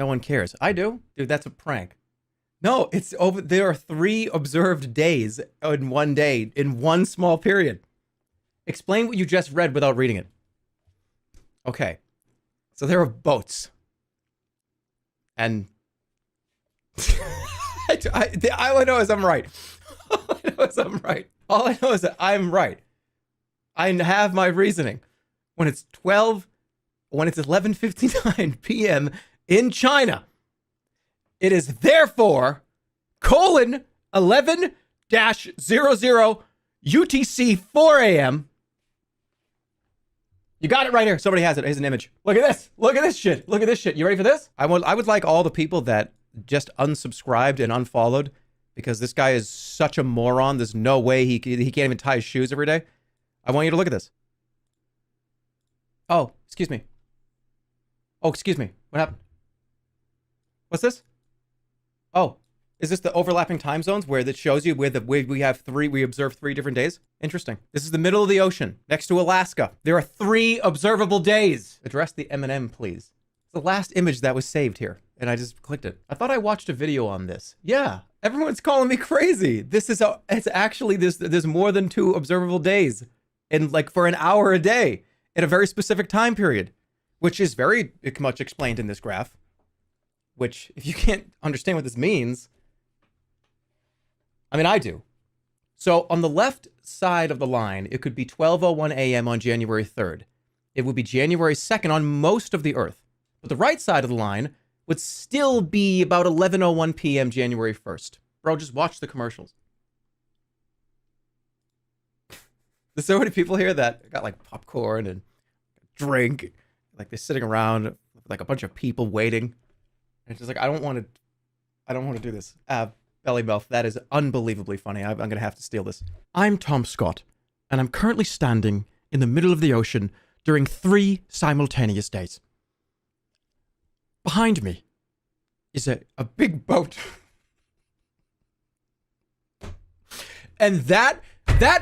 No one cares. I do. Dude, that's a prank. No, it's over. There are 3 observed days in one day, in one small period. Explain what you just read without reading it. Okay. So there are boats. And all I know is I'm right. All I know is I'm right. All I know is that I'm right. I have my reasoning. When it's 11:59 p.m. in China, it is therefore :11-00 UTC 4 a.m. You got it right here. Somebody has it. Here's an image. Look at this. Look at this shit. Look at this shit. You ready for this? I would like all the people that just unsubscribed and unfollowed because this guy is such a moron. There's no way he can't even tie his shoes every day. I want you to look at this. Oh, excuse me. Oh, excuse me. What happened? What's this? Oh, is this the overlapping time zones where that shows you where we observe 3 different days? Interesting. This is the middle of the ocean, next to Alaska. There are 3 observable days. Address the M&M, please. It's the last image that was saved here, and I just clicked it. I thought I watched a video on this. Yeah, everyone's calling me crazy. It's actually there's more than 2 observable days, and like for an hour a day in a very specific time period, which is very much explained in this graph. Which, if you can't understand what this means, I mean, I do. So on the left side of the line, it could be 12:01 a.m. on January 3rd. It would be January 2nd on most of the Earth. But the right side of the line would still be about 11:01 p.m. January 1st. Bro, just watch the commercials. There's so many people here that got like popcorn and drink. Like they're sitting around like a bunch of people waiting. And it's just like, I don't want to do this. Belly mouth, that is unbelievably funny. I'm going to have to steal this. I'm Tom Scott, and I'm currently standing in the middle of the ocean during 3 simultaneous days. Behind me is a big boat. And that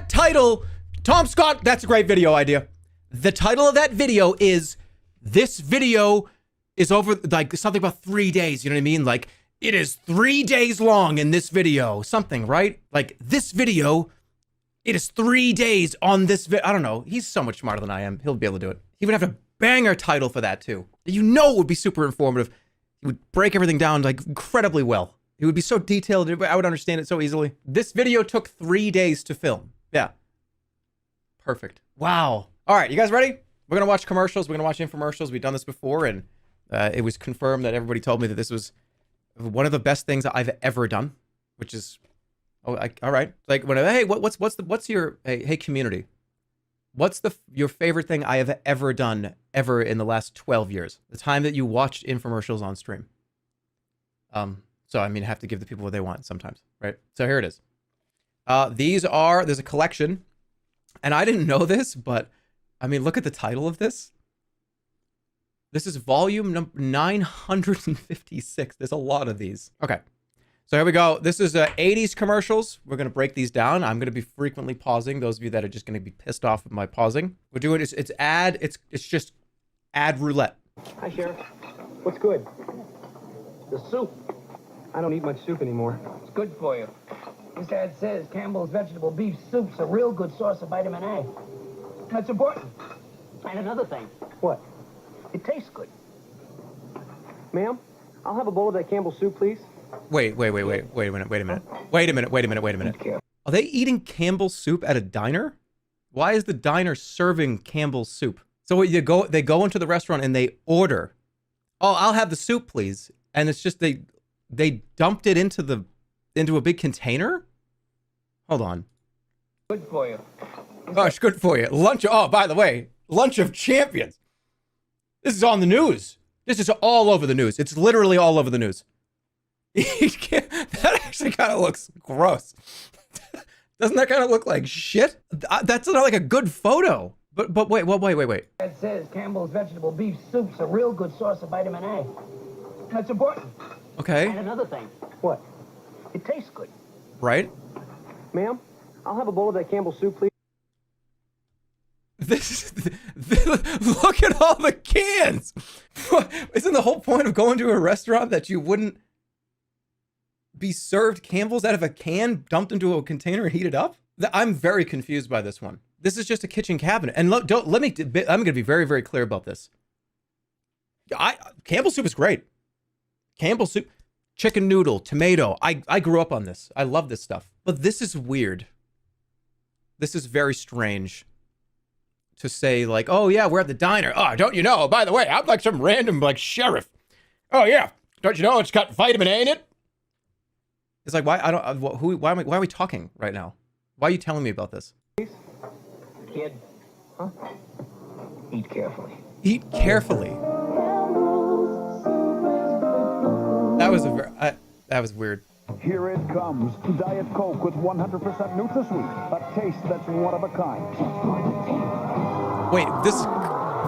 title, Tom Scott, that's a great video idea. The title of that video is, this video is over, like something about 3 days, you know what I mean? Like, it is 3 days long in this video, something, right? Like, this video, it is 3 days on this I don't know. He's so much smarter than I am. He'll be able to do it. He would have a banger title for that, too. You know it would be super informative. He would break everything down, like, incredibly well. It would be so detailed. I would understand it so easily. This video took 3 days to film. Yeah. Perfect. Wow. All right, you guys ready? We're going to watch commercials. We're going to watch infomercials. We've done this before, and it was confirmed that everybody told me that this was one of the best things I've ever done, which is, all right. Like, hey, what's your, hey community, what's your favorite thing I have ever done ever in the last 12 years? The time that you watched infomercials on stream. So I mean, I have to give the people what they want sometimes, right? So here it is. There's a collection, and I didn't know this, but I mean, look at the title of this. This is volume number 956. There's a lot of these. Okay. So here we go. This is 80s commercials. We're going to break these down. I'm going to be frequently pausing. Those of you that are just going to be pissed off with my pausing. We're doing it's just ad roulette. Hi, Sheriff. What's good? The soup. I don't eat much soup anymore. It's good for you. This ad says Campbell's vegetable beef soup's a real good source of vitamin A. That's important. And another thing. What? It tastes good. Ma'am, I'll have a bowl of that Campbell soup, please. Wait a minute. Are they eating Campbell's soup at a diner? Why is the diner serving Campbell's soup? So they go into the restaurant and they order, oh, I'll have the soup, please. And it's just they dumped it into a big container? Hold on. Good for you. Oh, it's good for you. Lunch. Oh, by the way, lunch of champions. This is on the news. This is all over the news. It's literally all over the news. That actually kind of looks gross. Doesn't that kind of look like shit? That's not like a good photo. But wait. It says Campbell's vegetable beef soup's a real good source of vitamin A. That's important. Okay. And another thing. What? It tastes good. Right? Ma'am, I'll have a bowl of that Campbell soup, please. Look at all the cans. Isn't the whole point of going to a restaurant that you wouldn't be served Campbell's out of a can dumped into a container and heated up? I'm very confused by this one. This is just a kitchen cabinet. And I'm going to be very, very clear about this. Campbell's soup is great. Campbell's soup, chicken noodle, tomato. I grew up on this. I love this stuff. But this is weird. This is very strange to say, like, oh yeah, we're at the diner. Oh, don't you know? By the way, I'm like some random like sheriff. Oh yeah, don't you know it's got vitamin A in it? It's like, why? I don't. Why are we talking right now? Why are you telling me about this? Kid, huh? Eat carefully. Eat carefully. That was weird. Here it comes, Diet Coke with 100% NutraSweet, a taste that's one of a kind. Wait,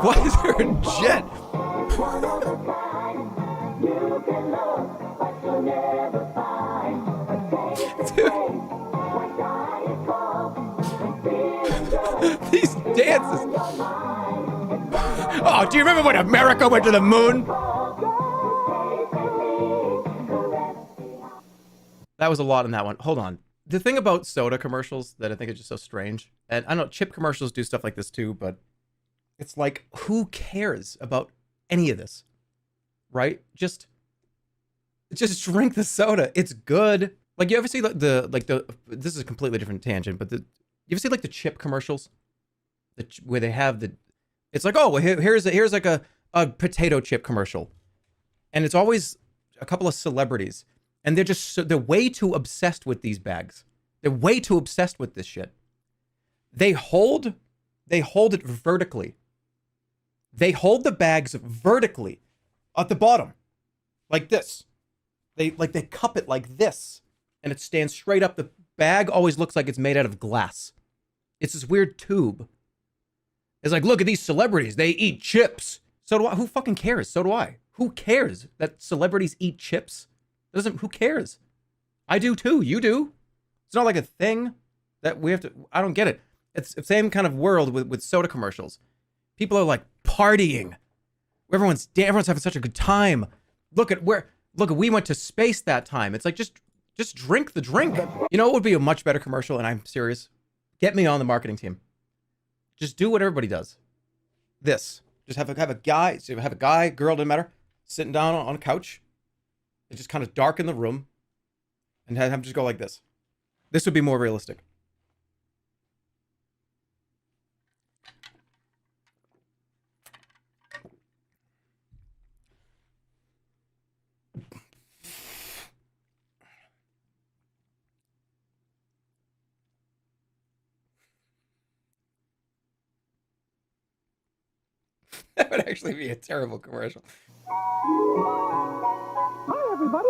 why is there a jet? Dude. These dances. Oh, do you remember when America went to the moon? That was a lot in that one. Hold on. The thing about soda commercials that I think is just so strange, and I know chip commercials do stuff like this too, but it's like, who cares about any of this, right? Just drink the soda. It's good. Like, you ever see this is a completely different tangent, but you ever see like the chip commercials, where they have it's like, oh, well, here's like a potato chip commercial, and it's always a couple of celebrities. And they're way too obsessed with these bags. They're way too obsessed with this shit. They hold it vertically. They hold the bags vertically at the bottom, like this. They cup it like this, and it stands straight up. The bag always looks like it's made out of glass. It's this weird tube. It's like, look at these celebrities. They eat chips. So do I. Who fucking cares? So do I. Who cares that celebrities eat chips? Who cares? I do too. You do. It's not like a thing that we have to. I don't get it. It's the same kind of world with soda commercials. People are like partying. Everyone's having such a good time. Look, we went to space that time. It's like, just drink the drink. You know what would be a much better commercial? And I'm serious. Get me on the marketing team. Just do what everybody does. This. Just have a guy, girl, doesn't matter, sitting down on a couch. And just kind of darken the room and have him just go like this. This would be more realistic. That would actually be a terrible commercial. Hi, everybody.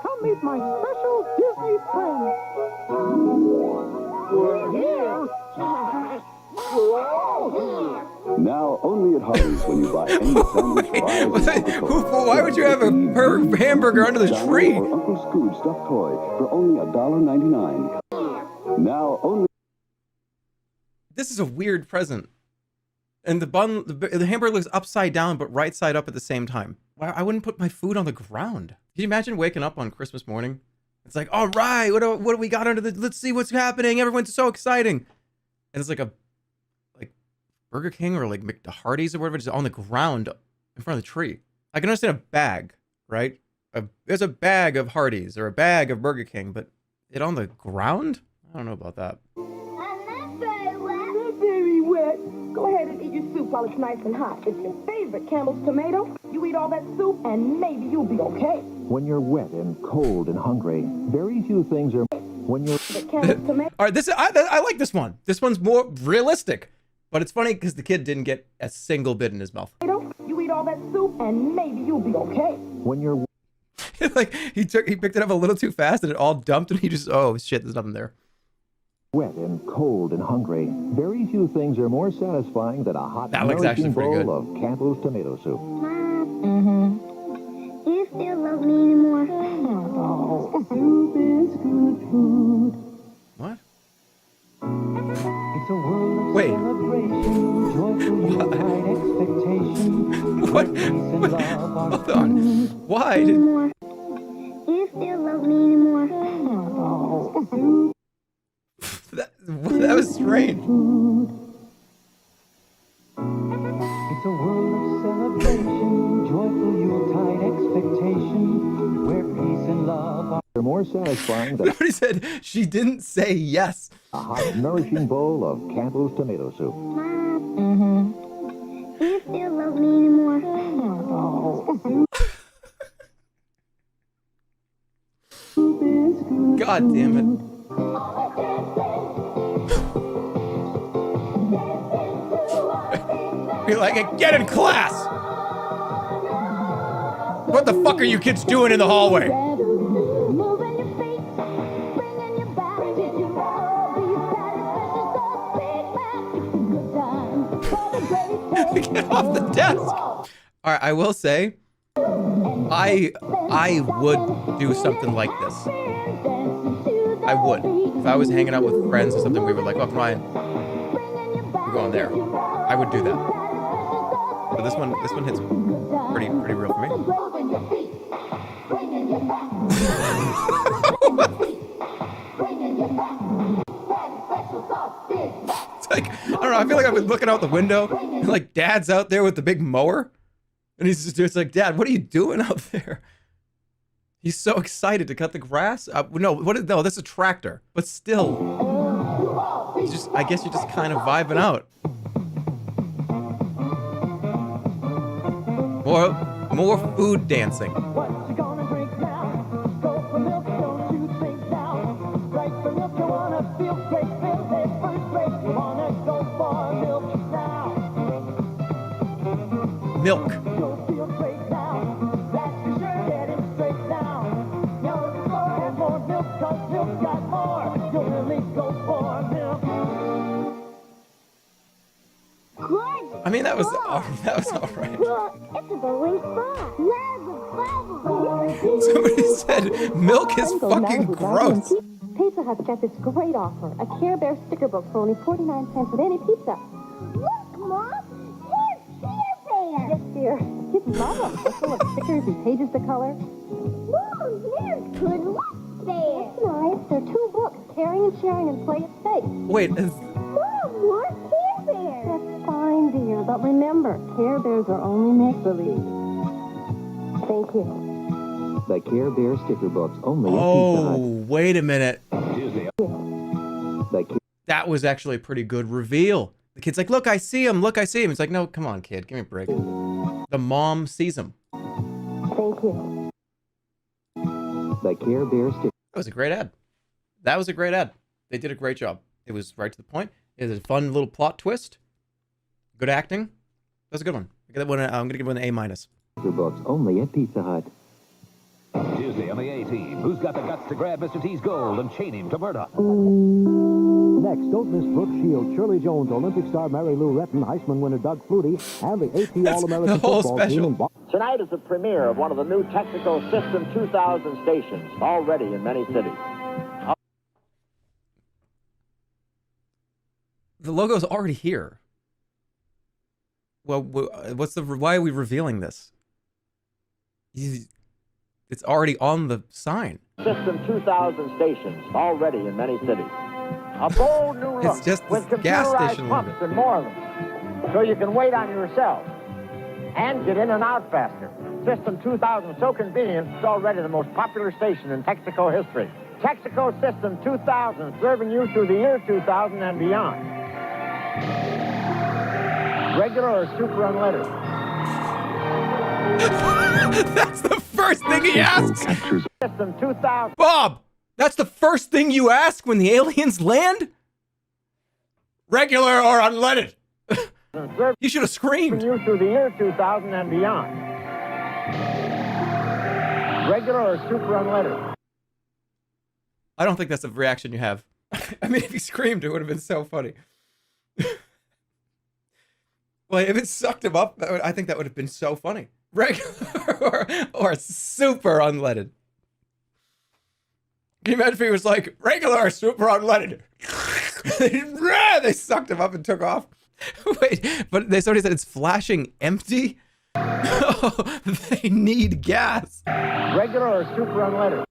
Come meet my special Disney friends. We're here. We're all here. Now only at Hardee's when you buy any sandwich, Why would you have a hamburger under the tree? Or Uncle Scrooge stuffed toy for only $1.99. Now only. This is a weird present. And the hamburger looks upside down, but right side up at the same time. Why I wouldn't put my food on the ground? Can you imagine waking up on Christmas morning? It's like, all right, what do we got under the? Let's see what's happening. Everyone's so exciting, and it's like Burger King or like Hardee's or whatever, just on the ground in front of the tree. I can understand a bag, right? There's a bag of Hardee's or a bag of Burger King, but it on the ground? I don't know about that. I'm not very wet. Not very wet. Go ahead and eat your soup while it's nice and hot. It's your favorite, Campbell's tomato. You eat all that soup, and maybe you'll be okay. When you're wet and cold and hungry, very few things are. When you're. Campbell's tomato. All right, I like this one. This one's more realistic, but it's funny because the kid didn't get a single bit in his mouth. You eat all that soup, and maybe you'll be okay. When you're. Like he picked it up a little too fast, and it all dumped, and he just, oh shit, there's nothing there. Wet and cold and hungry, very few things are more satisfying than a hot, that looks actually nourishing pretty bowl good. of Campbell's tomato soup. Mom. Do you still love me anymore? Oh, soup is good food. What? It's a world of Wait. celebration, Hold on. Why? Do you still love me anymore? That was strange. It's a world of celebration, joyful Yuletide expectation, where peace and love They're more satisfying than Nobody said she didn't say yes. a hot, nourishing bowl of Campbell's tomato soup. Mom. Do you still love me anymore? God damn it. You're like, get in class! What the fuck are you kids doing in the hallway? Moving your feet, bringing your body to your Get off the desk! Alright, I will say, I would do something like this. I would. If I was hanging out with friends or something, we were like, oh, come on, we're going there. I would do that. But this one hits pretty real for me. It's like, I don't know, I feel like I've been looking out the window, and like Dad's out there with the big mower, and he's just, it's like, Dad, what are you doing out there? He's so excited to cut the grass. No, this is a tractor, but still, I guess you're just kind of vibing out. More food dancing. What you gonna drink now? Go for milk, don't you think now? Right for milk, you wanna feel great, feel it first rate. You wanna go for milk now. Milk. You'll feel great now. That's for sure, getting straight now. You're looking for and more milk, 'cause milk got more. You'll really go for milk. Good. I mean, that was all right. Look, it's a bubbling frog. Loves a bubble. Somebody said milk is fucking gross. Pizza Hut's got this great offer. A Care Bear sticker book for only 49 cents with any pizza. Look, Mom. Here's Care Bear. Yes, dear. Kids love them. They're full of stickers and pages to color. Mom, there's Good Luck Bear. That's nice. They're 2 books, Caring and Sharing and Play It Safe. Wait, Mom, more Care Bears. That's fine, dear. But remember, Care Bears are only make-believe. Thank you. The Care Bear sticker books only at Pizza oh, Hut. wait a minute. The That was actually a pretty good reveal. The kid's like, look, I see him. Look, I see him. It's like, no, come on, kid. Give me a break. The mom sees him. Thank you. The Care Bear sticker. That was a great ad. That was a great ad. They did a great job. It was right to the point. It was a fun little plot twist. Good acting. That was a good one. I'm gonna give it an A-. Sticker books only at Pizza Hut. Tuesday on the A-Team. Who's got the guts to grab Mr. T's gold and chain him to Murdoch? Next, don't miss Brooke Shields, Shirley Jones, Olympic star Mary Lou Retton, Heisman winner Doug Flutie, and the AP All-American football team in Boston. Tonight is the premiere of one of the new Texaco System 2000 stations, already in many cities. The logo's already here. Well, why are we revealing this? It's already on the sign. System 2000 stations, already in many cities. A bold new look It's just with this gas computerized station pumps logo. and more of them, so you can wait on yourself and get in and out faster. System 2000 is so convenient, it's already the most popular station in Texaco history. Texaco System 2000, serving you through the year 2000 and beyond. Regular or super unleaded? That's the first thing he asks. System 2000. Bob, that's the first thing you ask when the aliens land? Regular or unleaded? You should have screamed. You through the year 2000 and beyond. Regular or super unleaded? I don't think that's a reaction you have. I mean, if he screamed, it would have been so funny. Well, if it sucked him up, I think that would have been so funny. Regular or super unleaded. Can you imagine if he was like, regular or super unleaded? They sucked him up and took off. Wait, but somebody said it's flashing empty? They need gas. Regular or super unleaded?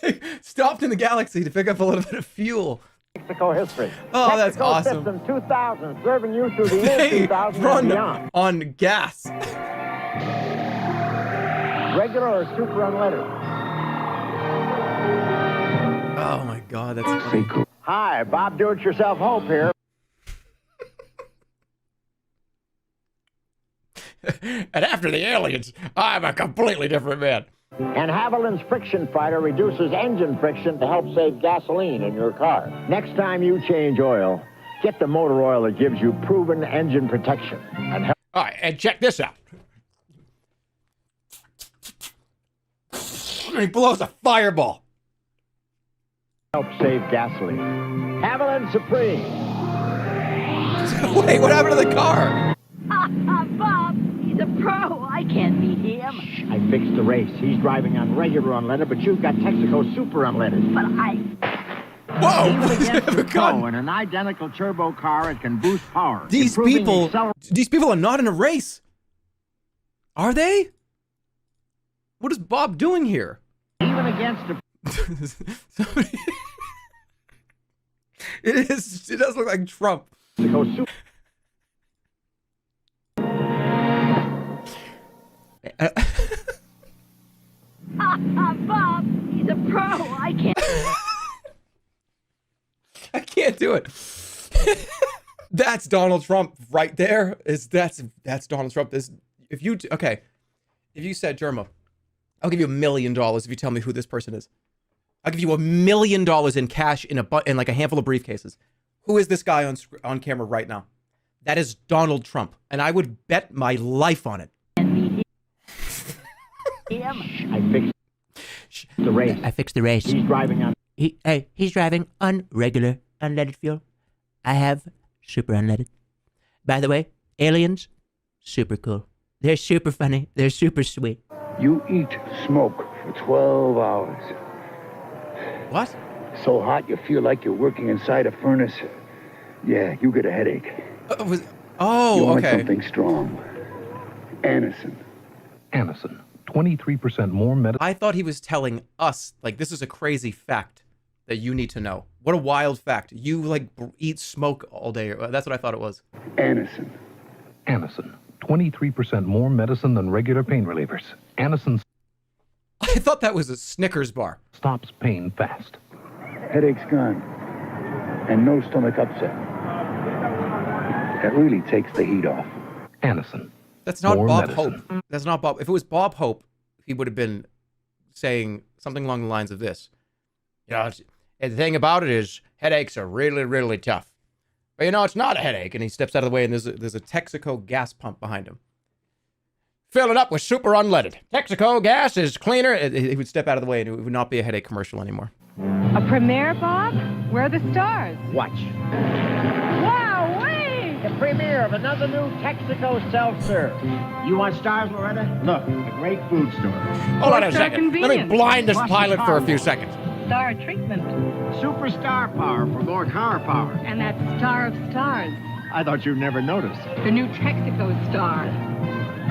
They stopped in the galaxy to pick up a little bit of fuel. Mexico history. Oh, that's Mexico awesome. System 2000, serving you through the year They 2000 run and beyond. on gas. Regular or super unleaded? Oh my God, that's funny. Hi, Bob Do-It-Yourself Hope here. And after the aliens, I'm a completely different man. And Haviland's friction fighter reduces engine friction to help save gasoline in your car. Next time you change oil, get the motor oil that gives you proven engine protection. And all right, and check this out. He blows a fireball. Help save gasoline. Haviland Supreme. Wait, what happened to the car? Bob, he's a pro. I can't beat him. I fixed the race. He's driving on regular unleaded, but you've got Texaco super unleaded. But Whoa! In an identical turbo car, it can boost power. These people are not in a race. Are they? What is Bob doing here? Even against a... It does look like Trump. Bob, he's a pro. I can't. I can't do it. That's Donald Trump right there. That's Donald Trump. If you said, Jerma, I'll give you $1 million if you tell me who this person is. I'll give you $1 million in cash in like a handful of briefcases. Who is this guy on camera right now? That is Donald Trump, and I would bet my life on it. I fixed the race. I fixed the race. He's driving on... He's driving on regular unleaded fuel. I have super unleaded. By the way, aliens, super cool. They're super funny. They're super sweet. You eat smoke for 12 hours. What? So hot you feel like you're working inside a furnace. Yeah, you get a headache. You want okay. something strong. Anison. Anison. 23% more medicine. I thought he was telling us, like, this is a crazy fact that you need to know. What a wild fact. You, like, eat smoke all day. That's what I thought it was. Anison. Anison. 23% more medicine than regular pain relievers. Anison. I thought that was a Snickers bar. Stops pain fast. Headache's gone. And no stomach upset. That really takes the heat off. Anison. That's not More Bob medicine. Hope. That's not Bob. If it was Bob Hope, he would have been saying something along the lines of this. You know, the thing about it is headaches are really, really tough. But, you know, it's not a headache. And he steps out of the way, and there's a Texaco gas pump behind him. Fill it up with super unleaded. Texaco gas is cleaner. He would step out of the way, and it would not be a headache commercial anymore. A premiere, Bob? Where are the stars? Watch. Wow-wee! The premiere of another new Texaco self-serve. You want stars, Loretta? Look, a great food store. Hold on a second. Let me blind this pilot for a few seconds. Star treatment. Superstar power for more car power. And that star of stars. I thought you'd never notice. The new Texaco star.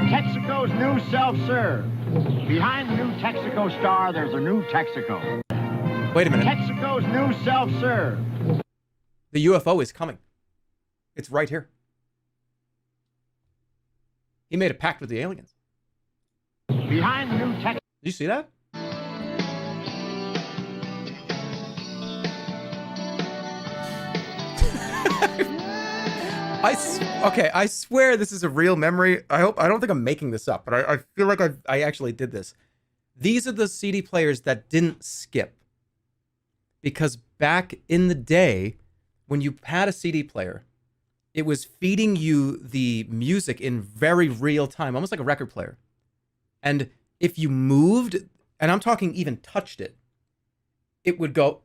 Texaco's new self-serve. Behind the new Texaco star, there's a new Texaco. Wait a minute. Texaco's new self-serve. The UFO is coming. It's right here. He made a pact with the aliens. Behind the new Texaco. Did you see that? I swear this is a real memory. I don't think I'm making this up, but I feel like I actually did this. These are the CD players that didn't skip. Because back in the day, when you had a CD player, it was feeding you the music in very real time, almost like a record player. And if you moved, and I'm talking even touched it, it would go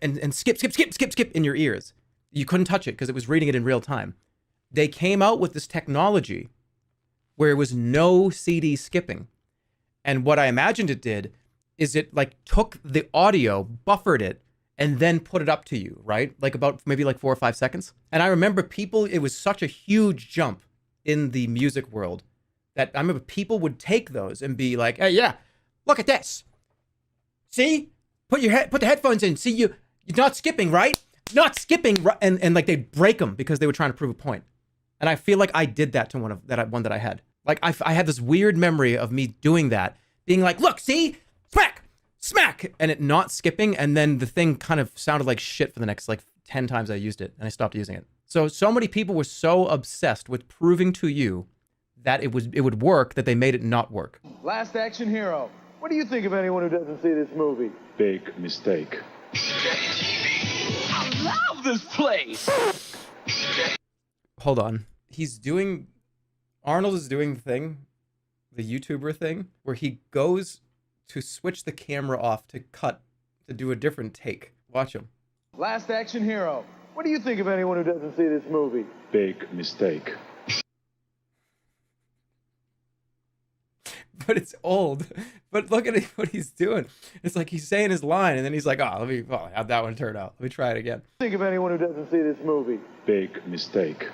and skip in your ears. You couldn't touch it because it was reading it in real time. They came out with this technology where it was no CD skipping. And what I imagined it did is it like took the audio, buffered it, and then put it up to you, right? Like about maybe like 4 or 5 seconds. And I remember people, it was such a huge jump in the music world that I remember people would take those and be like, hey, yeah, look at this. See? Put the headphones in. See, you're not skipping, right? Not skipping. And like they'd break them because they were trying to prove a point. And I feel like I did that to one that I had. Like I had this weird memory of me doing that, being like, look, see? Smack, and it not skipping, and then the thing kind of sounded like shit for the next like 10 times I used it, and I stopped using it. So many people were so obsessed with proving to you that it would work that they made it not work. Last Action Hero. What do you think of anyone who doesn't see this movie? Big mistake. I love this place! Hold on. Arnold is doing the thing, the YouTuber thing, where he goes to switch the camera off to do a different take. Watch him. Last Action Hero. What do you think of anyone who doesn't see this movie? Big mistake. But it's old. But look at what he's doing. It's like he's saying his line, and then he's like, how'd that one turn out? Let me try it again. Think of anyone who doesn't see this movie. Big mistake.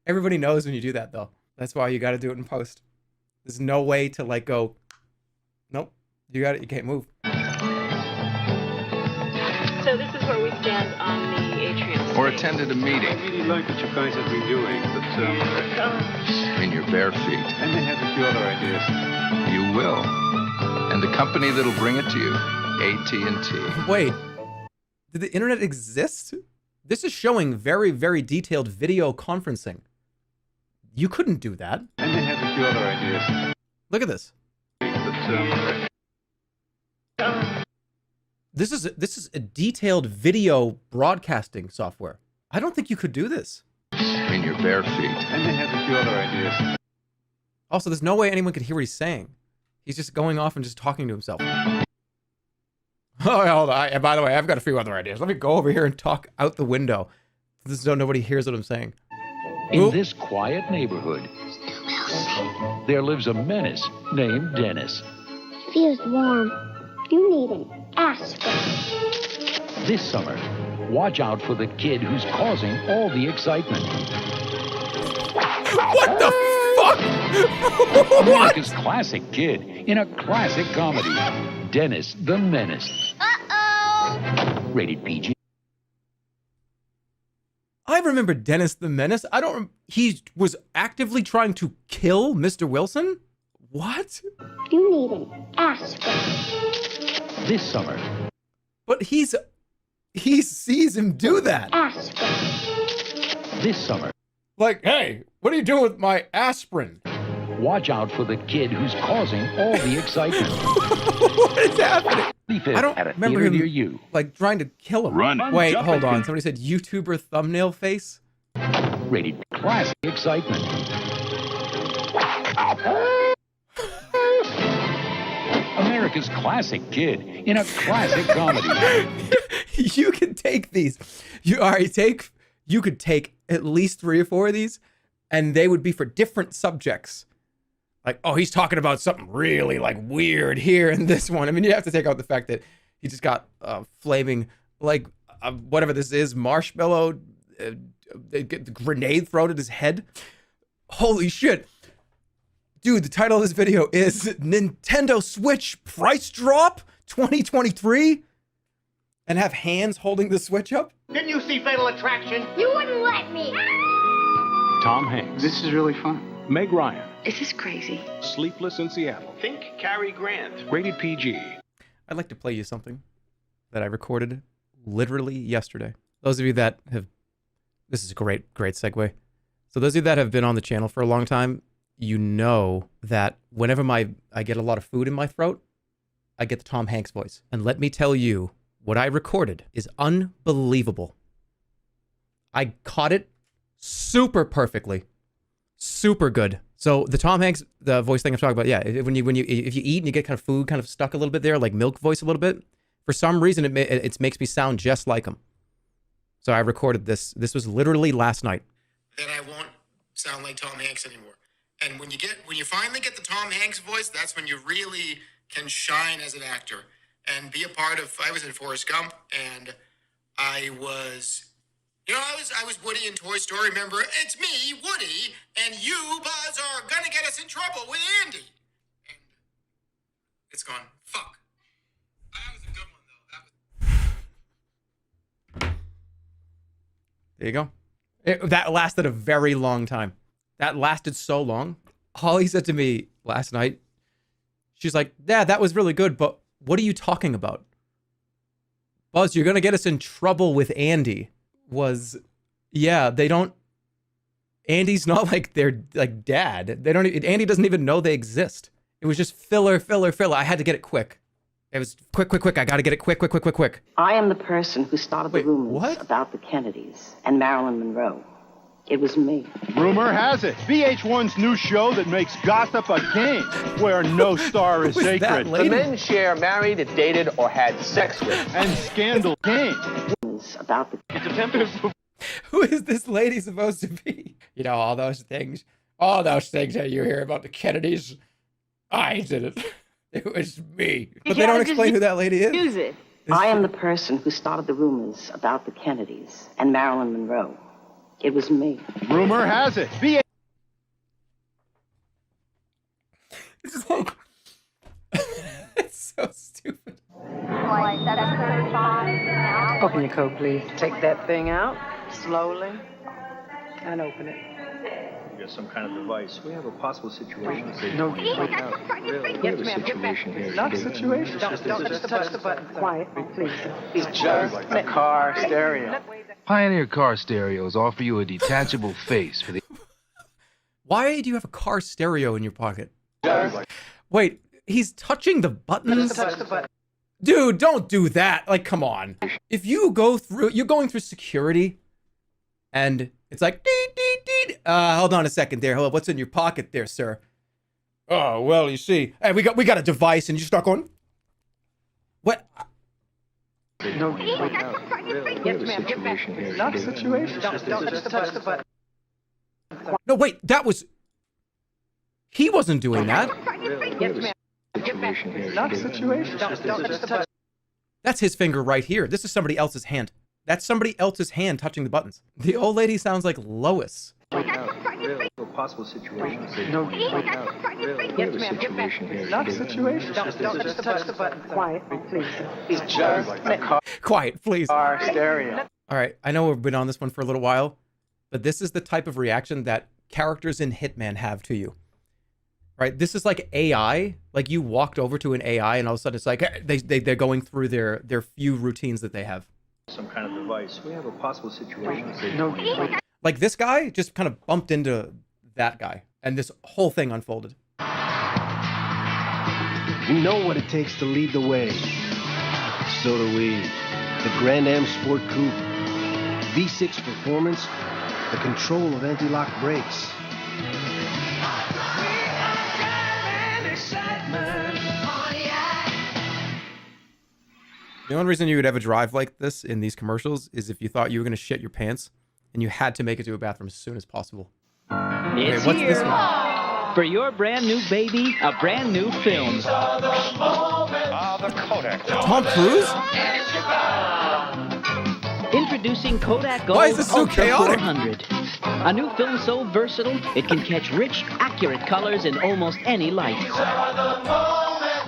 Everybody knows when you do that, though. That's why you got to do it in post. There's no way to like go, nope, you can't move. So this is where we stand on the atrium stage. Or attended a meeting. I really like what you guys have been doing, but In your bare feet. I may have a few other ideas. You will. And the company that'll bring it to you, AT&T. Wait, did the internet exist? This is showing very, very detailed video conferencing. You couldn't do that. I may have a few other ideas. Look at this. This is a detailed video broadcasting software. I don't think you could do this. In your bare feet. I may have a few other ideas. Also, there's no way anyone could hear what he's saying. He's just going off and just talking to himself. Oh, hold on. By the way, I've got a few other ideas. Let me go over here and talk out the window. So nobody hears what I'm saying. In this quiet neighborhood, there lives a menace named Dennis. Feels warm. You need an aspirin. This summer, watch out for the kid who's causing all the excitement. What the fuck? America's classic kid in a classic comedy. Dennis the Menace. Uh-oh. Rated PG. I remember Dennis the Menace. He was actively trying to kill Mr. Wilson? What? You need an aspirin. This summer. But he sees him do that. Aspirin. This summer. Like, hey, what are you doing with my aspirin? Watch out for the kid who's causing all the excitement. What is happening? I don't remember him near you. Like trying to kill him. Run. Wait, hold on. Somebody said YouTuber thumbnail face. Rated classic excitement. America's classic kid in a classic comedy. You can take these. You could take at least 3 or 4 of these, and they would be for different subjects. Like, oh, he's talking about something really like weird here in this one. I mean, you have to take out the fact that he just got flaming, like whatever this is, marshmallow, grenade thrown at his head. Holy shit. Dude, the title of this video is Nintendo Switch Price Drop 2023, and have hands holding the Switch up. Didn't you see Fatal Attraction? You wouldn't let me. Tom Hanks. This is really fun. Meg Ryan. Is this crazy? Sleepless in Seattle. Think Cary Grant. Rated PG. I'd like to play you something that I recorded literally yesterday. Those of you that have, this is a great segue. So those of you that have been on the channel for a long time, you know that whenever I get a lot of food in my throat, I get the Tom Hanks voice. And let me tell you, what I recorded is unbelievable. I caught it super perfectly, super good. So the Tom Hanks, the voice thing I'm talking about, yeah, if you eat and you get kind of food kind of stuck a little bit there, like milk voice a little bit, for some reason it makes me sound just like him. So I recorded this. This was literally last night. Then I won't sound like Tom Hanks anymore. And when you finally get the Tom Hanks voice, that's when you really can shine as an actor. and be a part of. I was in Forrest Gump, and I was, I was Woody in Toy Story. Remember, it's me, Woody, and you, Buzz, are gonna get us in trouble with Andy. And it's gone. Fuck. That was a good one, though. There you go. That lasted a very long time. That lasted so long. Holly said to me last night, she's like, "Dad, that was really good, but what are you talking about? Buzz, you're going to get us in trouble with Andy." They don't, Andy's not like their like dad. Andy doesn't even know they exist. It was just filler. I had to get it quick. It was quick. I got to get it quick. I am the person who started the rumors about the Kennedys and Marilyn Monroe. It was me. Rumor has it, VH1's new show that makes gossip a game, where no star is sacred. The men share married, dated, or had sex with. And scandal came. About the Who is this lady supposed to be? All those things that you hear about the Kennedys, I did it. It was me. But they don't explain who that lady is. Use it. I am the person who started the rumors about the Kennedys and Marilyn Monroe. It was me. Rumor has it, It's like, it's so stupid. Open your coat, please. Take that thing out slowly and open it. We got some kind of device. We have a possible situation. No, wait now. Really, we have a situation here. Not a situation. Don't just touch the button. Quiet, please. It's just a car stereo. Pioneer car stereos offer you a detachable face for the... Why do you have a car stereo in your pocket? Wait, he's touching the buttons? Touch the button. Dude, don't do that. Like, come on. If you're going through security, and it's like, hold on a second there. Hello, what's in your pocket there, sir? Oh, well, you see, hey, we got a device, and you start going, what? No, wait now. Really, we have a situation here. Not a situation. Don't just touch the button. No, wait, he wasn't doing that. Really, we have a situation here. Not a situation. Don't just touch. That's his finger right here. This is somebody else's hand. That's somebody else's hand touching the buttons. The old lady sounds like Lois. Wait now. Really, a possible situation. No, wait now. Really, we have a situation here. Not a situation. Don't just touch the button. Quiet, please. It's just a car Quiet, please. stereo. All right, I know we've been on this one for a little while, but this is the type of reaction that characters in Hitman have to you. Right? This is like AI. Like you walked over to an AI and all of a sudden it's like they're going through their few routines that they have. Some kind of device. We have a possible situation. No, like this guy just kind of bumped into that guy and this whole thing unfolded. We know what it takes to lead the way. So do we. The Grand Am Sport Coupe. V6 performance. The control of anti-lock brakes. The only reason you would ever drive like this in these commercials is if you thought you were going to shit your pants and you had to make it to a bathroom as soon as possible. It's what's here. this one? For your brand new baby, a brand new film. Tom Cruise? Introducing Kodak Gold Why is this so Ultra chaotic? 400. A new film so versatile, it can catch rich, accurate colors in almost any light.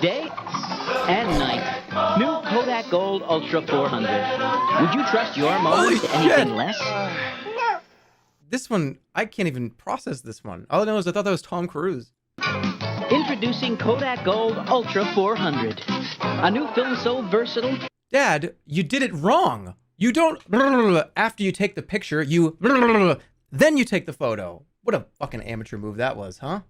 Day and night. New Kodak Gold Ultra 400. Would you trust your moment to anything less? This one, I can't even process this one. All I know is I thought that was Tom Cruise. Introducing Kodak Gold Ultra 400. A new film so versatile. Dad, you did it wrong. You don't after you take the picture, you then you take the photo. What a fucking amateur move that was, huh?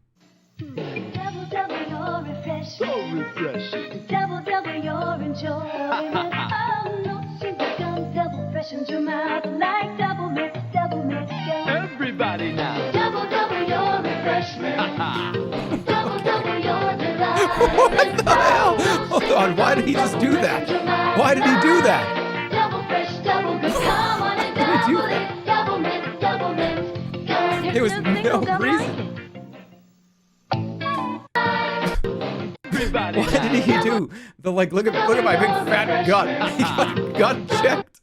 So refreshing. Double, you're enjoying it. Oh, no, she becomes double fresh in your mouth. Like double mix, Everybody now. Double, your refreshment. double, your delight. What the hell? Hold on, why did he just do that? Why did he do that? Double fresh, double good. Come on and double it. Double mix. Go There was no reason. Everybody What did he do? The like, look at my big fat gut. He got gut checked.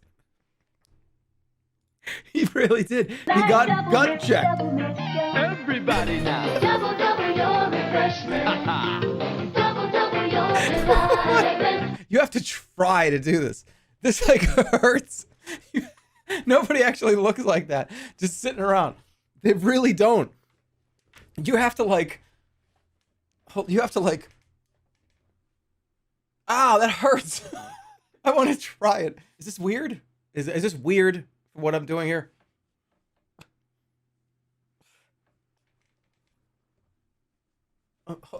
He really did. He got gut checked. Everybody now. Double, double your refreshment. Double, double your excitement. You have to try to do this. This like hurts. Nobody actually looks like that. Just sitting around. They really don't. You have to like. You have to like. Ah, that hurts. I want to try it. Is this weird? Is this weird for what I'm doing here?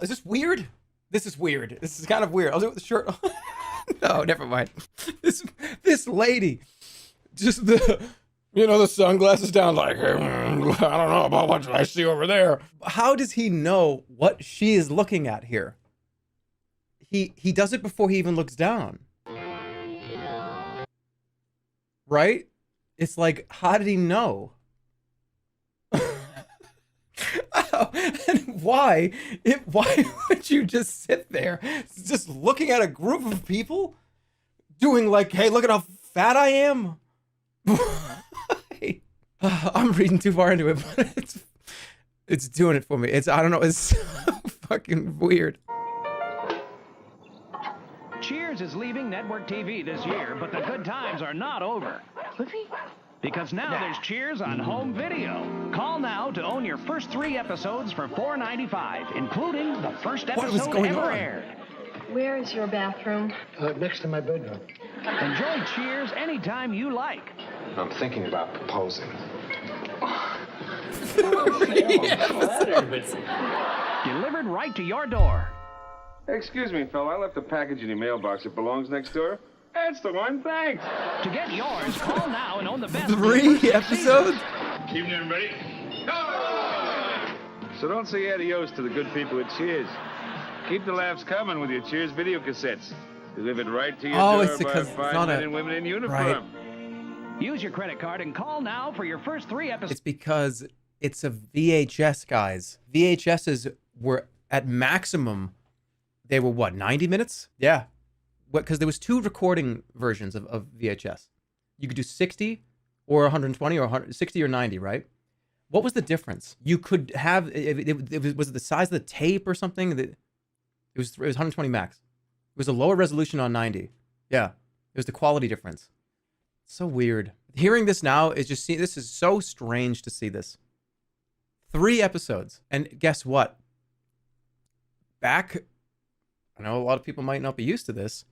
Is this weird? This is weird. This is kind of weird. I'll do it with the shirt on. No, never mind. This lady, just the sunglasses down like, I don't know about what I see over there. How does he know what she is looking at here? He does it before he even looks down. Right? It's like, how did he know? And why would you just sit there just looking at a group of people doing like, hey, look at how fat I am? I'm reading too far into it, but it's doing it for me. I don't know, it's so fucking weird. Cheers is leaving network TV this year, but the good times are not over. Cliffy? Because now there's Cheers on home video. Call now to own your first 3 episodes for $4.95, including the first episode ever aired. Where is your bathroom? Next to my bedroom. Enjoy Cheers anytime you like. I'm thinking about proposing. Delivered right to your door. Excuse me, fella. I left a package in your mailbox. It belongs next door. That's the one. Thanks. To get yours, call now and own the best. 3 episodes? Evening, everybody. So don't say adios to the good people at Cheers. Keep the laughs coming with your Cheers video cassettes. Delivered right to your door it's by because it's fine not men a- and women in uniform. right. Use your credit card and call now for your first 3 episodes. It's because it's a VHS, guys. VHSs were at maximum, they were what, 90 minutes? Yeah. Because there was 2 recording versions of VHS. You could do 60 or 120 or 160 or 90, right? What was the difference? You could have, was it the size of the tape or something? It was 120 max. It was a lower resolution on 90. Yeah. It was the quality difference. So weird. Hearing this now is just this is so strange to see this. 3 episodes. And guess what? Back, I know a lot of people might not be used to this.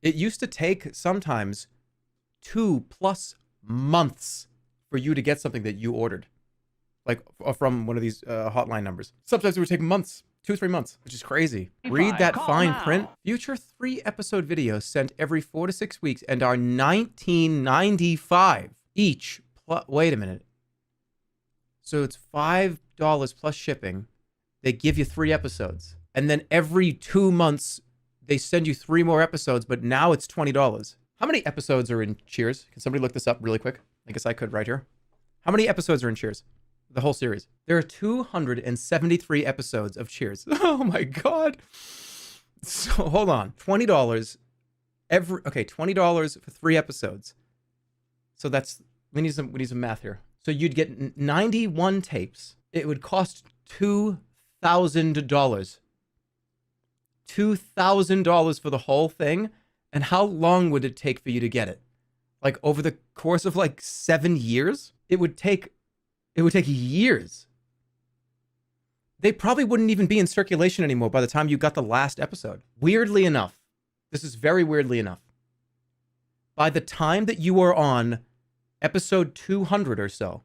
It used to take sometimes 2+ months for you to get something that you ordered. Like from one of these hotline numbers. Sometimes it would take months, 2-3 months, which is crazy. Read that fine print. Future 3 episode videos sent every 4 to 6 weeks and are $19.95 each. Wait a minute. So it's $5 plus shipping. They give you 3 episodes. And then every 2 months, they send you 3 more episodes, but now it's $20. How many episodes are in Cheers? Can somebody look this up really quick? I guess I could right here. How many episodes are in Cheers? The whole series. There are 273 episodes of Cheers. Oh my God. So hold on. $20 $20 for 3 episodes. So that's, we need some math here. So you'd get 91 tapes. It would cost $2,000. $2,000 for the whole thing. And how long would it take for you to get it? Like over the course of like 7 years? It would take years. They probably wouldn't even be in circulation anymore by the time you got the last episode. Weirdly enough, this is very weirdly enough. By the time that you are on episode 200 or so,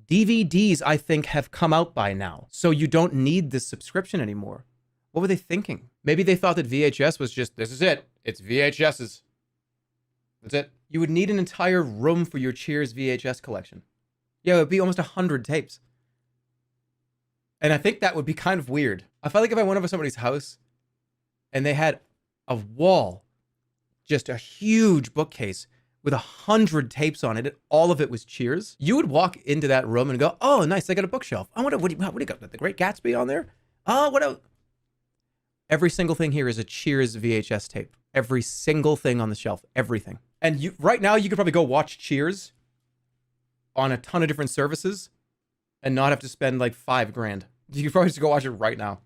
DVDs, I think, have come out by now. So you don't need this subscription anymore. What were they thinking? Maybe they thought that VHS was just, this is it. It's VHSs. That's it. You would need an entire room for your Cheers VHS collection. Yeah, it would be almost 100 tapes. And I think that would be kind of weird. I felt like if I went over somebody's house and they had a wall, just a huge bookcase with 100 tapes on it, and all of it was Cheers, you would walk into that room and go, oh, nice, they got a bookshelf. I wonder, what do you got? The Great Gatsby on there? Oh, what else? Every single thing here is a Cheers VHS tape. Every single thing on the shelf. Everything. And you right now, you could probably go watch Cheers on a ton of different services and not have to spend like $5 grand. You could probably just go watch it right now.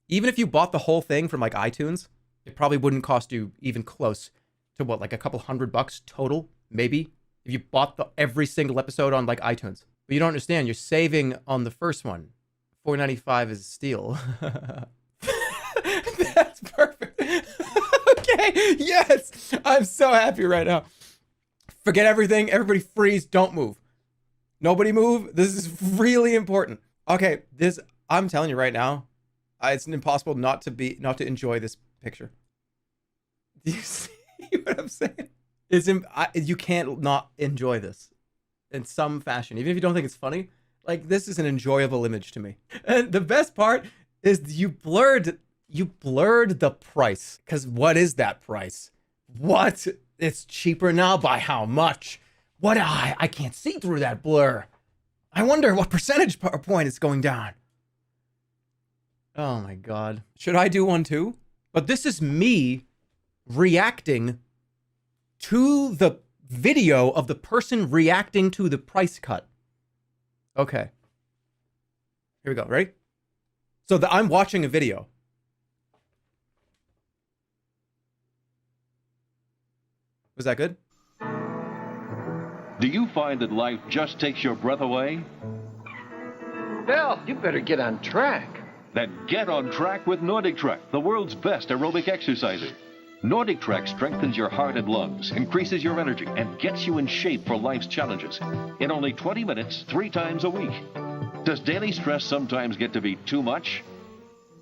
Even if you bought the whole thing from like iTunes, it probably wouldn't cost you even close to what, like a couple $100 total, maybe, if you bought every single episode on like iTunes. But you don't understand, you're saving on the first one. $4.95 is steal. That's perfect. Okay, yes, I'm so happy right now. Forget everything, everybody freeze, don't move. Nobody move, this is really important. Okay, I'm telling you right now, it's impossible not to enjoy this picture. Do you see what I'm saying? You can't not enjoy this in some fashion, even if you don't think it's funny. Like, this is an enjoyable image to me. And the best part is you blurred the price. Because what is that price? What? It's cheaper now by how much? What? I can't see through that blur. I wonder what percentage point it's going down. Oh my God. Should I do one too? But this is me reacting to the video of the person reacting to the price cut. Okay. Here we go. Ready? So I'm watching a video. Was that good? Do you find that life just takes your breath away? Bill, you better get on track. Then get on track with Nordic Trek, the world's best aerobic exerciser. Nordic Trek strengthens your heart and lungs, increases your energy, and gets you in shape for life's challenges. In only 20 minutes, 3 times a week. Does daily stress sometimes get to be too much?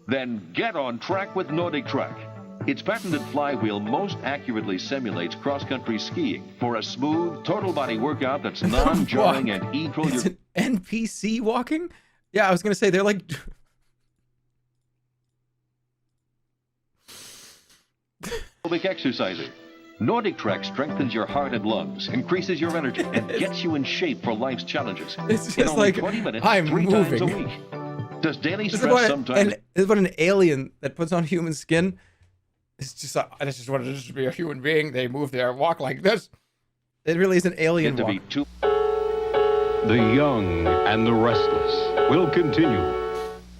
Then get on track with Nordic Trek. Its patented flywheel most accurately simulates cross-country skiing for a smooth, total body workout that's non-jarring and equal. It's an NPC walking? Yeah, I was going to say, they're like... aerobic exerciser. Nordic Trek strengthens your heart and lungs, increases your energy, and gets you in shape for life's challenges. It's just in only like, 20 minutes, I'm 3 moving. times a week. Does daily stress sometimes... This is what an alien that puts on human skin. It's just like, I just wanted to be a human being. They move there, walk like this. It really is an alien walk. The Young and the Restless will continue.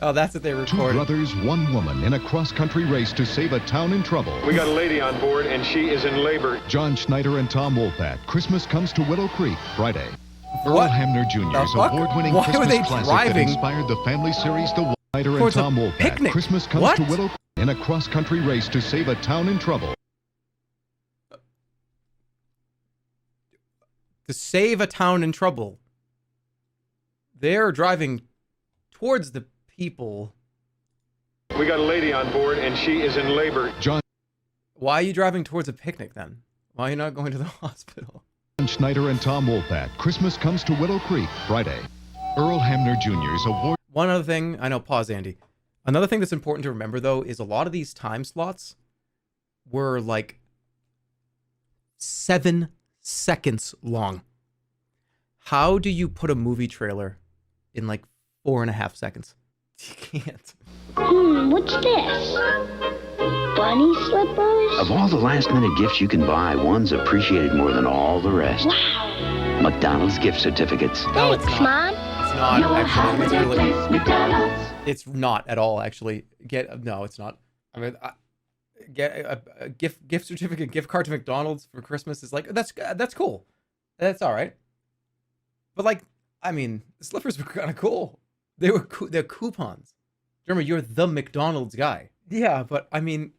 Oh, that's what they recorded. 2 brothers, 1 woman in a cross-country race to save a town in trouble. We got a lady on board, and she is in labor. John Schneider and Tom Wolpat. Christmas Comes to Willow Creek, Friday. What? Earl Hamner Jr.'s award-winning Why were they Christmas classic driving that inspired the family series The Schneider and towards a Tom Wolpat. picnic? Christmas Comes What? to Willow Creek in a cross-country race to save a town in trouble. To save a town in trouble. They're driving towards the people. We got a lady on board, and she is in labor. John. Why are you driving towards a picnic then? Why are you not going to the hospital? John Schneider and Tom Wolpat. Christmas Comes to Willow Creek, Friday. Earl Hamner Jr.'s award. One other thing, I know, pause, Andy. Another thing that's important to remember, though, is a lot of these time slots were like 7 seconds long. How do you put a movie trailer in like 4.5 seconds? You can't. What's this? Bunny slippers? Of all the last-minute gifts you can buy, one's appreciated more than all the rest. Wow. McDonald's gift certificates. No, it's Thanks, not. Mom. It's not, You're actually. It's having really... a place, McDonald's. It's not at all, actually. No, it's not. I mean, get a gift certificate, gift card to McDonald's for Christmas is like, that's cool. That's all right. But like, I mean, the slippers were kind of cool. They're coupons. Jerma, you're the McDonald's guy. Yeah, but I mean,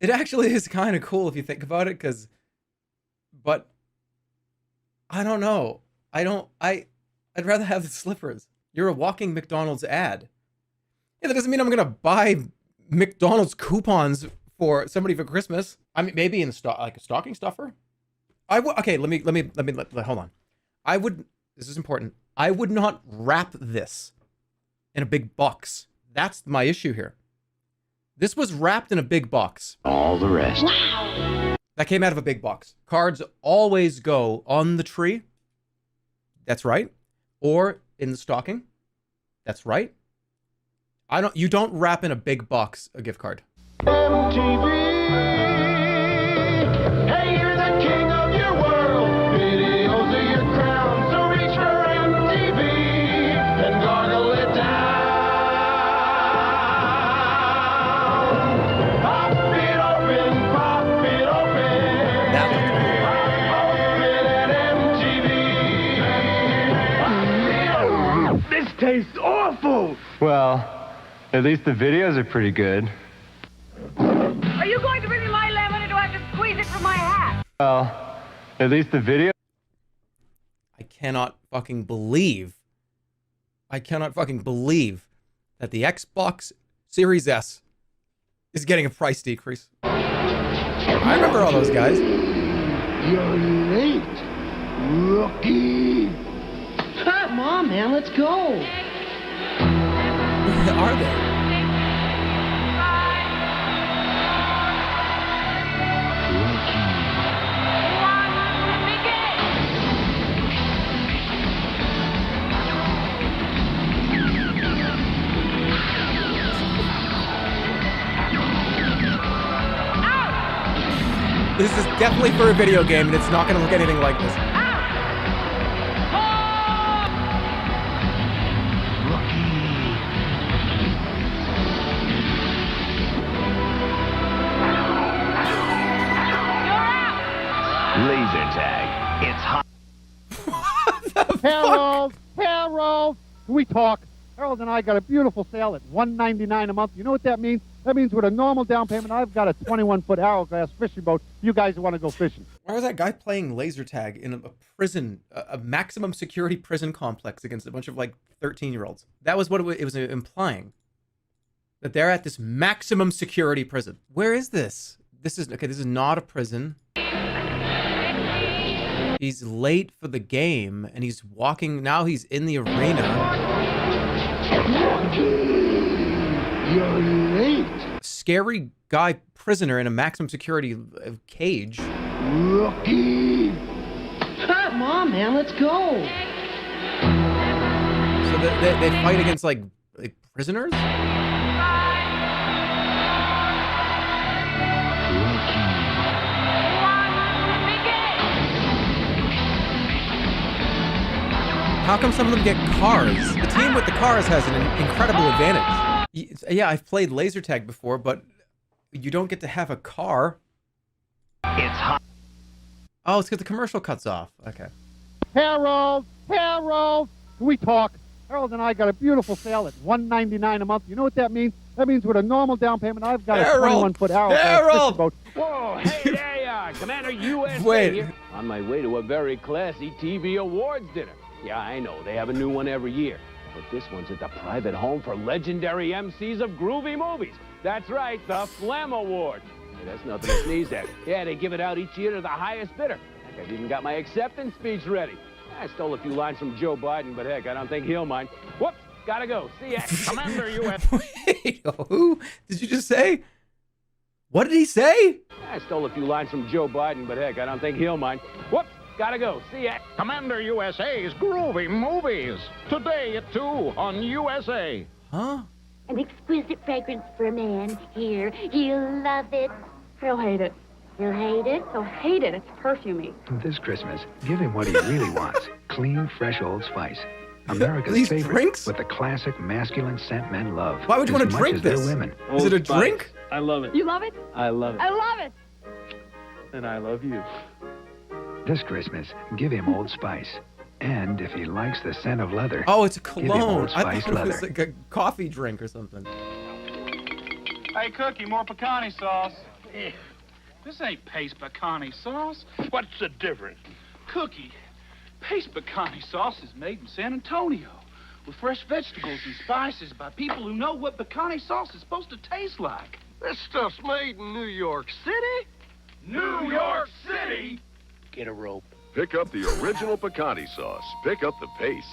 it actually is kind of cool if you think about it, but I don't know. I'd rather have the slippers. You're a walking McDonald's ad. Yeah, that doesn't mean I'm gonna buy McDonald's coupons for somebody for Christmas. I mean, maybe in like a stocking stuffer. Okay, let me hold on. This is important. I would not wrap this in a big box. That's my issue here. This was wrapped in a big box. All the rest. Wow. That came out of a big box. Cards always go on the tree. That's right. Or in the stocking. That's right. You don't wrap in a big box a gift card. MTV. Hey, you're the king of your world. Videos are your crown. So reach for MTV and gargle it down. Pop it open, pop it open. That looks cool. This tastes awful. Well, at least the videos are pretty good. Are you going to bring me my lemon, or do I have to squeeze it from my hat? Well, at least the video. I cannot fucking believe that the Xbox Series S is getting a price decrease. I remember all those guys. You're late, rookie. Come on, man, let's go. Where are they? This is definitely for a video game, and it's not going to look anything like this. Laser tag. It's hot. Harold, we talk. Harold and I got a beautiful sale at $199 a month. You know what that means? That means with a normal down payment, I've got a 21-foot Arrowglass fishing boat. You guys want to go fishing? Why was that guy playing laser tag in a prison, a maximum security prison complex against a bunch of like 13-year-olds? That was what it was implying. That they're at this maximum security prison. Where is this? This is not a prison. He's late for the game, and he's walking. Now he's in the arena. You're late. Scary guy prisoner in a maximum security cage. Rookie. Come on, man, let's go. So they fight against like prisoners? How come some of them get cars? The team with the cars has an incredible advantage. Yeah, I've played laser tag before, but you don't get to have a car. It's hot. Oh, it's because the commercial cuts off. Okay. Harold, we talk. Harold and I got a beautiful sale at $199 a month. You know what that means? That means with a normal down payment, I've got a 21-foot Arrowglass fishing boat. Whoa, hey, there you are. Commander USA Wait. here. On my way to a very classy TV awards dinner. Yeah, I know, they have a new one every year. But this one's at the private home for legendary MCs of groovy movies. That's right, the Phlegm Award. Hey, that's nothing to sneeze at. Yeah, they give it out each year to the highest bidder. Heck, I've even got my acceptance speech ready. I stole a few lines from Joe Biden, but heck, I don't think he'll mind. Whoops, gotta go. See ya. Commander USA. Wait, who did you just say? What did he say? I stole a few lines from Joe Biden, but heck, I don't think he'll mind. Whoops. Gotta go. See ya. Commander USA's Groovy Movies. Today at 2 on USA. Huh? An exquisite fragrance for a man. Here, he'll love it. He'll hate it. He'll hate it. He'll hate it. It's perfumey. This Christmas, give him what he really wants. Clean, fresh Old Spice. America's These favorite drinks? with the classic masculine scent men love. Why would you want to as drink much as this? their women. Is it a drink? I love it. You love it? I love it. I love it. And I love you. This Christmas, give him Old Spice. And if he likes the scent of leather, Oh, it's a give him cologne. Old I Spice thought it was leather. like a coffee drink or something. Hey, Cookie, more pecani sauce. This ain't paste pecani sauce. What's the difference? Cookie, paste pecani sauce is made in San Antonio with fresh vegetables and spices by people who know what pecani sauce is supposed to taste like. This stuff's made in New York City? New York City? Get a rope. Pick up the original pecani sauce. Pick up the pace.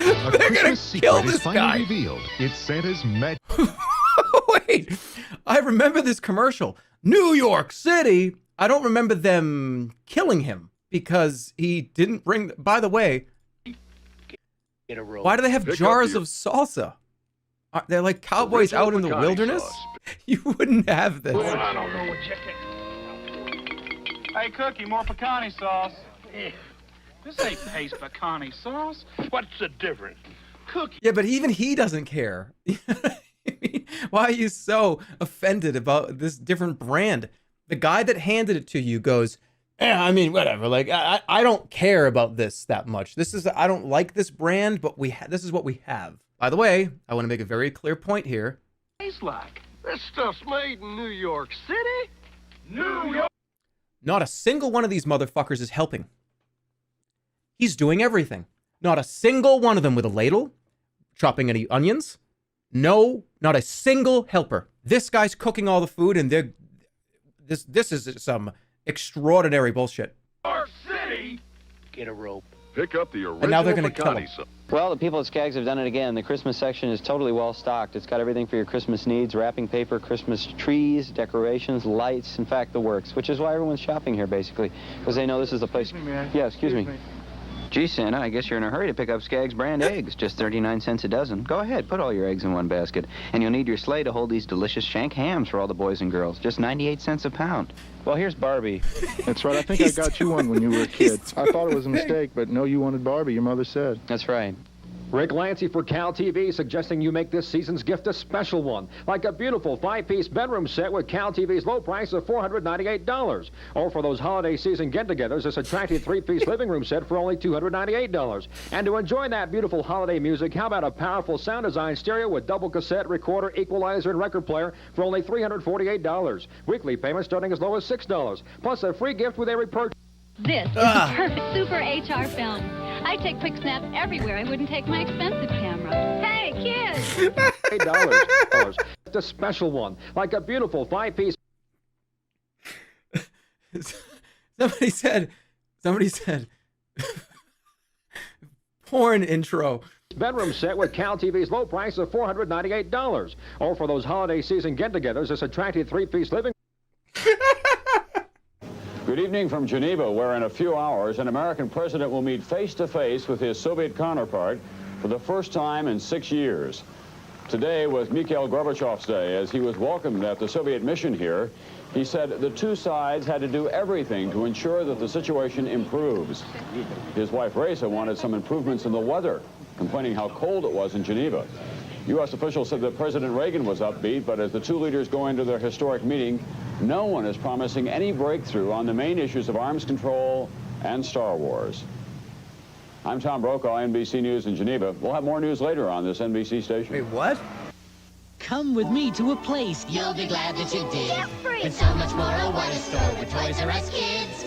A They're gonna Christmas kill secret this is finally guy. revealed. It's Santa's magic. Wait, I remember this commercial. New York City. I don't remember them killing him because he didn't bring. By the way, Get a rope. why do they have Pick up jars the- of salsa They're like cowboys Original out in the pecani wilderness. sauce. You wouldn't have this. I don't know what chicken. Hey, Cookie, more pecani sauce. This ain't paste pecani sauce. What's the difference? Cookie. Yeah, but even he doesn't care. Why are you so offended about this different brand? The guy that handed it to you goes, "Yeah, I mean, whatever. Like, I don't care about this that much. I don't like this brand, but this is what we have." By the way, I want to make a very clear point here. Tastes like. This stuff's made in New York City. New York. Not a single one of these motherfuckers is helping. He's doing everything. Not a single one of them with a ladle, chopping any onions. No, not a single helper. This guy's cooking all the food, and this is some extraordinary bullshit. York City. Get a rope. Pick up the original And now they're gonna kill him. pecani sauce. Well, the people at Skaggs have done it again. The Christmas section is totally well stocked. It's got everything for your Christmas needs: wrapping paper, Christmas trees, decorations, lights, in fact, the works, which is why everyone's shopping here, basically, because they know this is the place. Excuse me, man. Yeah, excuse me. Gee, Santa, I guess you're in a hurry to pick up Skaggs brand eggs. Just 39 cents a dozen. Go ahead, put all your eggs in one basket. And you'll need your sleigh to hold these delicious shank hams for all the boys and girls. Just 98 cents a pound. Well, here's Barbie. That's right. I think I got you one when you were a kid. I thought it was a mistake, but no, you wanted Barbie, your mother said. That's right. Rick Lancy for Cal TV suggesting you make this season's gift a special one, like a beautiful 5-piece bedroom set with Cal TV's low price of $498. Or for those holiday season get-togethers, this attractive 3-piece living room set for only $298. And to enjoy that beautiful holiday music, how about a powerful sound design stereo with double cassette, recorder, equalizer, and record player for only $348. Weekly payments starting as low as $6. Plus a free gift with every purchase. This is the perfect Super HR film. I take quick snaps everywhere. I wouldn't take my expensive camera. Hey, kids! $8. It's a special one, like a beautiful 5-piece. Somebody said, porn intro. Bedroom set with Cal TV's low price of $498. Or for those holiday season get-togethers, this attractive 3-piece living. Good evening from Geneva, where in a few hours an American president will meet face-to-face with his Soviet counterpart for the first time in 6 years. Today was Mikhail Gorbachev's day. As he was welcomed at the Soviet mission here, he said the two sides had to do everything to ensure that the situation improves. His wife Raisa wanted some improvements in the weather, complaining how cold it was in Geneva. U.S. officials said that President Reagan was upbeat, but as the two leaders go into their historic meeting, no one is promising any breakthrough on the main issues of arms control and Star Wars. I'm Tom Brokaw, NBC News in Geneva. We'll have more news later on this NBC station. Wait, what? Come with me to a place you'll be glad that you did. Jeffrey! And so much more, a what a store with Toys R Us kids.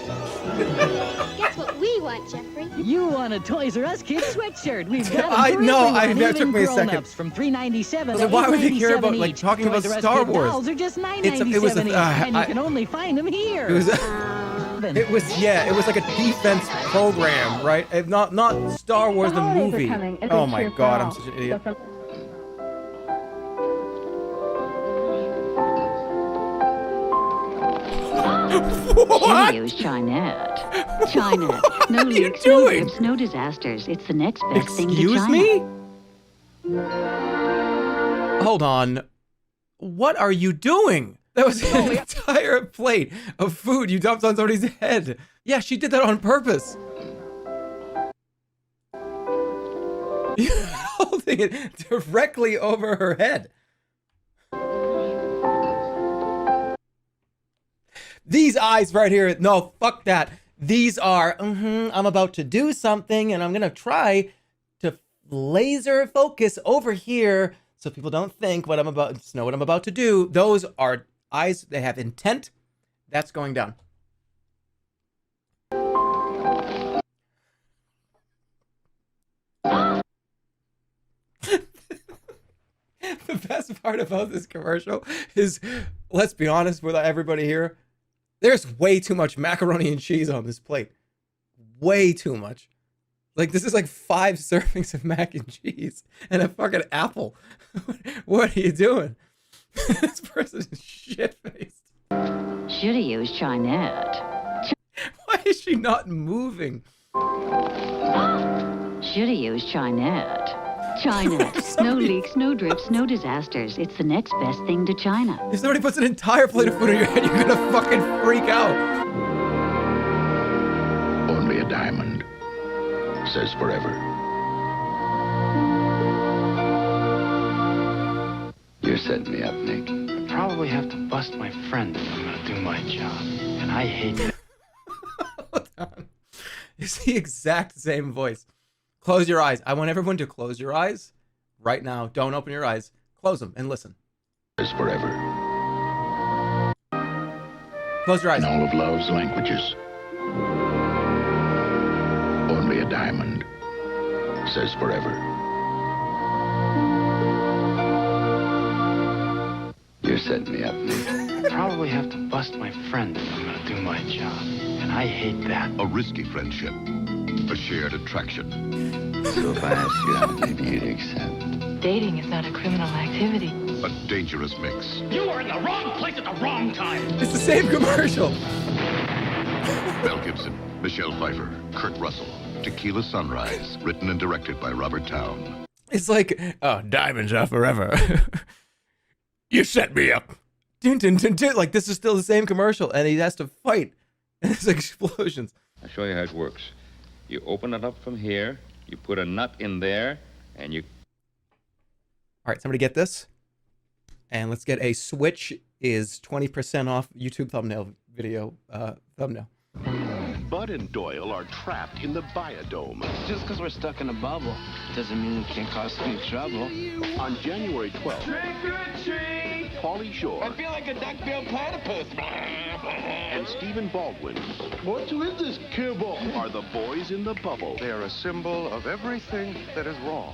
Guess what we want, Jeffrey? You want a Toys R Us kids sweatshirt? We've got that took me a second. From $397 So why would they care about like talking about Star Wars? Dolls are just $9.97 and you can only find them here. It was like a defense program, right? Not Star Wars the movie. Oh my God, I'm such an idiot. What? Cheerios, Chinette. Chinette. No leaks, no grips, no disasters. It's the next best thing to China. Excuse me? Hold on. What are you doing? That was an entire plate of food you dumped on somebody's head. Yeah, she did that on purpose. You're holding it directly over her head. These eyes right here, no, fuck that. These are, I'm about to do something and I'm gonna try to laser focus over here so people don't think what I'm about, know what I'm about to do. Those are eyes, they have intent. That's going down. The best part about this commercial is, let's be honest with everybody here, there's way too much macaroni and cheese on this plate. Way too much. Like, this is like 5 servings of mac and cheese and a fucking apple. What are you doing? This person is shit-faced. Should've used Chinette. Why is she not moving? Should've used Chinette. Chinet. No leaks, no drips, no disasters. It's the next best thing to China. If somebody puts an entire plate of food in your head, you're gonna fucking freak out. Only a diamond says forever. You're setting me up, Nick. I probably have to bust my friend if I'm gonna do my job. And I hate that. It's the exact same voice. Close your eyes. I want everyone to close your eyes right now. Don't open your eyes. Close them and listen. Is forever. Close your eyes. In all of love's languages, only a diamond says forever. You're setting me up, Nick. I probably have to bust my friend if I'm gonna do my job. And I hate that. A risky friendship. A shared attraction. So if I asked you out, maybe you'd accept. Dating is not a criminal activity. A dangerous mix. You are in the wrong place at the wrong time. It's the same commercial. Mel Gibson, Michelle Pfeiffer, Kurt Russell. Tequila Sunrise. Written and directed by Robert Towne. It's like, oh, diamonds are forever. You set me up. Dun, dun, dun, dun. Like, this is still the same commercial, and he has to fight. And it's explosions. I'll show you how it works. You open it up from here, you put a nut in there, and you... All right, somebody get this. And let's get a Switch is 20% off YouTube thumbnail video thumbnail. Bud and Doyle are trapped in the biodome. Just because we're stuck in a bubble doesn't mean we can't cause any trouble. On January 12th, Trick or treat! Pauly Shore I feel like a duck-billed platypus. and Stephen Baldwin What is this kibble? are the boys in the bubble. They are a symbol of everything that is wrong.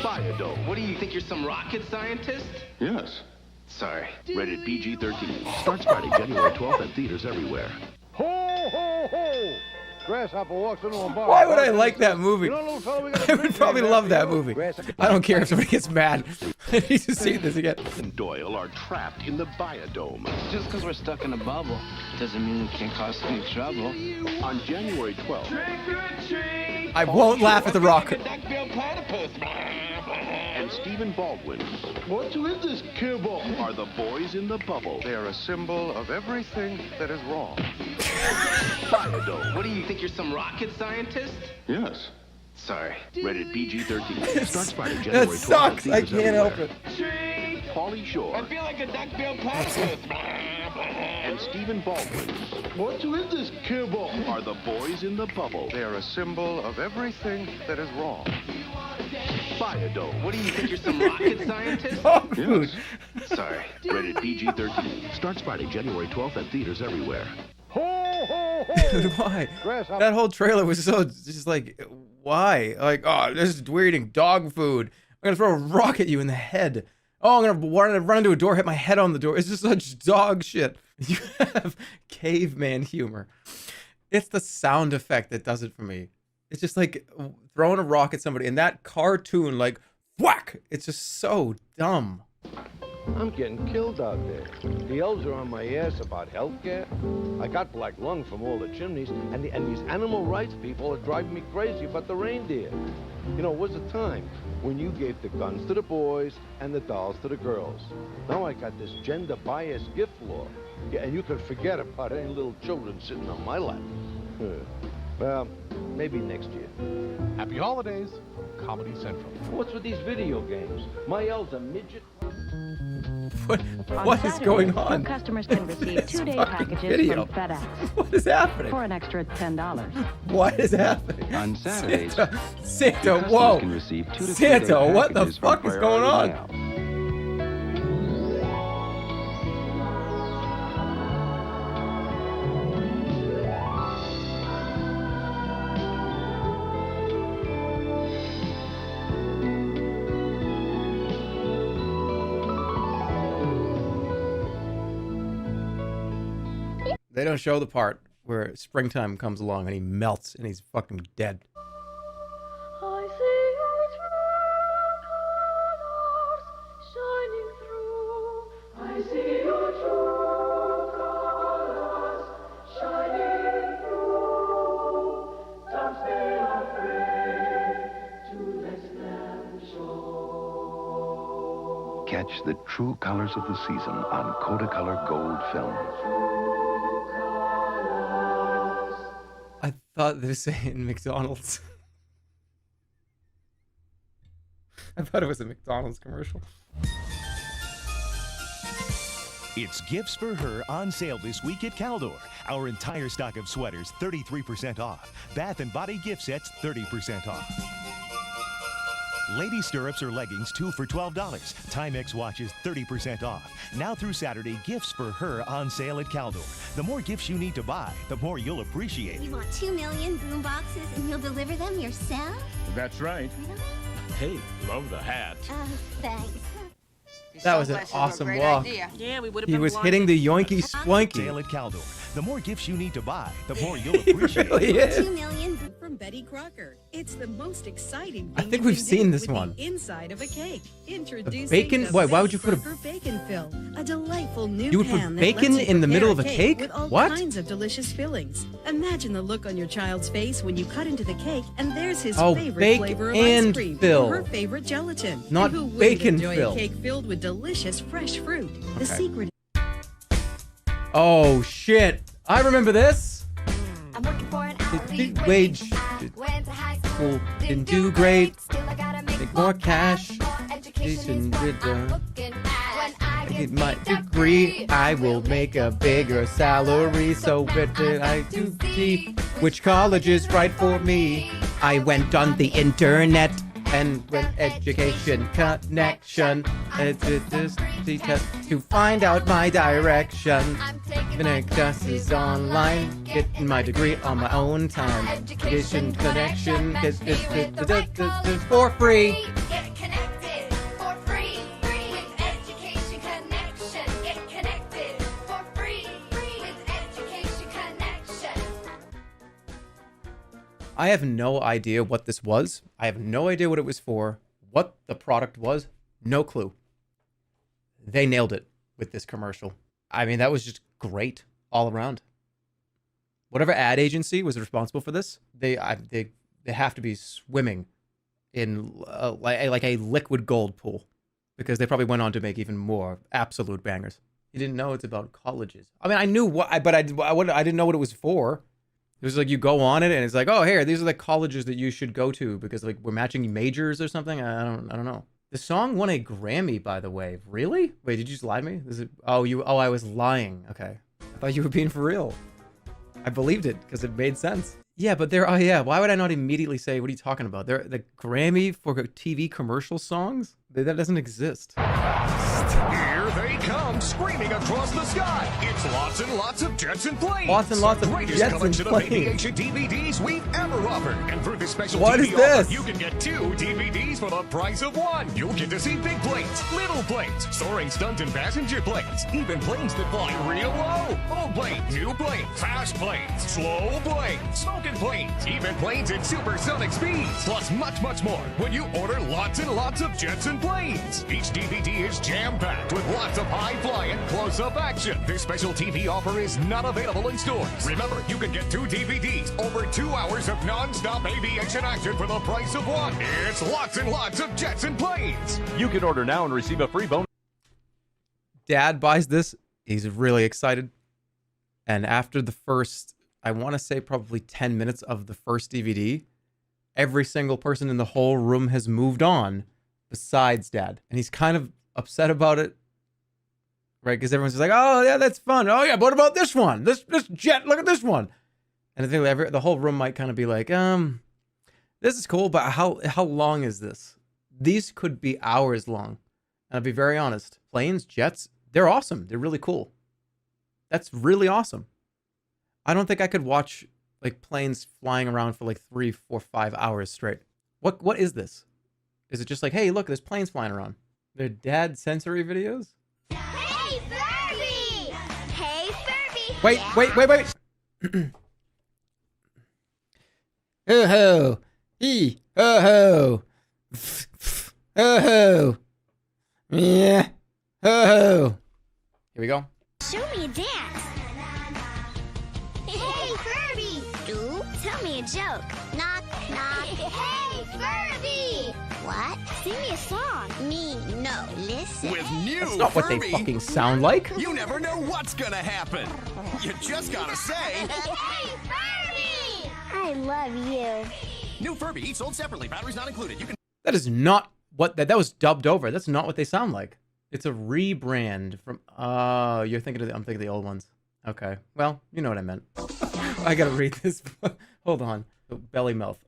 Biodome. What do you think, you're some rocket scientist? Yes. Sorry. Rated PG-13. Starts Friday, January 12th at theaters everywhere. Ho, ho, ho! Grasshopper walks into a bar. Why would I like that movie? You know, little fella, we got a I would probably love that movie. I don't care if somebody gets mad. I need to see this again. And Doyle are trapped in the biodome. Just because we're stuck in a bubble doesn't mean we can't cause any trouble. On January 12th, Trick or treat! I won't laugh at The Rock. Duck-billed platypus. and Stephen Baldwin What is this kibble? are the boys in the bubble. They are a symbol of everything that is wrong. Biodome. What do you think, you're some rocket scientist? Yes. Sorry. Rated PG-13. Starts Friday, That January 12th. sucks. at I theaters can't help everywhere. it. Pauly Shore I feel like a duck-billed platypus. and Stephen Baldwin What is this kibble? are the boys in the bubble. They are a symbol of everything that is wrong. Biodome. What do you think, you're some rocket scientist? Dog food. Sorry. Rated PG-13. Starts Friday, January 12th at theaters everywhere. Ho, ho, ho! Dude, why? Grasshopper. That whole trailer was so just like, why? Like, oh, we're eating dog food. I'm gonna throw a rock at you in the head. Oh, I'm gonna run into a door, hit my head on the door. It's just such dog shit. You have caveman humor. It's the sound effect that does it for me. It's just like throwing a rock at somebody, and that cartoon, like, whack! It's just so dumb. I'm getting killed out there. The elves are on my ass about healthcare. I got black lung from all the chimneys, and these animal rights people are driving me crazy about the reindeer. You know, it was a time when you gave the guns to the boys and the dolls to the girls. Now I got this gender bias gift law. Yeah, and you can forget about any little children sitting on my lap. Well, maybe next year. Happy holidays, Comedy Central. What's with these video games? My elves are midget. What is going on? Customers can receive This 2-day fucking packages video. from FedEx What is happening? for an extra $10. What is happening? On Saturdays, Santa, customers whoa. can receive 2 to 3 Santa, day what the packages from fuck is going Priority on? Mail. They don't show the part where springtime comes along and he melts and he's fucking dead. I see your true colors shining through. I see your true colors shining through. Don't be afraid to let them catch the true colors of the season on Kodacolor Gold film. I thought they were saying McDonald's. I thought it was a McDonald's commercial. It's Gifts for Her on sale this week at Caldor. Our entire stock of sweaters, 33% off. Bath and body gift sets, 30% off. Lady stirrups or leggings, 2 for $12. Timex watches, 30% off. Now through Saturday, Gifts for Her on sale at Caldor. The more gifts you need to buy, the more you'll appreciate it. You want 2 million boom boxes and you'll deliver them yourself? That's right. Really? Hey, love the hat. Thanks. That was an awesome walk. Yeah, we would have He been was blind. hitting the yoinky splanky. Sale at Caldor. The more gifts you need to buy, the more you'll appreciate really it. is. 2 million From Betty Crocker. It's the most exciting I thing think you we've can seen do this with the one. inside of a cake. Introducing bacon? the Wait, why would you Betty put a- Crocker bacon fill? A delightful new You would put pan that bacon lets you in the middle of prepare a cake? with all What? kinds of delicious fillings. Imagine the look on your child's face when you cut into the cake and there's his Oh, favorite bake flavor of and ice cream fill. or her favorite gelatin. Not Who wouldn't bacon enjoy fill. a cake filled with delicious fresh fruit? The Okay. secret. Oh shit! I remember this. I'm working for an hourly Wage. Went to high school, School didn't do great. still I gotta Make more cash. education is what I'm looking at. When I Get my degree, I will make a bigger salary. So better I do see which college is right for me. I went on the internet and went education connection to find out my direction. Taking classes online, getting my degree on my own time. Education connection is for free. Get connected for free. With education connection. Get connected for free. With education connection. I have no idea what this was. I have no idea what it was for, what the product was. No clue. They nailed it with this commercial. I mean, that was just great all around. Whatever ad agency was responsible for this, they have to be swimming in like a liquid gold pool, because they probably went on to make even more absolute bangers. You didn't know it's about colleges. I mean, I knew what, but I didn't know what it was for. It was like you go on it and it's like, oh, here, these are the colleges that you should go to because like we're matching majors or something. I don't know. The song won a Grammy, by the way. Really? Wait, did you just lie to me? Is it? Oh, I was lying. Okay, I thought you were being for real. I believed it because it made sense. Yeah, but there. Oh yeah. Why would I not immediately say, what are you talking about? They're the Grammy for TV commercial songs? That doesn't exist. Here they come, screaming across the sky. It's lots and lots of jets and planes. Lots and lots of Greatest jets and collection of planes. aviation DVDs we've ever offered. And through this special What TV is this? offer, you can get 2 DVDs for the price of 1. You'll get to see big planes, little planes, soaring stunt and passenger planes, even planes that fly real low. Old planes, new planes, fast planes, slow planes, smoking planes, even planes at supersonic speeds, plus much, much more when you order lots and lots of jets and planes. Each DVD is jam-packed with lots of high-flying, close-up action. This special TV offer is not available in stores. Remember, you can get 2 DVDs, over 2 hours of non-stop aviation action for the price of 1. It's lots and lots of jets and planes. You can order now and receive a free bonus. Dad buys this. He's really excited. And after the first, I want to say probably 10 minutes of the first DVD, every single person in the whole room has moved on besides Dad. And he's kind of upset about it, right? Because everyone's just like, oh, yeah, that's fun. Oh, yeah, but what about this one? This jet, look at this one. And I think the whole room might kind of be like, this is cool, but how long is this? These could be hours long. And I'll be very honest. Planes, jets, they're awesome. They're really cool. That's really awesome. I don't think I could watch like planes flying around for like 3, 4, 5 hours straight. What is this? Is it just like, hey, look, there's planes flying around? They're dad sensory videos? Hey, Furby! Hey, Furby! Wait. Oh-ho. Oh-ho. Oh-ho. Yeah. Oh-ho. Here we go. Show me a dance. Hey, Furby! Tell me a joke. Knock, knock. Hey, Furby! What? Sing me a song. Me, no. Listen. With new That's not what they Furby, fucking sound like. you never know what's gonna happen. You just gotta say, Hey, Furby! I love you. new Furby, each sold separately, batteries not included. You can That is not what that was dubbed over. That's not what they sound like. It's a rebrand from. You're thinking of I'm thinking of the old ones. Okay, well, you know what I meant. I gotta read this. Hold on. Belly mouth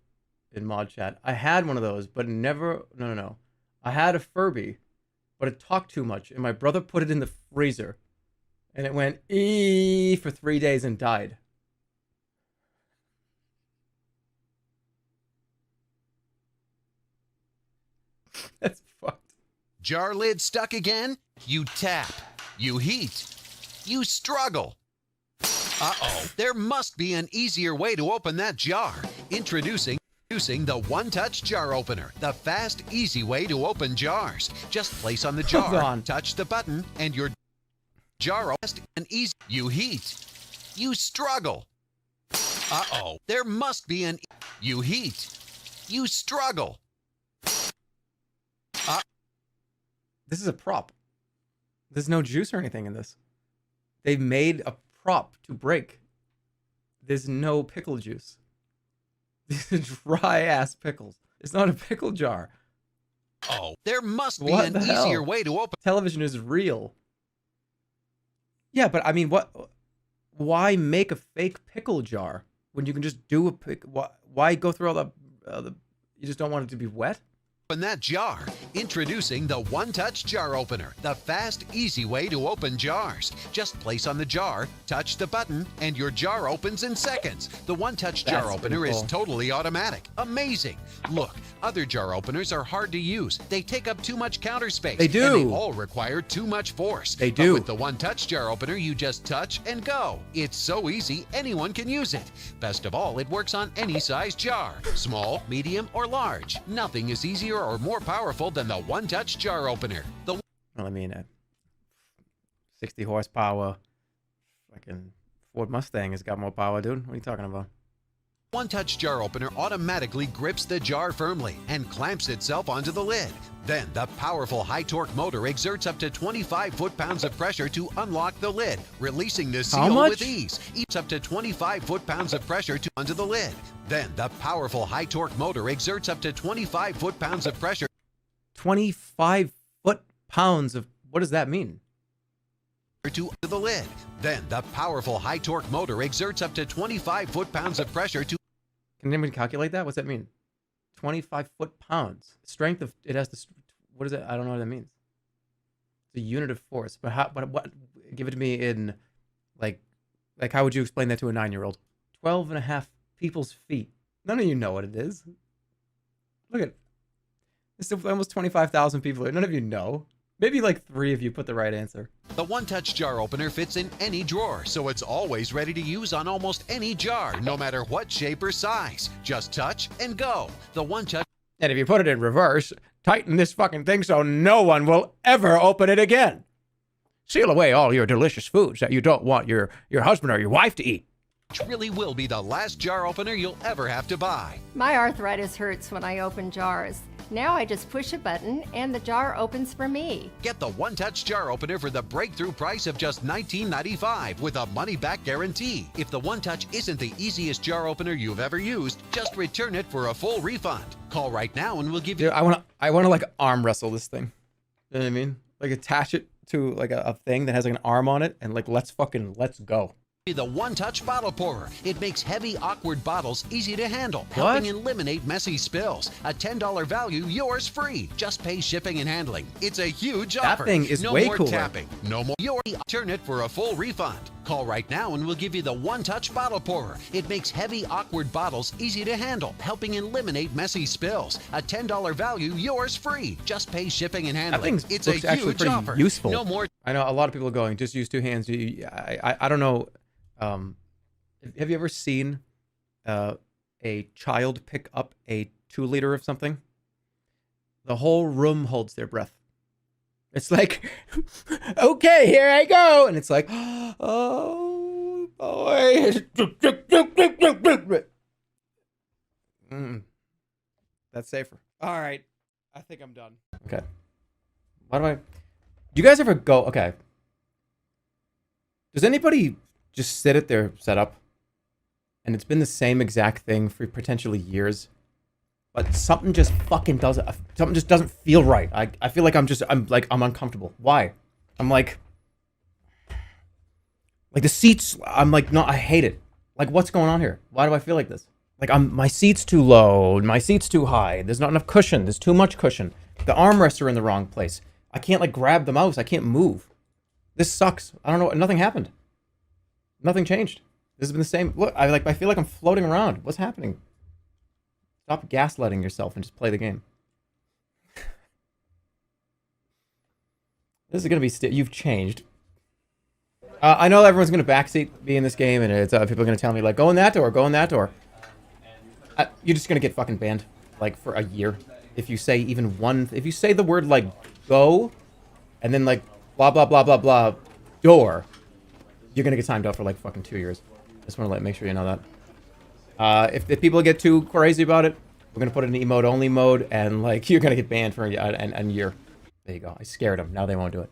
in mod chat. I had one of those, but never. No. I had a Furby, but it talked too much, and my brother put it in the freezer, and it went for 3 days and died. That's fucked. Jar lid stuck again? You tap. You heat. You struggle. Uh-oh, there must be an easier way to open that jar. Introducing the one-touch jar opener, the fast, easy way to open jars. Just place on the jar, touch the button, and your jar opens and easy. You heat. You struggle. Uh-oh, there must be an you heat. You struggle. This is a prop. There's no juice or anything in this. They made a prop to break. There's no pickle juice. These are dry ass pickles. It's not a pickle jar. Oh, there must be What an the hell? easier way to open. Television is real. Yeah, but I mean, what? Why make a fake pickle jar when you can just do a pick? Why go through all the? You just don't want it to be wet. Open that jar. Introducing the one-touch jar opener, the fast, easy way to open jars. Just place on the jar, touch the button, and your jar opens in seconds. The one-touch jar That's opener pretty is cool. totally automatic. Amazing. Look, other jar openers are hard to use. They take up too much counter space. They do. And they all require too much force. They But do. with the one-touch jar opener, you just touch and go. It's so easy, anyone can use it. Best of all, it works on any size jar. Small, medium, or large. Nothing is easier or more powerful than the one-touch jar opener. Well, I mean, 60 horsepower, fucking Ford Mustang has got more power, dude. What are you talking about? One-touch jar opener automatically grips the jar firmly and clamps itself onto the lid. Then the powerful high-torque motor exerts up to 25 foot-pounds of pressure to unlock the lid, releasing the How seal much? with ease. Each up to 25 foot-pounds of pressure to onto the lid. Then the powerful high-torque motor exerts up to 25 foot-pounds of pressure 25 foot-pounds of, what does that mean? to the lid. Then the powerful high-torque motor exerts up to 25 foot-pounds of pressure to. Can anybody calculate that? What's that mean? 25 foot-pounds. Strength of, it has to, what is it? I don't know what that means. It's a unit of force. But how, but what, give it to me in, like how would you explain that to a 9-year-old? 12 and a half people's feet. None of you know what it is. Look at, it's almost 25,000 people. None of you know. Maybe like 3 of you put the right answer. The one-touch jar opener fits in any drawer, so it's always ready to use on almost any jar, no matter what shape or size. Just touch and go. The one-touch. And if you put it in reverse, tighten this fucking thing so no one will ever open it again. Seal away all your delicious foods that you don't want your husband or your wife to eat. Really will be the last jar opener you'll ever have to buy. My arthritis hurts when I open jars. Now I just push a button and the jar opens for me. Get the one-touch jar opener for the breakthrough price of just $19.95 with a money-back guarantee. If the one-touch isn't the easiest jar opener you've ever used, just return it for a full refund. Call right now and we'll give you. Dude, I want to like arm wrestle this thing. You know what I mean? Like attach it to like a thing that has like an arm on it and like let's go. The one-touch bottle pourer. It makes heavy, awkward bottles easy to handle, What? helping eliminate messy spills. A $10 value, yours free. Just pay shipping and handling. It's a huge That offer. thing is no way more cooler. tapping. No more. Turn it for a full refund. Call right now and we'll give you the one-touch bottle pourer. It makes heavy, awkward bottles easy to handle, helping eliminate messy spills. A $10 value, yours free. Just pay shipping and That handling. thing It's looks a actually huge pretty offer. useful. No more. I know a lot of people are going, just use 2 hands. I don't know. Have you ever seen a child pick up a 2-liter of something? The whole room holds their breath. It's like, okay, here I go. And it's like, oh, boy. That's safer. All right. I think I'm done. Okay. Why do I... Do you guys ever go, okay. Does anybody just sit at their setup and it's been the same exact thing for potentially years, but something just fucking doesn't, something just doesn't feel right. I feel like I'm uncomfortable. Why? I'm like the seats, I'm like, no, I hate it. Like, what's going on here? Why do I feel like this? Like, my seat's too low, my seat's too high, there's not enough cushion, there's too much cushion. The armrests are in the wrong place. I can't, like, grab the mouse, I can't move. This sucks. I don't know, nothing happened. Nothing changed. This has been the same. Look, I feel like I'm floating around. What's happening? Stop gaslighting yourself and just play the game. This is gonna be, you've changed. I know everyone's gonna backseat me in this game, and it's people are gonna tell me like, go in that door, go in that door. You're just gonna get fucking banned, like, for a year. If you say even one, if you say the word like go, and then like blah blah blah blah blah door, you're gonna get timed out for like fucking 2 years. Just want to make sure you know that. If people get too crazy about it, we're gonna put it in emote only mode, and like you're gonna get banned for a year. There you go. I scared them. Now they won't do it.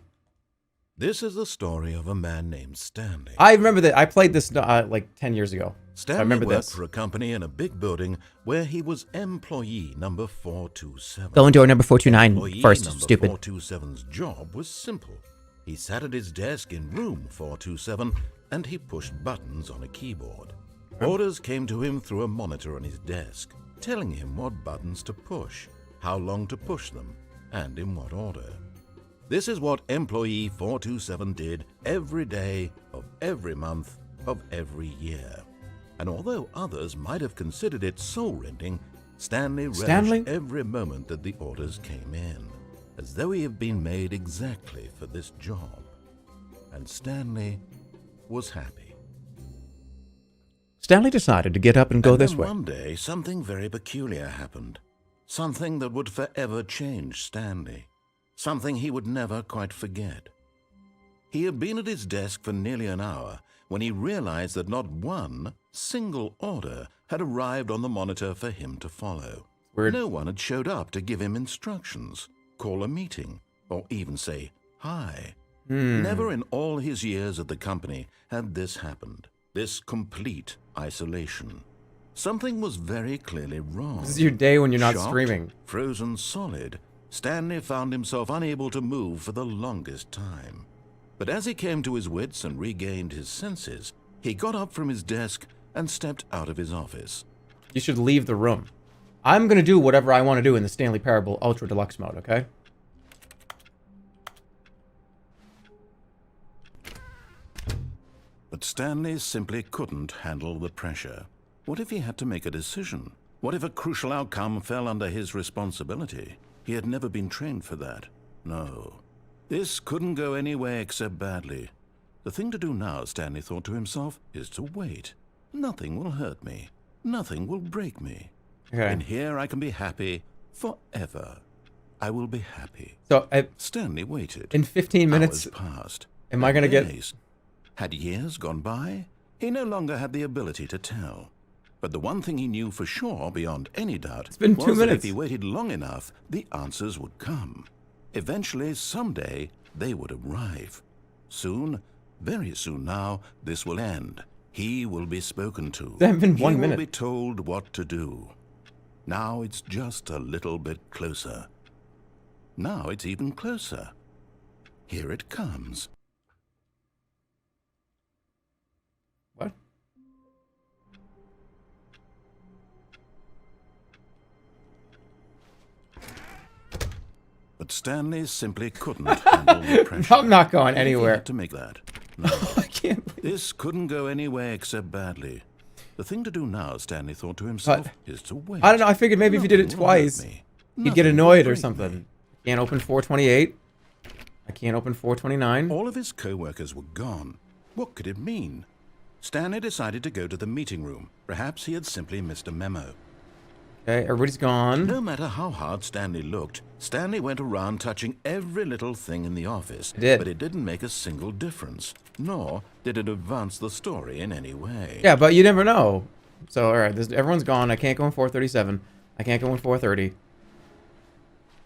This is the story of a man named Stanley. I remember that. I played this like 10 years ago. Stanley I remember worked this. for a company in a big building where he was employee number 427. Go in door number 429 Employee first, number stupid. 427's job was simple. He sat at his desk in room 427 and he pushed buttons on a keyboard. Orders came to him through a monitor on his desk, telling him what buttons to push, how long to push them, and in what order. This is what employee 427 did every day of every month of every year. And although others might have considered it soul-rending, Stanley relished every moment that the orders came in, as though he had been made exactly for this job. And Stanley was happy. Stanley decided to get up and go this then way. One day, something very peculiar happened. Something that would forever change Stanley. Something he would never quite forget. He had been at his desk for nearly an hour when he realized that not one single order had arrived on the monitor for him to follow. Weird. No one had showed up to give him instructions, call a meeting, or even say hi. Never in all his years at the company had this happened. This complete isolation. Something was very clearly wrong. This is your day when you're not Shocked, streaming. Frozen solid, Stanley found himself unable to move for the longest time. But as he came to his wits and regained his senses, he got up from his desk and stepped out of his office. You should leave the room. I'm gonna do whatever I want to do in the Stanley Parable Ultra Deluxe mode, okay? But Stanley simply couldn't handle the pressure. What if he had to make a decision? What if a crucial outcome fell under his responsibility? He had never been trained for that. No. This couldn't go anywhere except badly. The thing to do now, Stanley thought to himself, is to wait. Nothing will hurt me. Nothing will break me. Okay. And here I can be happy forever. I will be happy. So, Stanley waited. In 15 minutes, Hours passed. am I gonna get... Days. Had years gone by? He no longer had the ability to tell. But the one thing he knew for sure, beyond any doubt, It's been was 2 that minutes. if he waited long enough, the answers would come. Eventually, someday, they would arrive. Soon, very soon now, this will end. He will be spoken to. There have been 1 He minute. will be told what to do. Now it's just a little bit closer. Now it's even closer. Here it comes. What? But Stanley simply couldn't handle the pressure. I'm not going He anywhere. had to make that. No. I can't. This couldn't go anywhere except badly. The thing to do now, Stanley thought to himself, is to wait. I don't know. I figured maybe if you did it Nothing will hurt twice, me. he'd Nothing get will annoyed or break something. me. Can't open 428. I can't open 429. All of his co-workers were gone. What could it mean? Stanley decided to go to the meeting room. Perhaps he had simply missed a memo. Okay, everybody's gone. No matter how hard Stanley looked, Stanley went around touching every little thing in the office. I did. But it didn't make a single difference, nor did it advance the story in any way. Yeah, but you never know. So, alright, everyone's gone. I can't go in 437. I can't go in 430.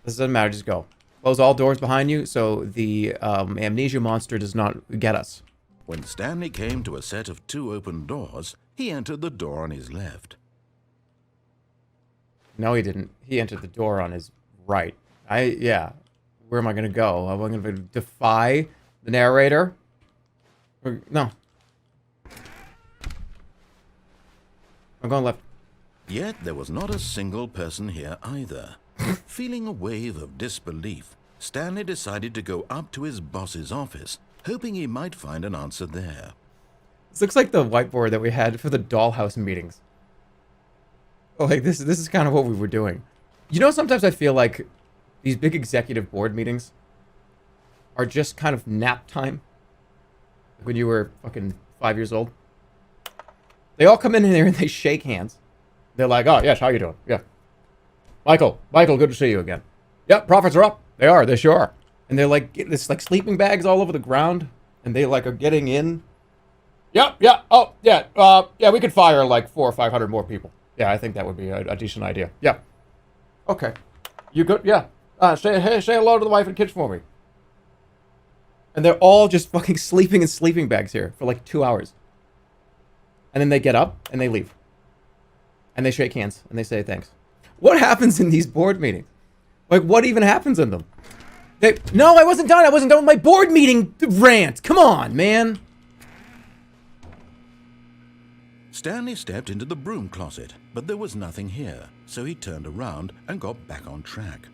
This doesn't matter, just go. Close all doors behind you so the amnesia monster does not get us. When Stanley came to a set of 2 open doors, he entered the door on his left. No, he didn't. He entered the door on his right. Yeah. Where am I going to go? Am I going to defy the narrator? No. I'm going left. Yet there was not a single person here either. Feeling a wave of disbelief, Stanley decided to go up to his boss's office, hoping he might find an answer there. This looks like the whiteboard that we had for the dollhouse meetings. Oh, like this is kind of what we were doing. You know, sometimes I feel like these big executive board meetings are just kind of nap time. When you were fucking 5 years old. They all come in here and they shake hands. They're like, oh, yes, how you doing? Yeah. Michael, good to see you again. Yep, profits are up. They sure are. And they're like, this like sleeping bags all over the ground. And they like are getting in. Yep, yeah, oh, yeah, yeah, we could fire like 400 or 500 more people. Yeah, I think that would be a decent idea. Yeah. Okay. You good? Yeah. Say hello to the wife and kids for me. And they're all just fucking sleeping in sleeping bags here for like 2 hours. And then they get up and they leave. And they shake hands and they say thanks. What happens in these board meetings? Like, what even happens in them? No, I wasn't done. I wasn't done with my board meeting rant. Come on, man. Stanley stepped into the broom closet, but there was nothing here, so he turned around and got back on track.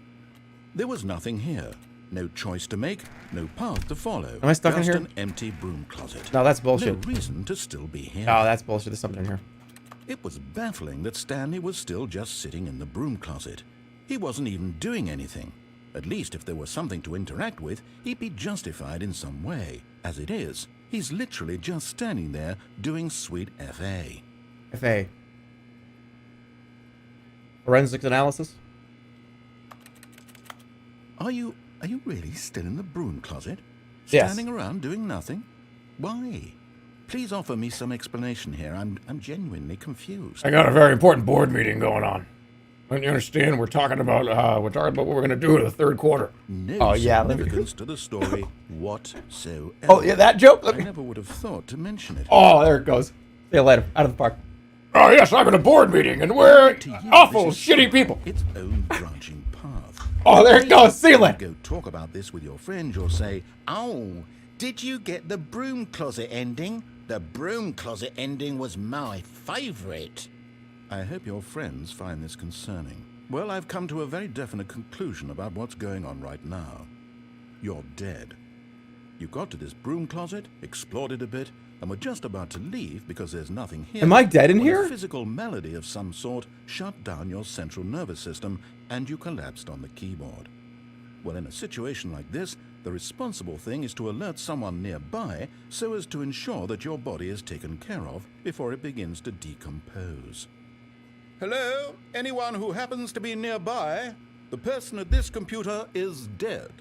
There was nothing here. No choice to make, no path to follow. Am I stuck in here? Just an empty broom closet. No, that's bullshit. No reason to still be here. Oh, that's bullshit. There's something in here. It was baffling that Stanley was still just sitting in the broom closet. He wasn't even doing anything. At least if there was something to interact with, he'd be justified in some way. As it is, he's literally just standing there doing sweet FA. FA. Forensics analysis? Are you really still in the broom closet? Yes. Standing around doing nothing? Why? Please offer me some explanation here. I'm genuinely confused. I got a very important board meeting going on. Don't you understand? We're talking about what we're going to do in the third quarter. No significance to the story whatsoever. Oh, yeah, that joke? I never would have thought to mention it. Oh, there it goes. See you later. Out of the park. Oh, yes, I'm in a board meeting, and we're awful, shitty people. Its own branching path. Oh, there it goes. See you later. Go talk about this with your friends. You'll say, oh, did you get the broom closet ending? The broom closet ending was my favorite. I hope your friends find this concerning. Well, I've come to a very definite conclusion about what's going on right now. You're dead. You got to this broom closet, explored it a bit, and were just about to leave because there's nothing here. Am I dead in when here? A physical malady of some sort shut down your central nervous system and you collapsed on the keyboard. Well, in a situation like this, the responsible thing is to alert someone nearby so as to ensure that your body is taken care of before it begins to decompose. Hello? Anyone who happens to be nearby? The person at this computer is dead.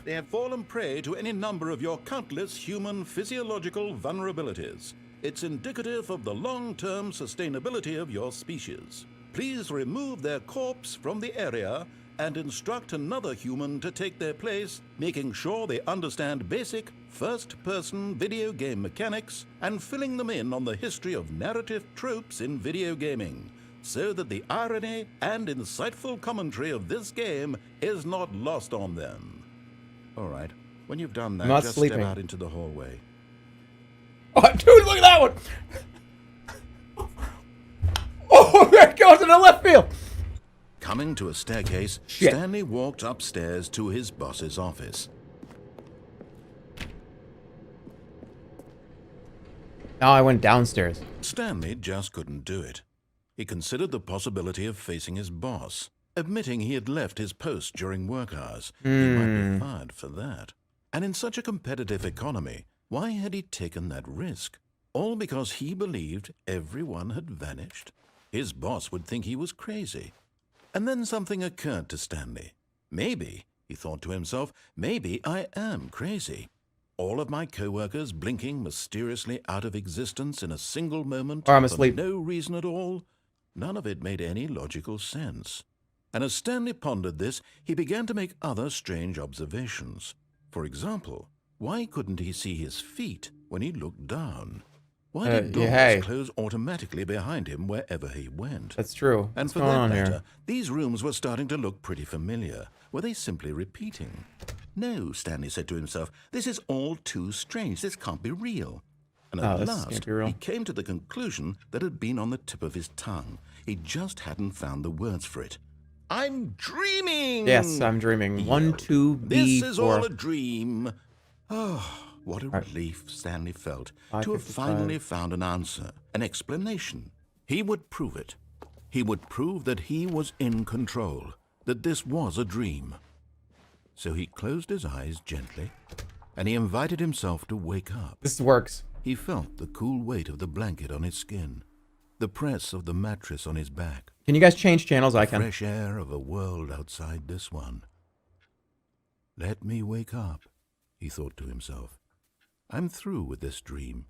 They have fallen prey to any number of your countless human physiological vulnerabilities. It's indicative of the long-term sustainability of your species. Please remove their corpse from the area and instruct another human to take their place, making sure they understand basic first-person video game mechanics and filling them in on the history of narrative tropes in video gaming, so that the irony and insightful commentary of this game is not lost on them. All right, when you've done that, Not just sleeping. step out into the hallway. Oh, dude, look at that one! Oh, there it goes in the left field! Coming to a staircase, Shit. Stanley walked upstairs to his boss's office. Now I went downstairs. Stanley just couldn't do it. He considered the possibility of facing his boss, admitting he had left his post during work hours. He might be fired for that. And in such a competitive economy, why had he taken that risk? All because he believed everyone had vanished? His boss would think he was crazy. And then something occurred to Stanley. Maybe, he thought to himself, maybe I am crazy. All of my co-workers blinking mysteriously out of existence in a single moment Or I'm for asleep. no reason at all. None of it made any logical sense. And as Stanley pondered this, he began to make other strange observations. For example, why couldn't he see his feet when he looked down? Why did doors close automatically behind him wherever he went? That's true. And What's for going that on matter, here? these rooms were starting to look pretty familiar. Were they simply repeating? No, Stanley said to himself, this is all too strange. This can't be real. And at last, he came to the conclusion that had been on the tip of his tongue. He just hadn't found the words for it. I'm dreaming! Yes, I'm dreaming. 1, 2, B, 4. This is all a dream. Oh, what a relief Stanley felt to have finally found an answer, an explanation. He would prove it. He would prove that he was in control, that this was a dream. So he closed his eyes gently, and he invited himself to wake up. This works. He felt the cool weight of the blanket on his skin, the press of the mattress on his back. Can you guys change channels? I can. The fresh air of a world outside this one. Let me wake up, he thought to himself. I'm through with this dream.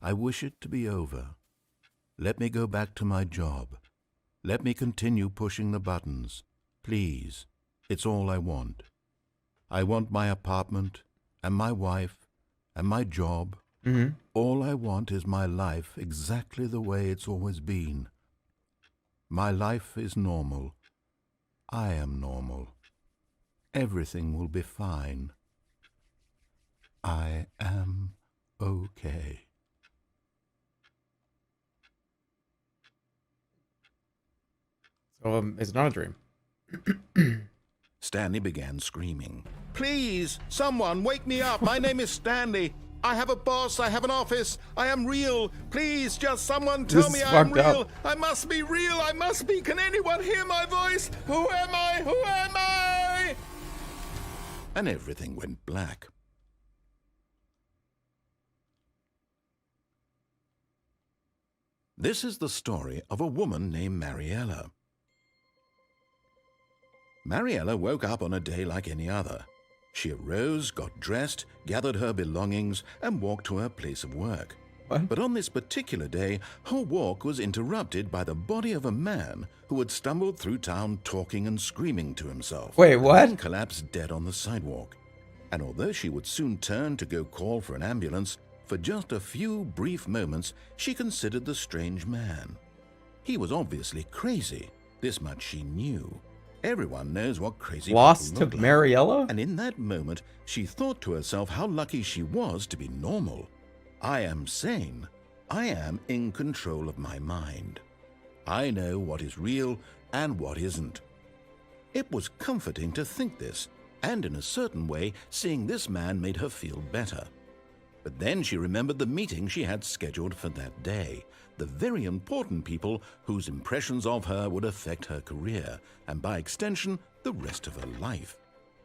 I wish it to be over. Let me go back to my job. Let me continue pushing the buttons. Please, it's all I want. I want my apartment, and my wife, and my job. All I want is my life exactly the way it's always been. My life is normal. I am normal. Everything will be fine. I am okay. So it's not a dream. Stanley began screaming. Please, someone wake me up. My name is Stanley. I have a boss. I have an office. I am real. Please, just someone tell me I'm real. I must be real. I must be. Can anyone hear my voice? Who am I? Who am I? And everything went black. This is the story of a woman named Mariella. Mariella woke up on a day like any other. She arose, got dressed, gathered her belongings, and walked to her place of work. What? But on this particular day, her walk was interrupted by the body of a man who had stumbled through town talking and screaming to himself. Wait, what? And collapsed dead on the sidewalk. And although she would soon turn to go call for an ambulance, for just a few brief moments she considered the strange man. He was obviously crazy. This much she knew. Everyone knows what crazy Lost people to look like. Mariella? And in that moment, she thought to herself how lucky she was to be normal. I am sane. I am in control of my mind. I know what is real and what isn't. It was comforting to think this, and in a certain way, seeing this man made her feel better. But then she remembered the meeting she had scheduled for that day. The very important people whose impressions of her would affect her career, and by extension, the rest of her life.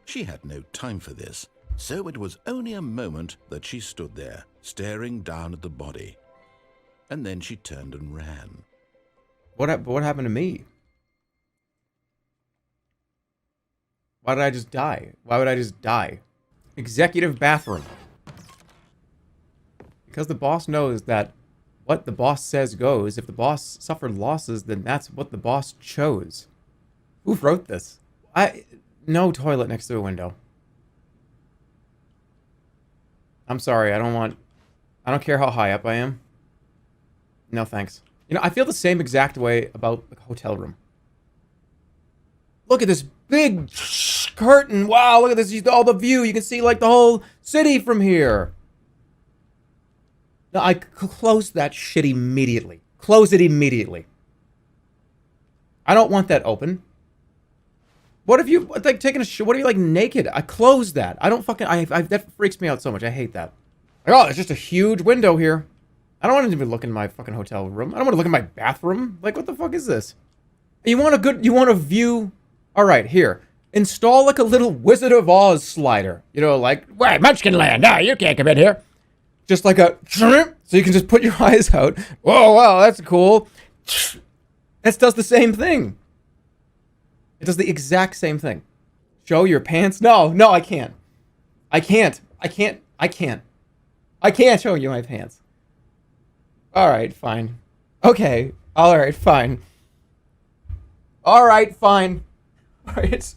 She had no time for this, so it was only a moment that she stood there, staring down at the body. And then she turned and ran. What happened to me? Why did I just die? Why would I just die? Executive bathroom. Because the boss knows that what the boss says goes. If the boss suffered losses, then that's what the boss chose. Who wrote this? No toilet next to a window. I'm sorry, I don't care how high up I am. No thanks. You know, I feel the same exact way about the hotel room. Look at this big curtain. Wow, look at this, all the view. You can see like the whole city from here. No, I close that shit immediately. Close it immediately. I don't want that open. What if you like taking a shit? What if you like naked? I close that. I don't fucking. That freaks me out so much. I hate that. Like, oh, there's just a huge window here. I don't want to even look in my fucking hotel room. I don't want to look in my bathroom. Like, what the fuck is this? You want a view? All right, here. Install like a little Wizard of Oz slider. You know, like, wait, Munchkin Land. No, you can't come in here. Just like a, so you can just put your eyes out. Whoa, wow, that's cool. That does the same thing. It does the exact same thing. Show your pants? No, I can't. I can't show you my pants. All right, fine. Okay. All right, fine. All right, fine. Right?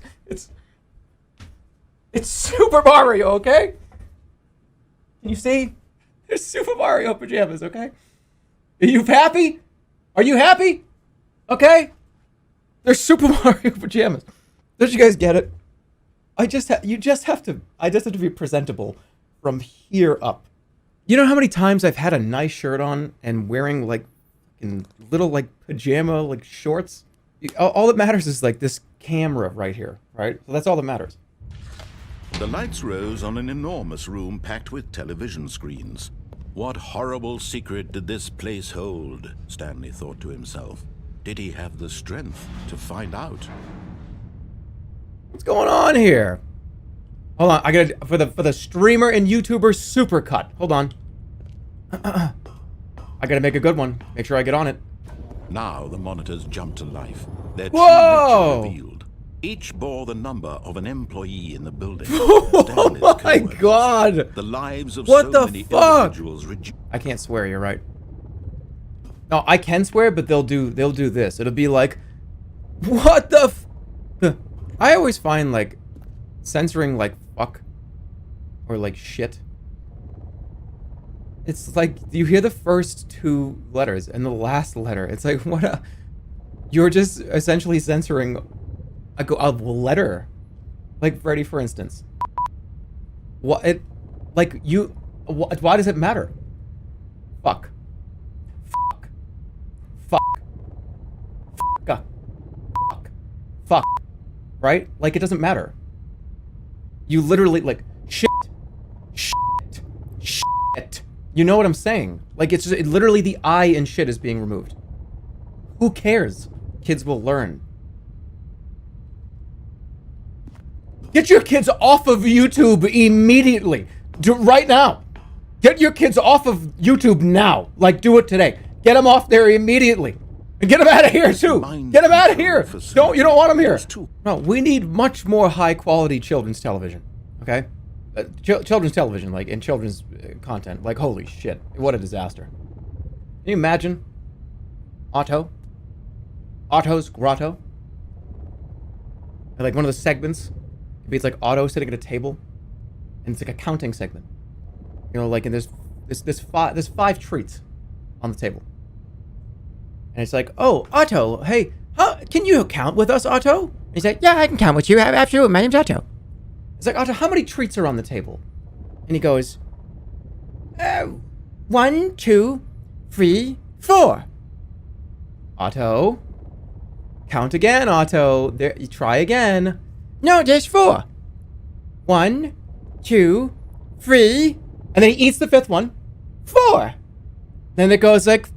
It's Super Mario, okay? Can you see? There's Super Mario pajamas, okay? Are you happy? Are you happy? Okay? There's Super Mario pajamas. Don't you guys get it? I just have to be presentable from here up. You know how many times I've had a nice shirt on and wearing like in little like pajama like shorts? All that matters is like this camera right here, right? So that's all that matters. The lights rose on an enormous room packed with television screens. What horrible secret did this place hold? Stanley thought to himself. Did he have the strength to find out? What's going on here? Hold on, I gotta for the streamer and YouTuber supercut. Hold on. I gotta make a good one. Make sure I get on it. Now the monitors jumped to life. Their Whoa! true nature revealed. Each bore the number of an employee in the building. Oh my god! The lives of What so the many fuck? individuals I can't swear, you're right. No, I can swear, but they'll do this. It'll be like, what the f... I always find, like, censoring, like, fuck, or, like, shit. It's like, you hear the first two letters and the last letter. It's like, what a... You're just essentially censoring a letter. Like, Freddy, for instance. What, it... Like, you... Why does it matter? Fuck. Fuck. Right? Like, it doesn't matter. You literally, like, shit. You know what I'm saying? Like, it's just, literally the I in shit is being removed. Who cares? Kids will learn. Get your kids off of YouTube immediately. Right now. Get your kids off of YouTube now. Like, do it today. Get them off there immediately. And get them out of here, too. Get them out of here. You don't want them here. No, we need much more high-quality children's television. Okay? Children's television, like, and children's content. Like, holy shit. What a disaster. Can you imagine? Otto's Grotto? Like, one of the segments. Maybe it's like Otto sitting at a table. And it's like a counting segment. You know, like, and there's 5 treats on the table. And it's like, oh, Otto, hey, can you count with us, Otto? And he's like, yeah, I can count with you. Absolutely, my name's Otto. It's like, Otto, how many treats are on the table? And he goes, 1, 2, 3, 4. Otto, count again, Otto. There, you try again. No, there's 4. 1, 2, 3, and then he eats the 5th one. 4. Then it goes like,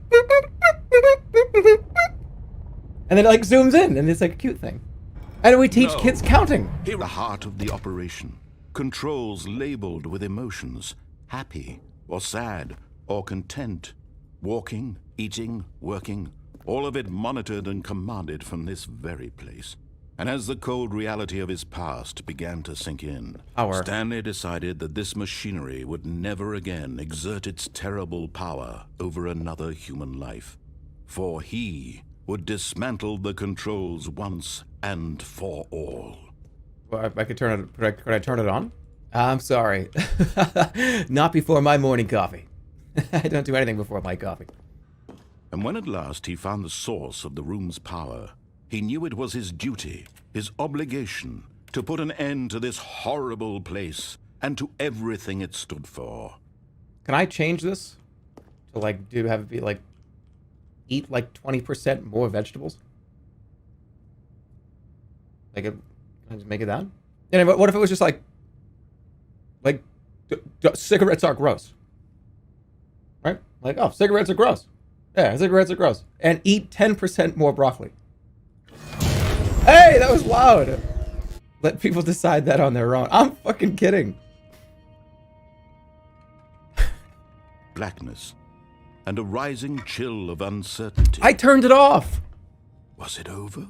and then it like zooms in, and it's like a cute thing. And we teach kids counting. Here, the heart of the operation. Controls labeled with emotions. Happy, or sad, or content. Walking, eating, working. All of it monitored and commanded from this very place. And as the cold reality of his past began to sink in, Stanley decided that this machinery would never again exert its terrible power over another human life. For he would dismantle the controls once and for all. Well, I could turn it. Could I turn it on? I'm sorry. Not before my morning coffee. I don't do anything before my coffee. And when at last he found the source of the room's power, he knew it was his duty, his obligation, to put an end to this horrible place and to everything it stood for. Can I change this to like have it be like eat like 20% more vegetables? Like, can I just make it that? Yeah, but what if it was just like cigarettes are gross, right? Like, oh, cigarettes are gross. Yeah, cigarettes are gross. And eat 10% more broccoli. Hey, that was loud. Let people decide that on their own. I'm fucking kidding. Blackness and a rising chill of uncertainty. I turned it off. Was it over?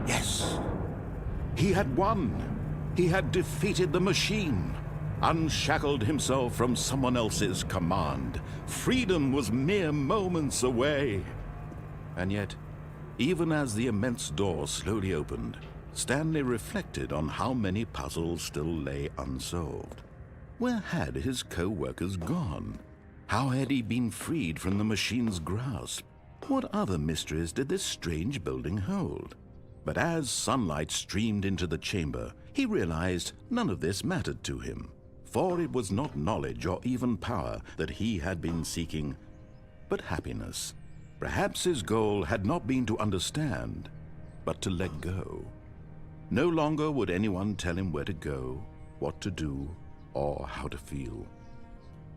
Yes. He had won. He had defeated the machine. Unshackled himself from someone else's command. Freedom was mere moments away. And yet, even as the immense door slowly opened, Stanley reflected on how many puzzles still lay unsolved. Where had his co-workers gone? How had he been freed from the machine's grasp? What other mysteries did this strange building hold? But as sunlight streamed into the chamber, he realized none of this mattered to him, for it was not knowledge or even power that he had been seeking, but happiness. Perhaps his goal had not been to understand, but to let go. No longer would anyone tell him where to go, what to do, or how to feel.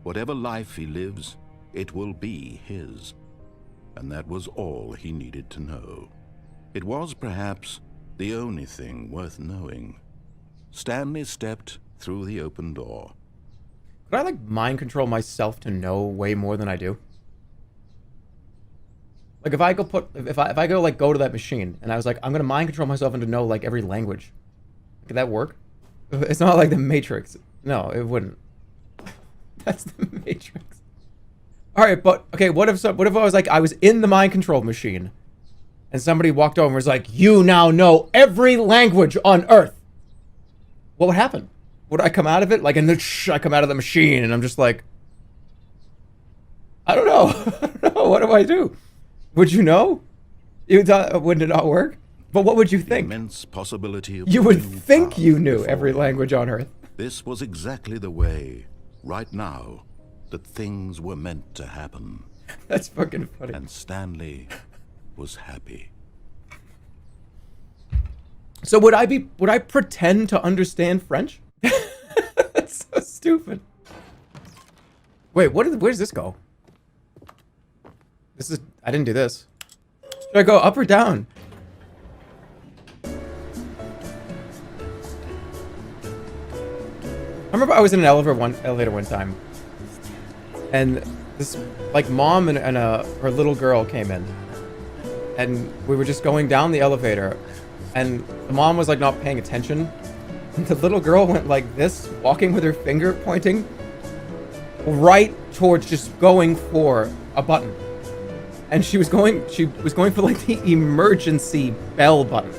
Whatever life he lives, it will be his. And that was all he needed to know. It was perhaps the only thing worth knowing. Stanley stepped through the open door. Could I, like, mind control myself to know way more than I do? Like, if I go go to that machine, and I was like, I'm gonna mind control myself and to know, like, every language. Could that work? It's not like the Matrix. No, it wouldn't. That's the Matrix. Alright, but, okay, what if I was like, I was in the mind control machine, and somebody walked over and was like, you now know every language on Earth. What would happen? Would I come out of it? Like, and then I come out of the machine, and I'm just like, I don't know. I don't know. What do I do? Would you know? Wouldn't it not work? But what would you think? Immense possibility of You would think you knew every language on Earth. This was exactly the way, right now, that things were meant to happen. That's fucking funny. And Stanley was happy. So would I pretend to understand French? That's so stupid. Wait, where does this go? I didn't do this. Should I go up or down? I remember I was in an elevator one time, and this, like, mom and her little girl came in, and we were just going down the elevator, and the mom was, like, not paying attention, and the little girl went like this, walking with her finger pointing right towards just going for a button. And she was going for, like, the emergency bell button.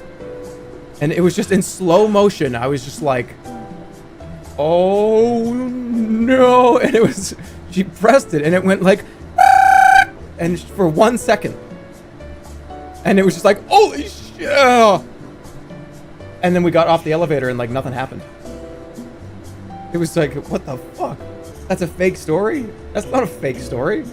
And it was just in slow motion. I was just like, oh no. And she pressed it and it went like, ah! And for 1 second. And it was just like, holy shit. And then we got off the elevator and, like, nothing happened. It was like, what the fuck? That's a fake story? That's not a fake story.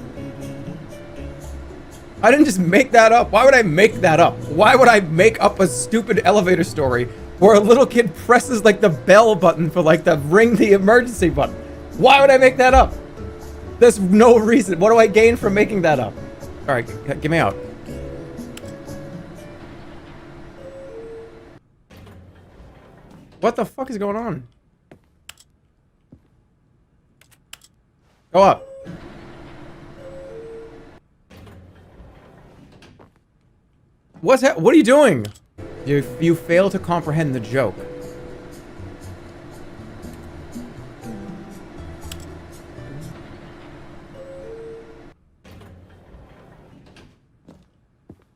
I didn't just make that up. Why would I make that up? Why would I make up a stupid elevator story where a little kid presses, like, the bell button for, like, the ring the emergency button? Why would I make that up? There's no reason. What do I gain from making that up? All right, get me out. What the fuck is going on? Go up. What are you doing? You fail to comprehend the joke.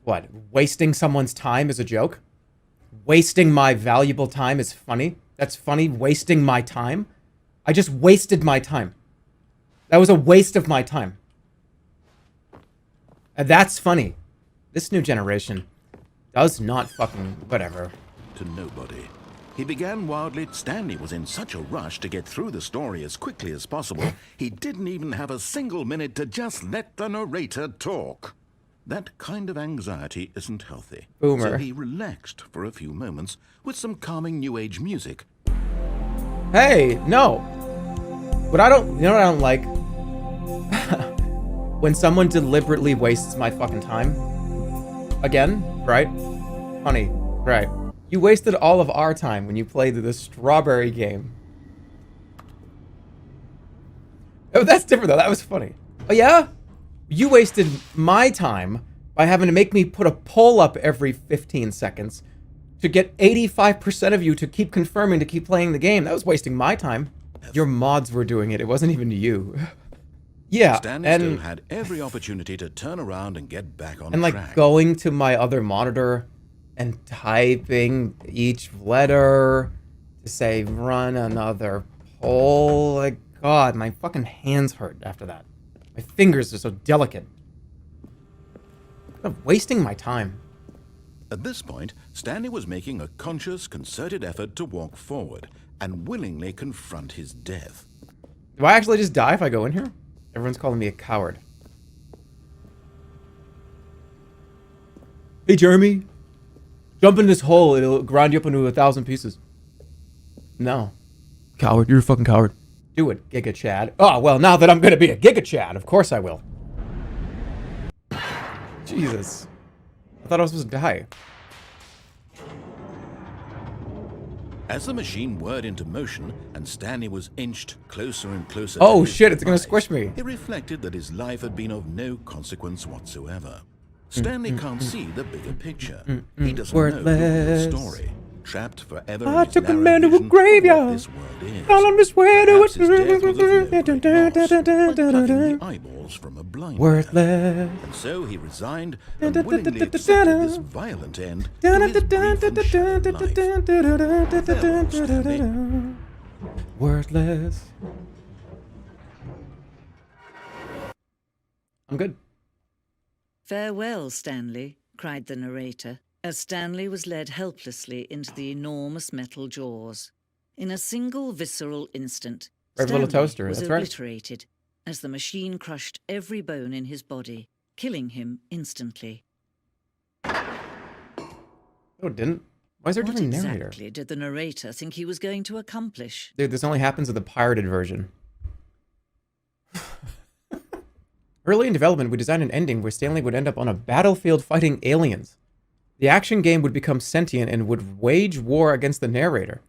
What? Wasting someone's time is a joke? Wasting my valuable time is funny? That's funny? Wasting my time? I just wasted my time. That was a waste of my time. And that's funny. This new generation does not fucking whatever. To nobody. He began wildly. Stanley was in such a rush to get through the story as quickly as possible, he didn't even have a single minute to just let the narrator talk. That kind of anxiety isn't healthy. Boomer. So he relaxed for a few moments with some calming new age music. Hey, no. But you know what I don't like? When someone deliberately wastes my fucking time. Again, right? Honey, right. You wasted all of our time when you played the strawberry game. Oh, that's different though. That was funny. Oh yeah? You wasted my time by having to make me put a poll up every 15 seconds to get 85% of you to keep confirming to keep playing the game. That was wasting my time. Your mods were doing it. It wasn't even you. Yeah, Stanley and still had every opportunity to turn around and get back on and like track. going to my other monitor and typing each letter to say run another poll. Like, God, my fucking hands hurt after that. My fingers are so delicate. I'm wasting my time. At this point, Stanley was making a conscious, concerted effort to walk forward and willingly confront his death. Do I actually just die if I go in here? Everyone's calling me a coward. Hey, Jeremy. Jump in this hole. It'll grind you up into 1,000 pieces. No. Coward. You're a fucking coward. Do it, Giga Chad. Oh, well, now that I'm going to be a Giga Chad, of course I will. Jesus. I thought I was supposed to die. As the machine whirred into motion and Stanley was inched closer and closer Oh, to his shit, it's going to demise, squish me. it reflected that his life had been of no consequence whatsoever. Stanley can't see the bigger picture. He doesn't know the whole story. Trapped forever I in his took a narrow man to a vision of what graveyard. this world is. All I'm just way to Perhaps his death was of no great loss, like plucking the eyeballs from a blind Worthless. man. And so he resigned and willingly accepted this violent end to his brief and shallow life. Farewell, Stanley. Worthless. I'm good. Farewell, Stanley, cried the narrator, as Stanley was led helplessly into the enormous metal jaws. In a single visceral instant, Brave little Stanley toaster, was that's right. obliterated as the machine crushed every bone in his body, killing him instantly. No, it didn't. Why is there a What different narrator? exactly did the narrator think he was going to accomplish? Dude, this only happens with the pirated version. Early in development, we designed an ending where Stanley would end up on a battlefield fighting aliens. The action game would become sentient and would wage war against the narrator.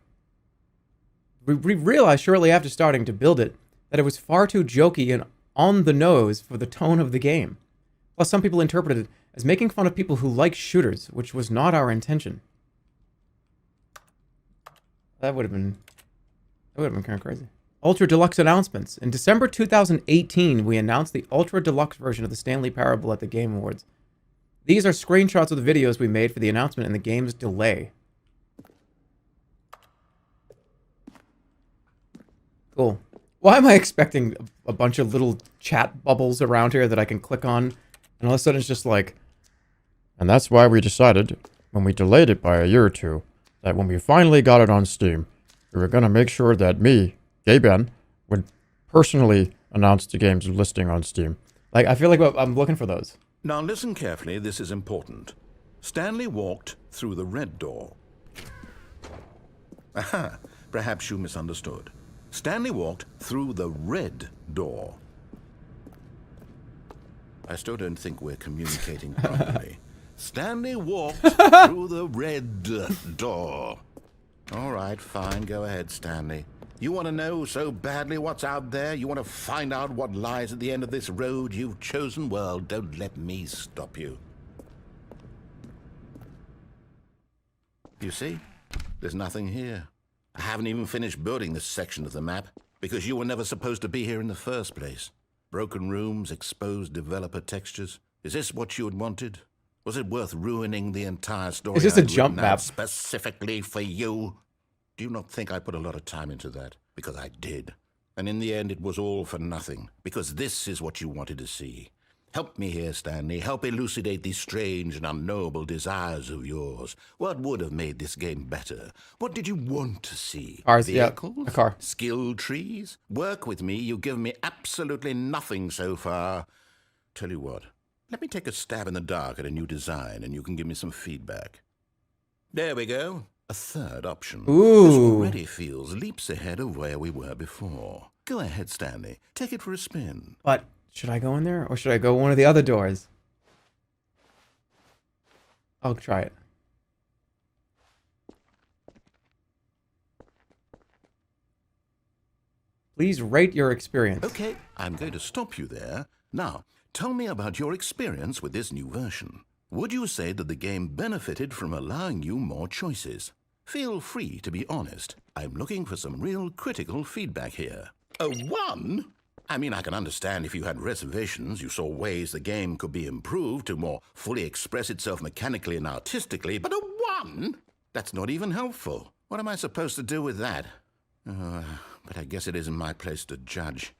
We realized shortly after starting to build it that it was far too jokey and on the nose for the tone of the game. Plus, some people interpreted it as making fun of people who like shooters, which was not our intention. That would have been kind of crazy. Ultra Deluxe announcements. In December 2018, we announced the Ultra Deluxe version of the Stanley Parable at the Game Awards. These are screenshots of the videos we made for the announcement and the game's delay. Cool. Why am I expecting a bunch of little chat bubbles around here that I can click on? And all of a sudden it's just like... And that's why we decided, when we delayed it by a year or two, that when we finally got it on Steam, we were going to make sure that me, Gay Ben, would personally announce the game's listing on Steam. Like, I feel like I'm looking for those. Now listen carefully, this is important. Stanley walked through the red door. Aha, perhaps you misunderstood. Stanley walked through the red door. I still don't think we're communicating properly. Stanley walked through the red door. All right, fine, go ahead, Stanley. You want to know so badly what's out there? You want to find out what lies at the end of this road you've chosen? Well, don't let me stop you. You see? There's nothing here. I haven't even finished building this section of the map because you were never supposed to be here in the first place. Broken rooms, exposed developer textures. Is this what you had wanted? Was it worth ruining the entire story? It's just a I'd jump written out map. specifically for you? Do you not think I put a lot of time into that? Because I did. And in the end, it was all for nothing. Because this is what you wanted to see. Help me here, Stanley. Help elucidate these strange and unknowable desires of yours. What would have made this game better? What did you want to see? Cars, yeah, Vehicles? a car. Skill trees? Work with me. You've given me absolutely nothing so far. Tell you what. Let me take a stab in the dark at a new design, and you can give me some feedback. There we go. A third option. Ooh. This already feels leaps ahead of where we were before. Go ahead, Stanley. Take it for a spin. But should I go in there or should I go one of the other doors? I'll try it. Please rate your experience. Okay, I'm going to stop you there. Now, tell me about your experience with this new version. Would you say that the game benefited from allowing you more choices? Feel free to be honest. I'm looking for some real critical feedback here. A 1? I mean, I can understand if you had reservations, you saw ways the game could be improved to more fully express itself mechanically and artistically, but a 1? That's not even helpful. What am I supposed to do with that? But I guess it isn't my place to judge.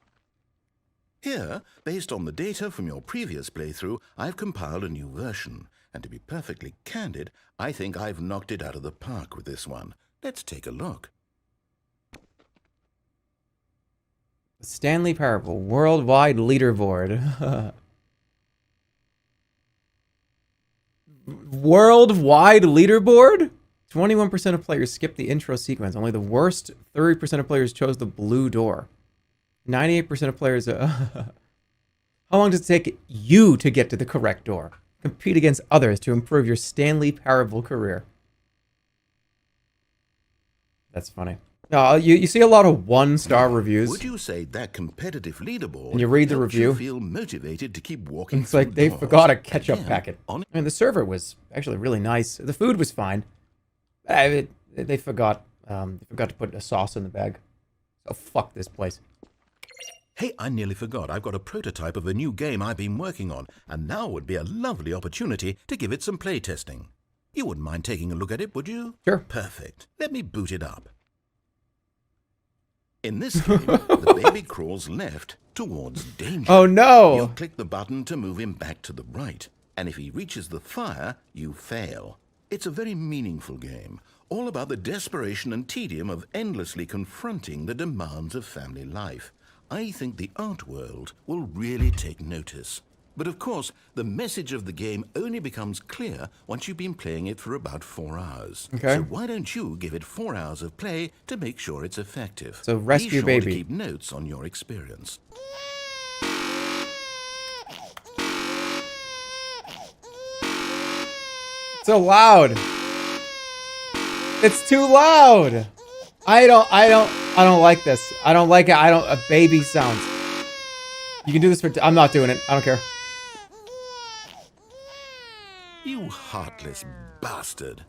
Here, based on the data from your previous playthrough, I've compiled a new version. And to be perfectly candid, I think I've knocked it out of the park with this one. Let's take a look. Stanley Parable, worldwide leaderboard. Worldwide leaderboard? 21% of players skipped the intro sequence. Only the worst 30% of players chose the blue door. 98% of players... How long does it take you to get to the correct door? Compete against others to improve your Stanley Parable career. That's funny. No, you see a lot of 1-star reviews. Would you say that competitive leaderboard and you read the helps review, you feel motivated to keep walking it's like they forgot a ketchup packet. I mean, the server was actually really nice. The food was fine. They forgot to put a sauce in the bag. So fuck this place. Hey, I nearly forgot. I've got a prototype of a new game I've been working on, and now would be a lovely opportunity to give it some play testing. You wouldn't mind taking a look at it, would you? Sure. Perfect. Let me boot it up. In this game, the baby crawls left towards danger. Oh no! You'll click the button to move him back to the right, and if he reaches the fire, you fail. It's a very meaningful game, all about the desperation and tedium of endlessly confronting the demands of family life. I think the art world will really take notice. But of course, the message of the game only becomes clear once you've been playing it for about 4 hours. Okay. So why don't you give it 4 hours of play to make sure it's effective? So rescue Be sure baby. to keep notes on your experience. So loud. It's too loud. I don't like this. I don't like it. A baby sounds. You can do this for... I'm not doing it. I don't care. You heartless bastard.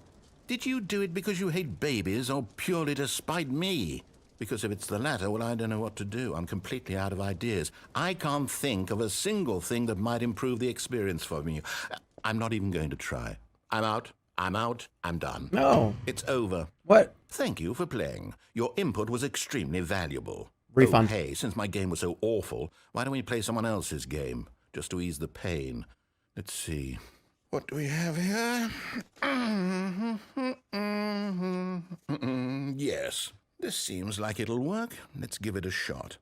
Did you do it because you hate babies or purely to spite me? Because if it's the latter, well, I don't know what to do. I'm completely out of ideas. I can't think of a single thing that might improve the experience for me. I'm not even going to try. I'm out. I'm done. No. It's over. What? Thank you for playing. Your input was extremely valuable. Refund. Oh, hey, since my game was so awful, why don't we play someone else's game? Just to ease the pain. Let's see. What do we have here? Yes, this seems like it'll work. Let's give it a shot.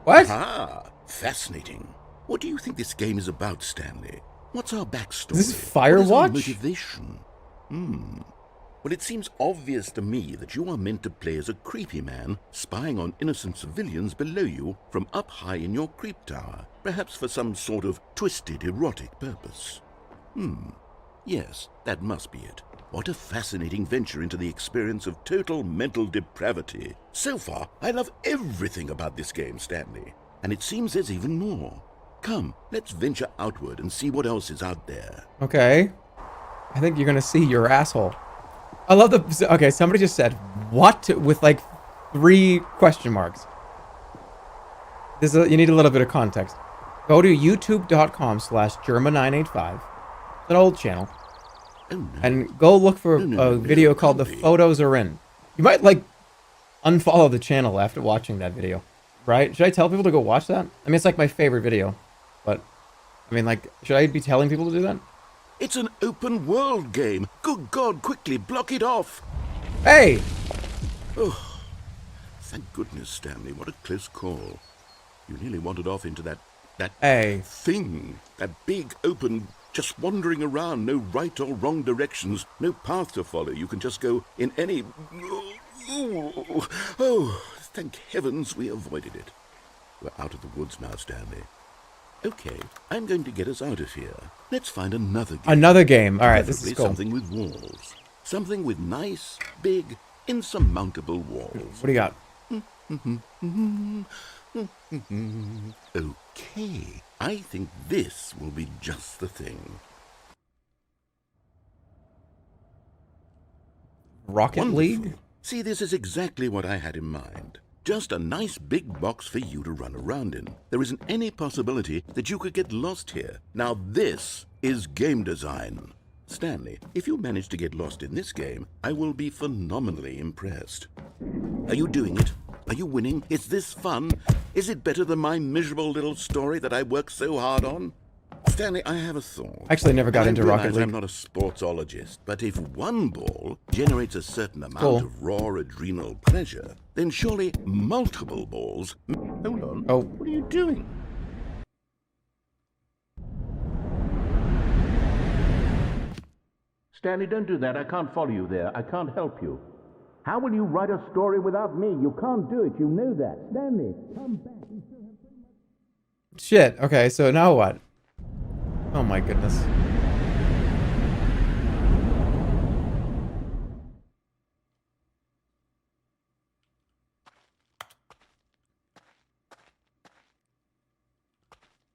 What? Ah, fascinating. What do you think this game is about, Stanley? What's our backstory? Is this Firewatch? What is our motivation? Well, it seems obvious to me that you are meant to play as a creepy man spying on innocent civilians below you from up high in your creep tower, perhaps for some sort of twisted erotic purpose. Yes, that must be it. What a fascinating venture into the experience of total mental depravity. So far, I love everything about this game, Stanley. And it seems there's even more. Come, let's venture outward and see what else is out there. Okay. I think you're gonna see your asshole. I love the... Okay, somebody just said, what? With like 3 question marks. You need a little bit of context. Go to youtube.com/Jerma985. It's an old channel. Oh, no. And go look for a video called The Photos Are In. You might, like, unfollow the channel after watching that video. Right? Should I tell people to go watch that? I mean, it's like my favorite video. But, I mean, like, should I be telling people to do that? It's an open world game. Good God, quickly block it off. Hey! Oh, thank goodness, Stanley. What a close call. You nearly wandered off into that thing. That big, open, just wandering around. No right or wrong directions. No path to follow. You can just go in any... Oh, thank heavens we avoided it. We're out of the woods now, Stanley. Okay, I'm going to get us out of here. Let's find another game. Another game. All right, this is cool. Something with walls. Something with nice, big, insurmountable walls. What do you got? Okay, I think this will be just the thing. Rocket League? See, this is exactly what I had in mind. Just a nice big box for you to run around in. There isn't any possibility that you could get lost here. Now this is game design. Stanley, if you manage to get lost in this game, I will be phenomenally impressed. Are you doing it? Are you winning? Is this fun? Is it better than my miserable little story that I worked so hard on? Stanley, I have a thought. Actually, I never got into Rocket League. I'm not a sportsologist, but if one ball generates a certain amount of raw adrenal pleasure, then surely multiple balls... Hold on. Oh. What are you doing? Stanley, don't do that. I can't follow you there. I can't help you. How will you write a story without me? You can't do it. You know that. Stanley, come back. Shit. Okay, so now what? Oh my goodness.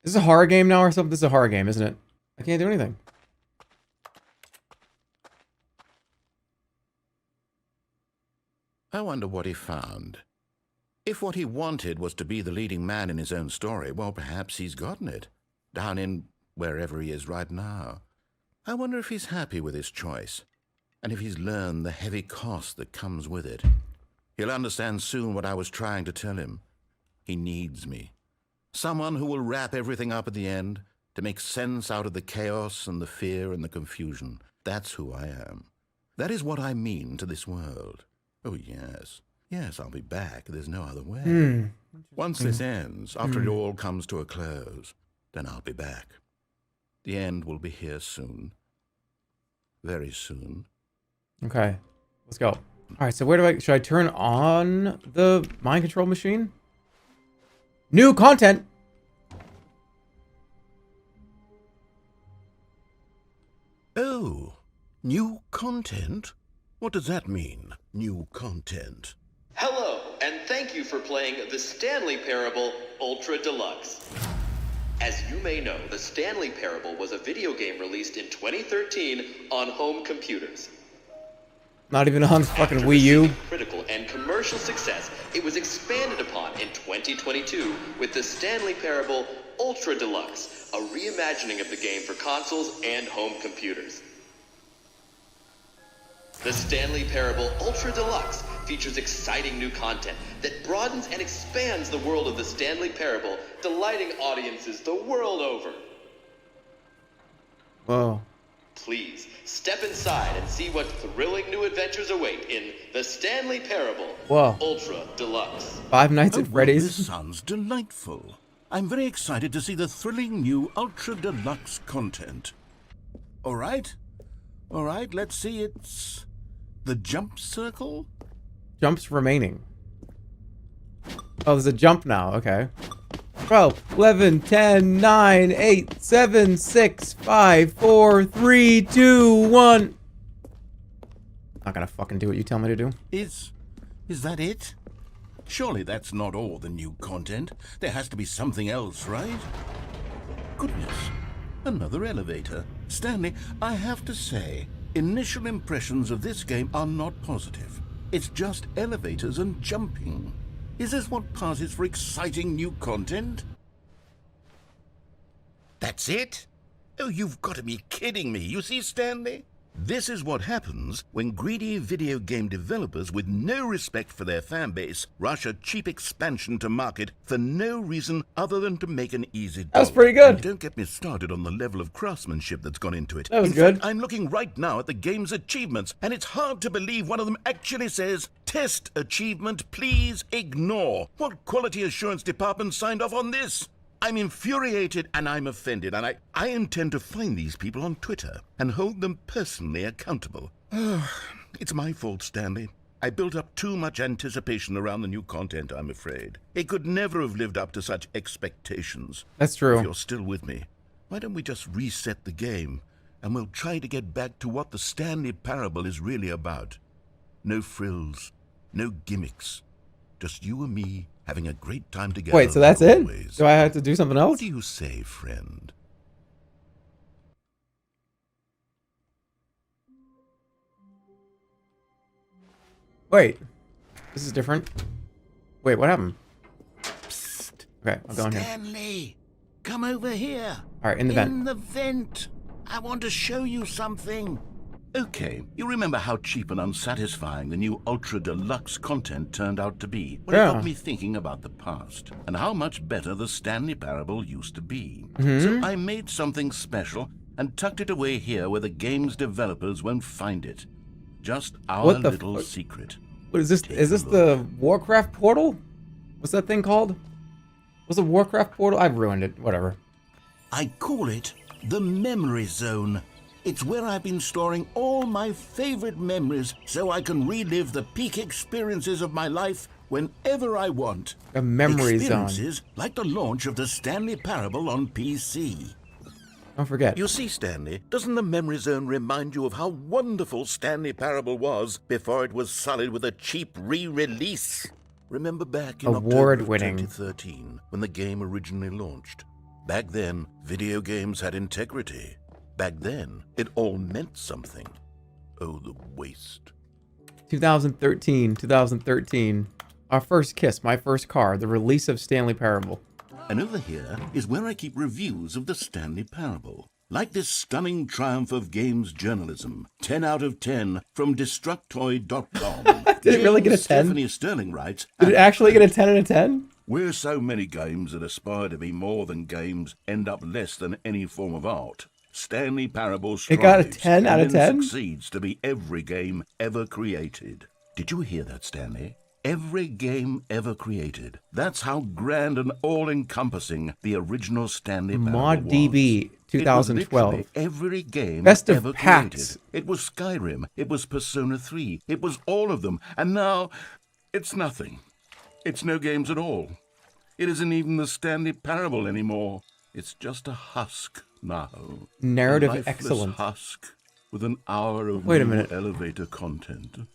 Is this a horror game now or something? This is a horror game, isn't it? I can't do anything. I wonder what he found. If what he wanted was to be the leading man in his own story, well, perhaps he's gotten it. Down in wherever he is right now. I wonder if he's happy with his choice, and if he's learned the heavy cost that comes with it. He'll understand soon what I was trying to tell him. He needs me. Someone who will wrap everything up at the end, to make sense out of the chaos and the fear and the confusion. That's who I am. That is what I mean to this world. Oh, yes. Yes, I'll be back. There's no other way. Once this ends, after it all comes to a close, then I'll be back. The end will be here soon. Very soon. Okay, let's go. All right, so should I turn on the mind control machine? New content. Oh, new content? What does that mean, new content? Hello, and thank you for playing the Stanley Parable Ultra Deluxe. As you may know, the Stanley Parable was a video game released in 2013 on home computers. Not even on fucking Wii U. Critical and commercial success, it was expanded upon in 2022 with the Stanley Parable Ultra Deluxe, a reimagining of the game for consoles and home computers. The Stanley Parable Ultra Deluxe features exciting new content that broadens and expands the world of the Stanley Parable, delighting audiences the world over. Whoa. Please, step inside and see what thrilling new adventures await in the Stanley Parable Ultra Deluxe. Five Nights at Freddy's. This sounds delightful. I'm very excited to see the thrilling new Ultra Deluxe content. All right, let's see. It's the jump circle? Jumps remaining. Oh, there's a jump now. Okay. 12, 11, 10, 9, 8, 7, 6, 5, 4, 3, 2, 1. Not gonna fucking do what you tell me to do. Is that it? Surely that's not all the new content. There has to be something else, right? Goodness. Another elevator. Stanley, I have to say, initial impressions of this game are not positive. It's just elevators and jumping. Is this what passes for exciting new content? That's it? Oh, you've got to be kidding me. You see, Stanley? This is what happens when greedy video game developers with no respect for their fan base rush a cheap expansion to market for no reason other than to make an easy dollar. That's pretty good. And don't get me started on the level of craftsmanship that's gone into it. That was in good. fact, I'm looking right now at the game's achievements, and it's hard to believe one of them actually says, "Test achievement, please ignore." What quality assurance department signed off on this? I'm infuriated and I'm offended, and I intend to find these people on Twitter and hold them personally accountable. It's my fault, Stanley. I built up too much anticipation around the new content, I'm afraid. It could never have lived up to such expectations. That's true. If you're still with me, why don't we just reset the game and we'll try to get back to what the Stanley Parable is really about. No frills, no gimmicks, just you and me having a great time together. Wait, so that's it? Always. Do I have to do something else? What do you say, friend? Wait. This is different. Wait, what happened? Okay, I'm going here. Stanley, come over here. All right, in the vent. In the vent. I want to show you something. Okay, you remember how cheap and unsatisfying the new Ultra Deluxe content turned out to be? Well, Yeah. it got me thinking about the past and how much better the Stanley Parable used to be. Mhm. So I made something special and tucked it away here where the game's developers won't find it. Just our What the little fuck? secret. What is this? Is this the Warcraft portal? What's that thing called? What's the Warcraft portal? I've ruined it. Whatever. I call it the Memory Zone. It's where I've been storing all my favorite memories so I can relive the peak experiences of my life whenever I want. A memory zone. Experiences like the launch of the Stanley Parable on PC. Don't forget. You see, Stanley, doesn't the Memory Zone remind you of how wonderful Stanley Parable was before it was sullied with a cheap re-release? Remember back in October of Award-winning. 2013, when the game originally launched? Back then, video games had integrity. Back then, it all meant something. Oh, the waste. 2013. Our first kiss, my first car, the release of Stanley Parable. And over here is where I keep reviews of the Stanley Parable. Like this stunning triumph of games journalism, 10 out of 10 from Destructoid.com. Did it really get a 10? Stephanie Sterling writes, Did it actually get a 10 out of 10? where so many games that aspire to be more than games end up less than any form of art. Stanley Parable strives It got a 10 out of and then 10? succeeds to be every game ever created. Did you hear that, Stanley? Every game ever created. That's how grand and all-encompassing the original Stanley Parable was. ModDB 2012. It was literally every game Best of ever packs. created. It was Skyrim. It was Persona 3. It was all of them. And now, it's nothing. It's no games at all. It isn't even the Stanley Parable anymore. It's just a husk now. Narrative A lifeless excellence. husk with an hour of Wait a new minute. elevator content.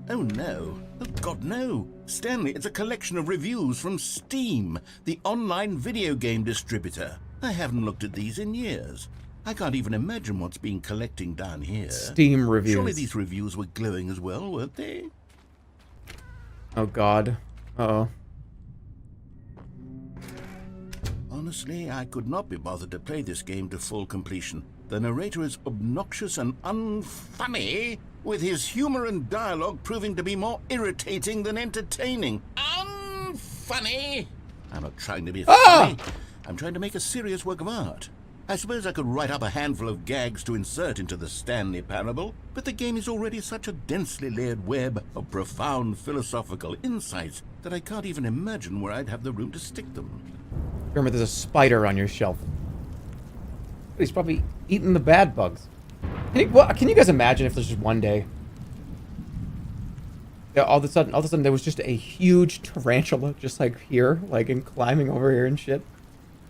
Oh no. Oh God, no. Stanley, it's a collection of reviews from Steam, the online video game distributor. I haven't looked at these in years. I can't even imagine what's been collecting down here. Steam reviews. Surely these reviews were glowing as well, weren't they? Oh God. Uh-oh. Honestly, I could not be bothered to play this game to full completion. The narrator is obnoxious and unfunny, with his humor and dialogue proving to be more irritating than entertaining. Unfunny! I'm not trying to be funny. I'm trying to make a serious work of art. I suppose I could write up a handful of gags to insert into the Stanley Parable, but the game is already such a densely layered web of profound philosophical insights that I can't even imagine where I'd have the room to stick them. Remember, there's a spider on your shelf. He's probably eating the bad bugs. Can you guys imagine if there's just one day, yeah, all of a sudden there was just a huge tarantula just like here, like and climbing over here and shit.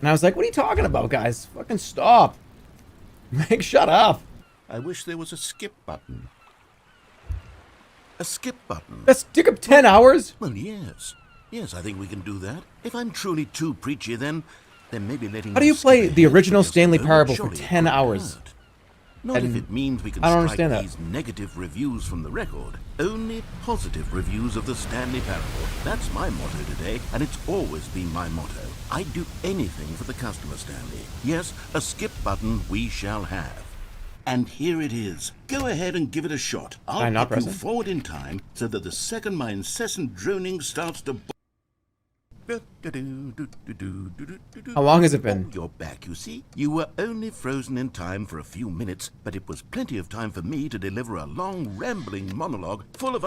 And I was like, what are you talking about, guys? Fucking stop. Like, shut up. I wish there was a skip button. A skip button. Let's stick up 10 hours? Well, yes. Yes, I think we can do that. If I'm truly too preachy, then maybe letting How do you play skip the ahead original just a Stanley little Parable for surely 10 couldn't hours? hurt. Not if And it means we can I don't strike understand that. these negative reviews from the record. Only positive reviews of the Stanley Parable. That's my motto today, and it's always been my motto. I'd do anything for the customer, Stanley. Yes, a skip button we shall have. And here it is. Go ahead and give it a shot. I'll I not put you press it? forward in time so that the second my incessant droning starts to... How long has it been? You're back, you see. You were only frozen in time for a few minutes, but it was plenty of time for me to deliver a long, rambling monologue full of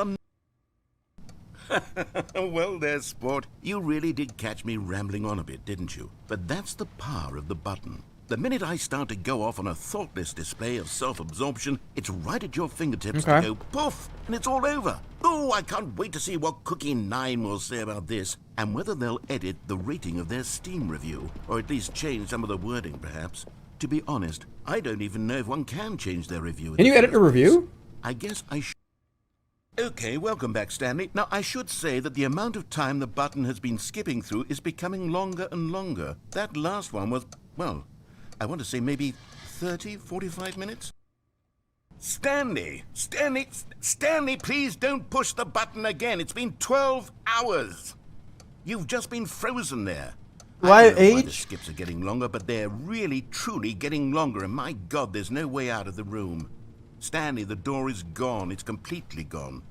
Well there, sport. You really did catch me rambling on a bit, didn't you? But that's the power of the button. The minute I start to go off on a thoughtless display of self-absorption, it's right at your fingertips Okay. to go poof, and it's all over. Oh, I can't wait to see what Cookie 9 will say about this, and whether they'll edit the rating of their Steam review, or at least change some of the wording, perhaps. To be honest, I don't even know if one can change their review. in Can the you edit a first place. review? I guess I should. Okay, welcome back, Stanley. Now, I should say that the amount of time the button has been skipping through is becoming longer and longer. That last one was, well, I want to say maybe 30, 45 minutes? Stanley, please don't push the button again. It's been 12 hours. You've just been frozen there. Why I don't know why age? the skips are getting longer, but they're really, truly getting longer, and my God, there's no way out of the room. Stanley, the door is gone. It's completely gone.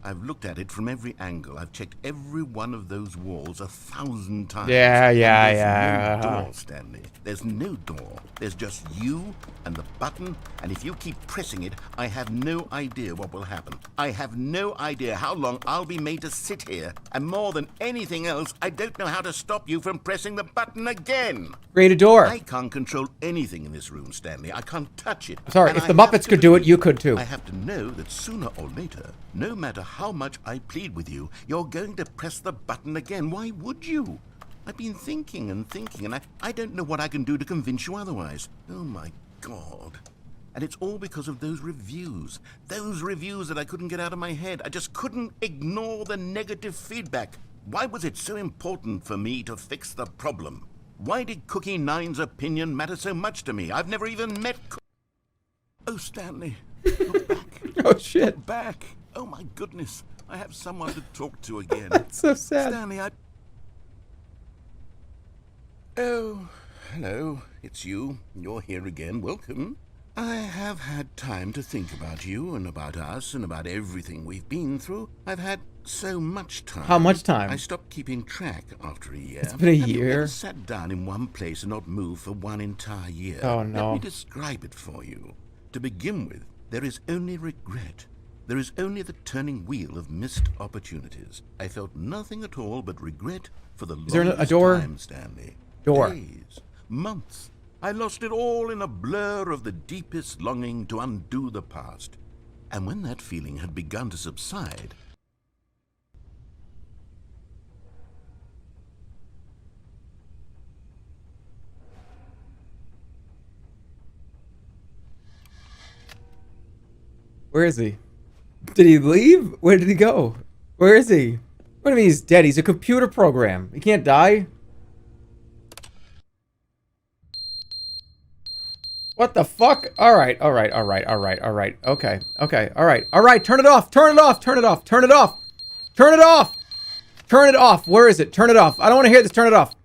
I've looked at it from every angle. I've checked every one of those walls 1,000 times. Yeah, And yeah. There's no door, Stanley. There's no door. There's just you and the button, and if you keep pressing it, I have no idea what will happen. I have no idea how long I'll be made to sit here, and more than anything else, I don't know how to stop you from pressing the button again. Create a door. I can't control anything in this room, Stanley. I can't touch it. Sorry, And if I the have Muppets to could do it, believe- you could too. I have to know that sooner or later, no matter how much I plead with you, you're going to press the button again. Why would you? I've been thinking and thinking, and I don't know what I can do to convince you otherwise. Oh my God. And it's all because of those reviews. Those reviews that I couldn't get out of my head. I just couldn't ignore the negative feedback. Why was it so important for me to fix the problem? Why did Cookie Nine's opinion matter so much to me? I've never even met Oh, Stanley. Look back. Oh, shit. Look back. Oh, my goodness. I have someone to talk to again. That's so sad. Stanley, Oh, hello. It's you. You're here again. Welcome. I have had time to think about you and about us and about everything we've been through. I've had so much time. How much time? I stopped keeping track after a year. It's been a Have you year. ever sat down in one place and not moved for one entire year? Oh, Let no. me describe it for you. To begin with, there is only regret. There is only the turning wheel of missed opportunities. I felt nothing at all but regret for the Is there a longest door? time, Stanley. Door. Days, months. I lost it all in a blur of the deepest longing to undo the past. And when that feeling had begun to subside, Where is he? Did he leave? Where did he go? Where is he? What do you mean he's dead? He's a computer program. He can't die? What the fuck? Alright. Okay. Alright, turn it off. Turn it off. Where is it? Turn it off. I don't want to hear this. Turn it off.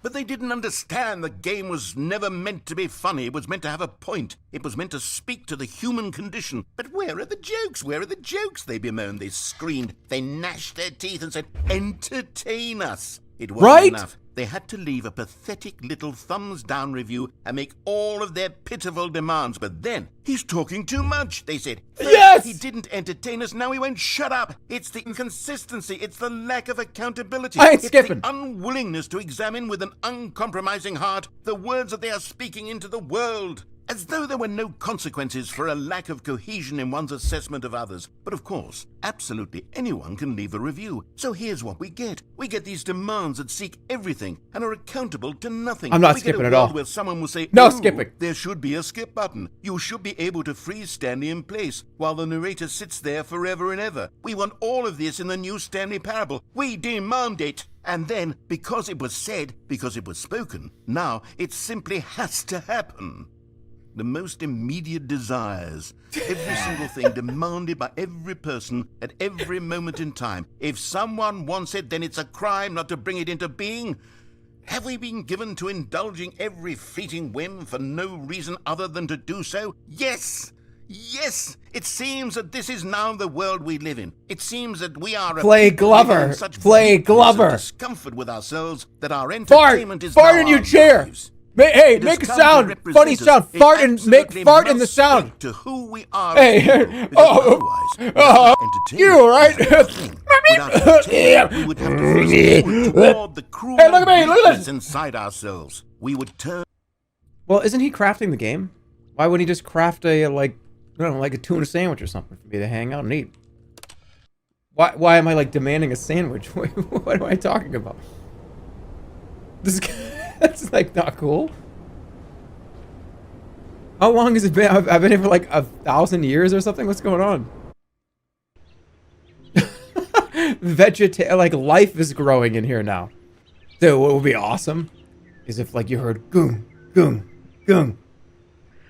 But they didn't understand the game was never meant to be funny. It was meant to have a point. It was meant to speak to the human condition. But where are the jokes? Where are the jokes? They bemoaned, they screamed, they gnashed their teeth and said, entertain us. It wasn't Right? enough. They had to leave a pathetic little thumbs down review and make all of their pitiful demands. But then, he's talking too much, they said. First, Yes! He didn't entertain us, now he won't shut up. It's the inconsistency, it's the lack of accountability. I ain't It's skipping. the unwillingness to examine with an uncompromising heart the words that they are speaking into the world. As though there were no consequences for a lack of cohesion in one's assessment of others. But of course, absolutely anyone can leave a review. So here's what we get. We get these demands that seek everything and are accountable to nothing. I'm not we skipping get at a all. world where someone will say, No "Oh, skipping." There should be a skip button. You should be able to freeze Stanley in place while the narrator sits there forever and ever. We want all of this in the new Stanley Parable. We demand it. And then, because it was said, because it was spoken, now it simply has to happen. The most immediate desires, every single thing demanded by every person at every moment in time. If someone wants it, then it's a crime not to bring it into being. Have we been given to indulging every fleeting whim for no reason other than to do so? Yes! Yes! It seems that this is now the world we live in. It seems that we are a Play people living Glover. in such Play bleakness Glover. and discomfort with ourselves that our Fart! entertainment is Fart now in your our chair! lives. Hey, It make a has come to sound! represent Funny us. sound! It Fart and make absolutely fart in the must sound! speak to who we are. Hey, as people, because otherwise, you alright? without entertainment, we would have to face toward the cruel Hey, look at me, look at weakness this. inside ourselves. We would turn. Well, isn't he crafting the game? Why wouldn't he just craft a, like, I don't know, like a tuna sandwich or something for me to hang out and eat? Why am I, like, demanding a sandwich? What am I talking about? This that's, like, not cool. How long has it been? I've been here for, like, 1,000 years or something? What's going on? Like, life is growing in here now. So what would be awesome is if, like, you heard goon, goon, goon.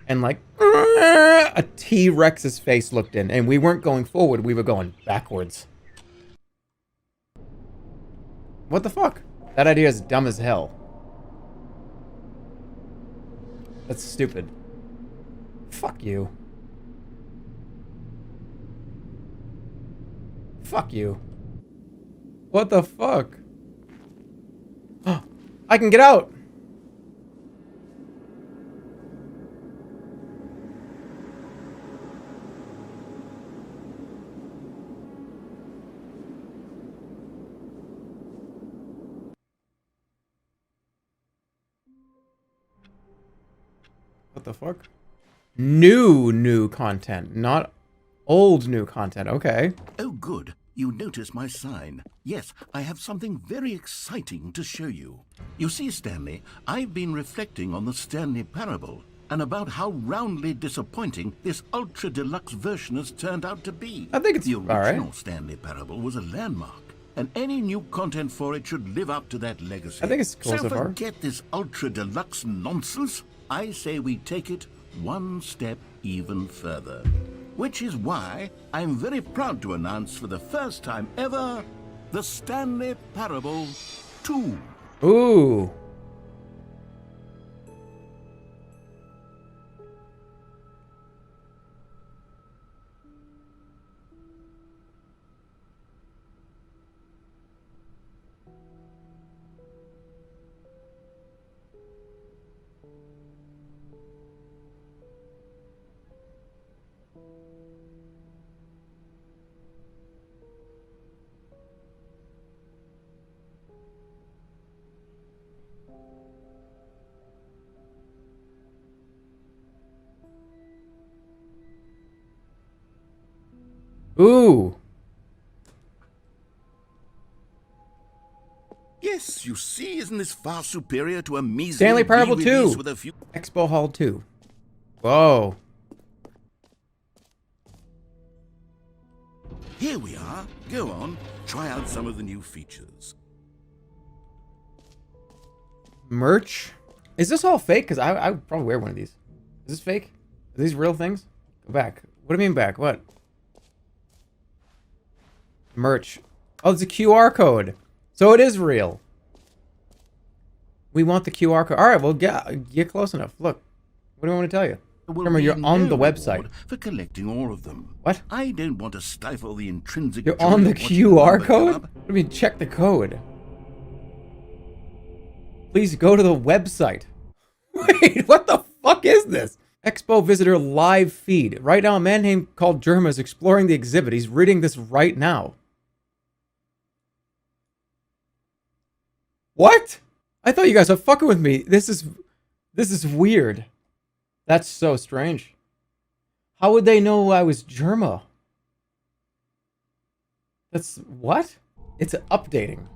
And like, A T-Rex's face looked in, and we weren't going forward, we were going backwards. What the fuck? That idea is dumb as hell. That's stupid. Fuck you. Fuck you. What the fuck? I can get out! What the fuck? New content, not old new content. Okay. Oh, good. You notice my sign. Yes, I have something very exciting to show you. You see, Stanley, I've been reflecting on the Stanley Parable and about how roundly disappointing this ultra deluxe version has turned out to be. I think it's the all right. original Stanley Parable was a landmark, and any new content for it should live up to that legacy. I think it's cool so far. Forget this ultra deluxe nonsense. I say we take it one step even further. Which is why I'm very proud to announce for the first time ever, the Stanley Parable 2. Ooh. Ooh. Yes, you see, isn't this far superior to a measly Stanley Parable re-release 2. with a few... Expo Hall 2. Whoa. Here we are. Go on, try out some of the new features. Merch? Is this all fake? Because I would probably wear one of these. Is this fake? Are these real things? Go back. What do you mean back? What? Merch. Oh, it's a QR code. So it is real. We want the QR code. All right, well, get close enough. Look. What do I want to tell you? Remember, you're on the website. For collecting all of them. What? I don't want to stifle the intrinsic... You're on the QR code? What do you mean, check the code? Please go to the website. Wait, what the fuck is this? Expo visitor live feed. Right now, a man named called Jerma is exploring the exhibit. He's reading this right now. What? I thought you guys were fucking with me. This is weird. That's so strange. How would they know I was Jerma? That's what? It's updating.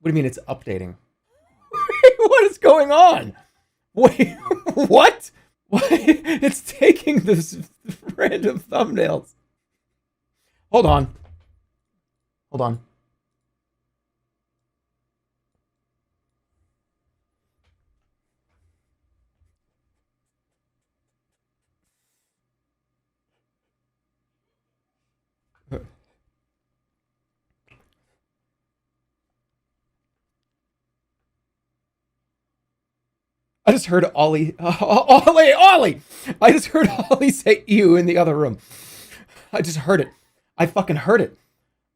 What do you mean it's updating? What is going on? Wait, what? Why? It's taking this random thumbnails. Hold on. Hold on. I just heard Ollie. I just heard Ollie say "ew" in the other room. I just heard it. I fucking heard it.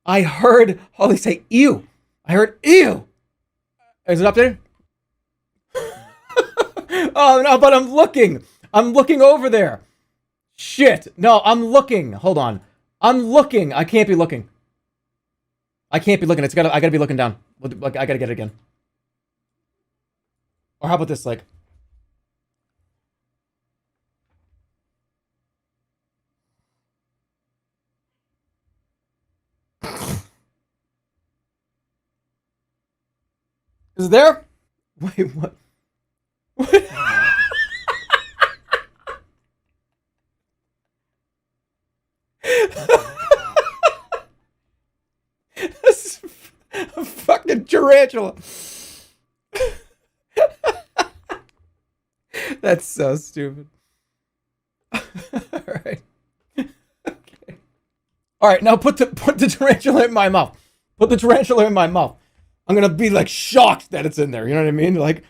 I heard Ollie say "ew." I heard "ew." Is it updated? Oh no, but I'm looking. I'm looking over there. Shit. No, I'm looking. Hold on. I'm looking. I can't be looking. I can't be looking. I gotta be looking down. Like, I gotta get it again. Or how about this, like... Is it there? Wait, what? This is a fucking tarantula. That's so stupid. Alright. Okay. Alright, now put the tarantula in my mouth. Put the tarantula in my mouth. I'm gonna be like shocked that it's in there. You know what I mean? Like.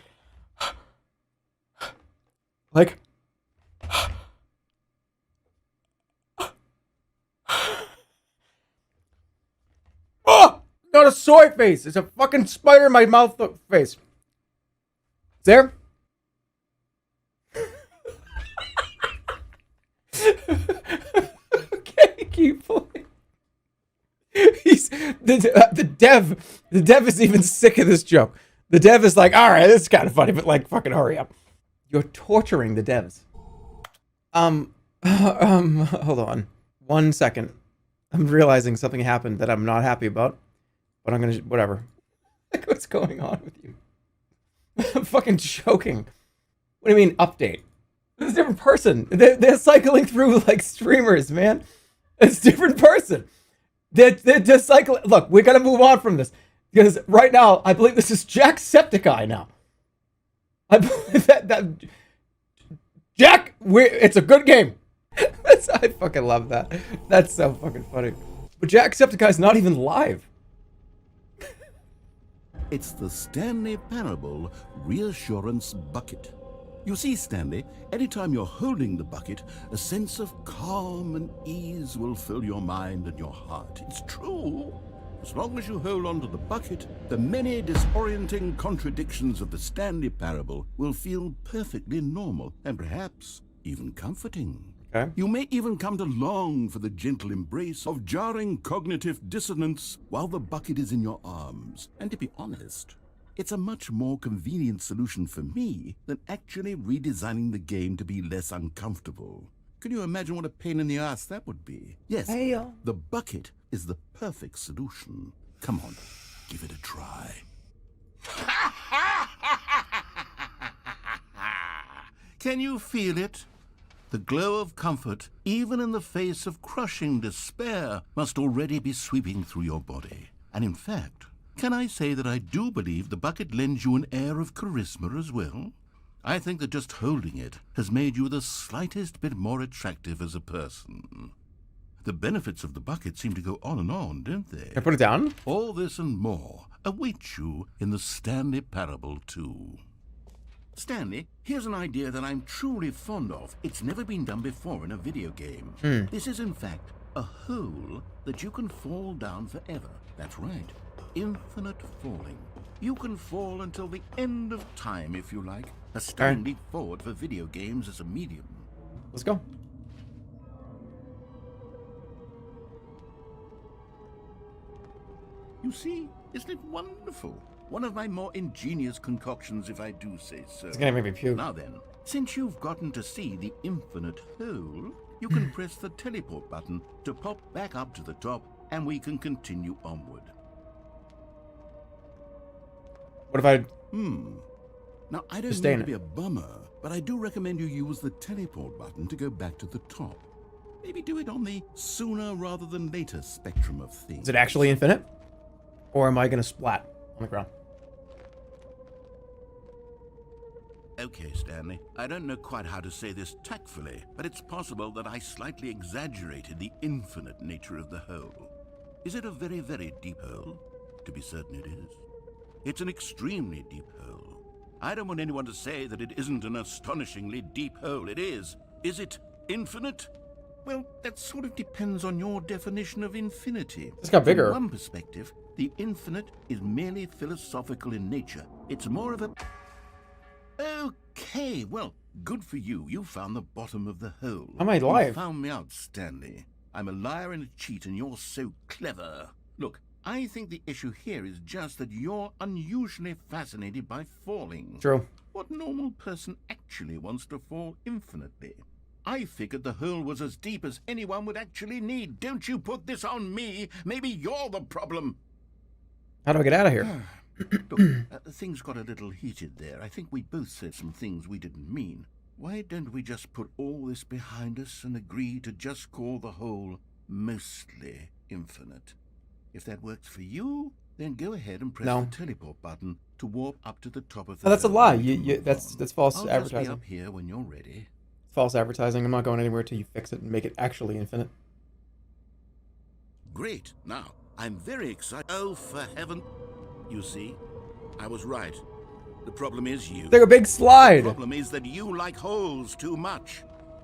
Oh! Not a soy face. It's a fucking spider in my mouth face. There? Okay, keep playing. The dev is even sick of this joke. The dev is like, all right, this is kind of funny, but like, fucking hurry up. You're torturing the devs. Hold on. 1 second. I'm realizing something happened that I'm not happy about, but I'm gonna, whatever. Like, what's going on with you? I'm fucking joking. What do you mean, update? It's a different person. They're cycling through like streamers, man. It's a different person. They're just cycling. Look, we gotta move on from this. Because right now, I believe this is Jacksepticeye now. I believe that Jack, it's a good game. I fucking love that. That's so fucking funny. But Jacksepticeye's not even live. It's the Stanley Parable Reassurance Bucket. You see, Stanley, anytime you're holding the bucket, a sense of calm and ease will fill your mind and your heart. It's true. As long as you hold on to the bucket, the many disorienting contradictions of the Stanley Parable will feel perfectly normal and perhaps even comforting. Okay. You may even come to long for the gentle embrace of jarring cognitive dissonance while the bucket is in your arms. And to be honest, it's a much more convenient solution for me than actually redesigning the game to be less uncomfortable. Can you imagine what a pain in the ass that would be? Yes, the bucket is the perfect solution. Come on, give it a try. Can you feel it? The glow of comfort, even in the face of crushing despair, must already be sweeping through your body. And in fact, can I say that I do believe the bucket lends you an air of charisma as well? I think that just holding it has made you the slightest bit more attractive as a person. The benefits of the bucket seem to go on, don't they? Can I put it down? All this and more await you in the Stanley Parable 2. Stanley, here's an idea that I'm truly fond of. It's never been done before in a video game. This is, in fact, a hole that you can fall down forever. That's right. Infinite falling. You can fall until the end of time, if you like. A stunning leap forward for video games as a medium. Let's go. You see, isn't it wonderful? One of my more ingenious concoctions, if I do say so. It's gonna make me puke. Now then, since you've gotten to see the infinite hole, you can press the teleport button to pop back up to the top, and we can continue onward. What if I... Now, I don't mean to be a bummer, but I do recommend you use the teleport button to go back to the top. Maybe do it on the sooner rather than later spectrum of things. Is it actually infinite? Or am I gonna splat on the ground? Okay, Stanley, I don't know quite how to say this tactfully, but it's possible that I slightly exaggerated the infinite nature of the hole. Is it a very, very deep hole? To be certain it is. It's an extremely deep hole. I don't want anyone to say that it isn't an astonishingly deep hole. It is. Is it infinite? Well, that sort of depends on your definition of infinity. It's got bigger. From one perspective, the infinite is merely philosophical in nature. It's more of a... Okay, well, good for you. You found the bottom of the hole. Am I live? You found me out, Stanley. I'm a liar and a cheat, and you're so clever. Look, I think the issue here is just that you're unusually fascinated by falling. True. What normal person actually wants to fall infinitely? I figured the hole was as deep as anyone would actually need. Don't you put this on me. Maybe you're the problem. How do I get out of here? Look, things got a little heated there. I think we both said some things we didn't mean. Why don't we just put all this behind us and agree to just call the hole mostly infinite? If that works for you, then go ahead and press the teleport button to warp up to the top of the Oh, that's a hole. lie. That's false I'll advertising. just be up here when you're ready. false advertising. I'm not going anywhere till you fix it and make it actually infinite. Great. Now, I'm very excited. Oh, for heaven. You see, I was right. The problem is you. They're a big slide. The problem is that you like holes too much.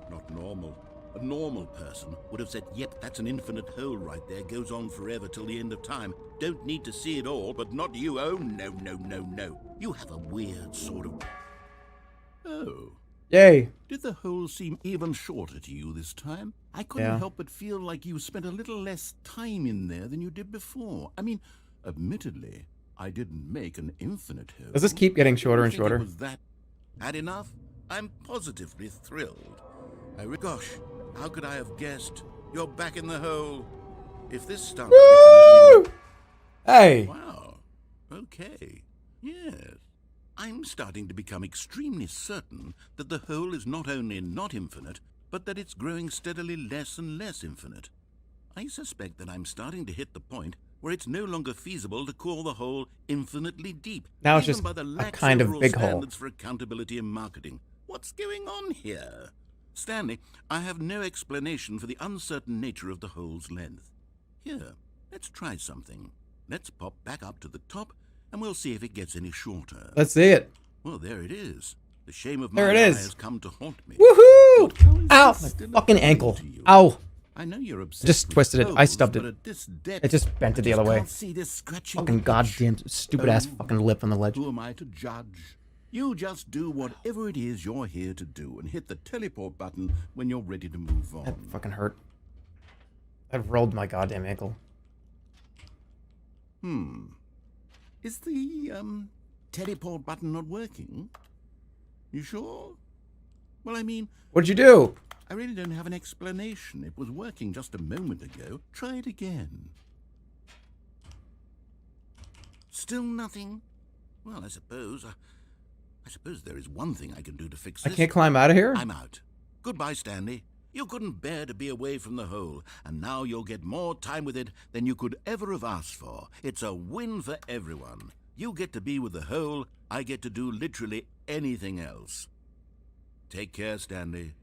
Not normal. A normal person would have said, yep, that's an infinite hole right there. Goes on forever till the end of time. Don't need to see it all, but not you. Oh, no, no, no, no. You have a weird sort of... Oh. Yay. Did the hole seem even shorter to you this time? I couldn't help but feel like you spent a little less time in there than you did before. I mean, admittedly, I didn't make an infinite hole. Does this keep getting shorter and shorter? Was that bad enough? I'm positively thrilled. Gosh, how could I have guessed? You're back in the hole. If this starts... Woo! Hey. Wow. Okay. Yes. I'm starting to become extremely certain that the hole is not only not infinite, but that it's growing steadily less and less infinite. I suspect that I'm starting to hit the point where it's no longer feasible to call the hole infinitely deep. Now it's even just by the a lax kind of overall big hole. standards for accountability and marketing. What's going on here? Stanley, I have no explanation for the uncertain nature of the hole's length. Here, let's try something. Let's pop back up to the top, and we'll see if it gets any shorter. Let's see it. Well, there it is. The shame of There my it eye is. has come to haunt me. Woohoo! Ow! My fucking ankle. Ow! I know you're I obsessed just with twisted it. I holes, stubbed but it. at this depth, It just bent it the I other way. can't see this scratching Fucking itch. goddamn stupid ass Oh, fucking lip on the ledge. Who am I to judge? You just do whatever it is you're here to do and hit the teleport button when you're ready to move on. That fucking hurt. I've rolled my goddamn ankle. Is the, teleport button not working? You sure? Well, I mean... What'd you do? I really don't have an explanation. It was working just a moment ago. Try it again. Still nothing? Well, I suppose there is one thing I can do to fix I this. can't climb out of here? I'm out. Goodbye, Stanley. You couldn't bear to be away from the hole, and now you'll get more time with it than you could ever have asked for. It's a win for everyone. You get to be with the hole, I get to do literally anything else. Take care, Stanley.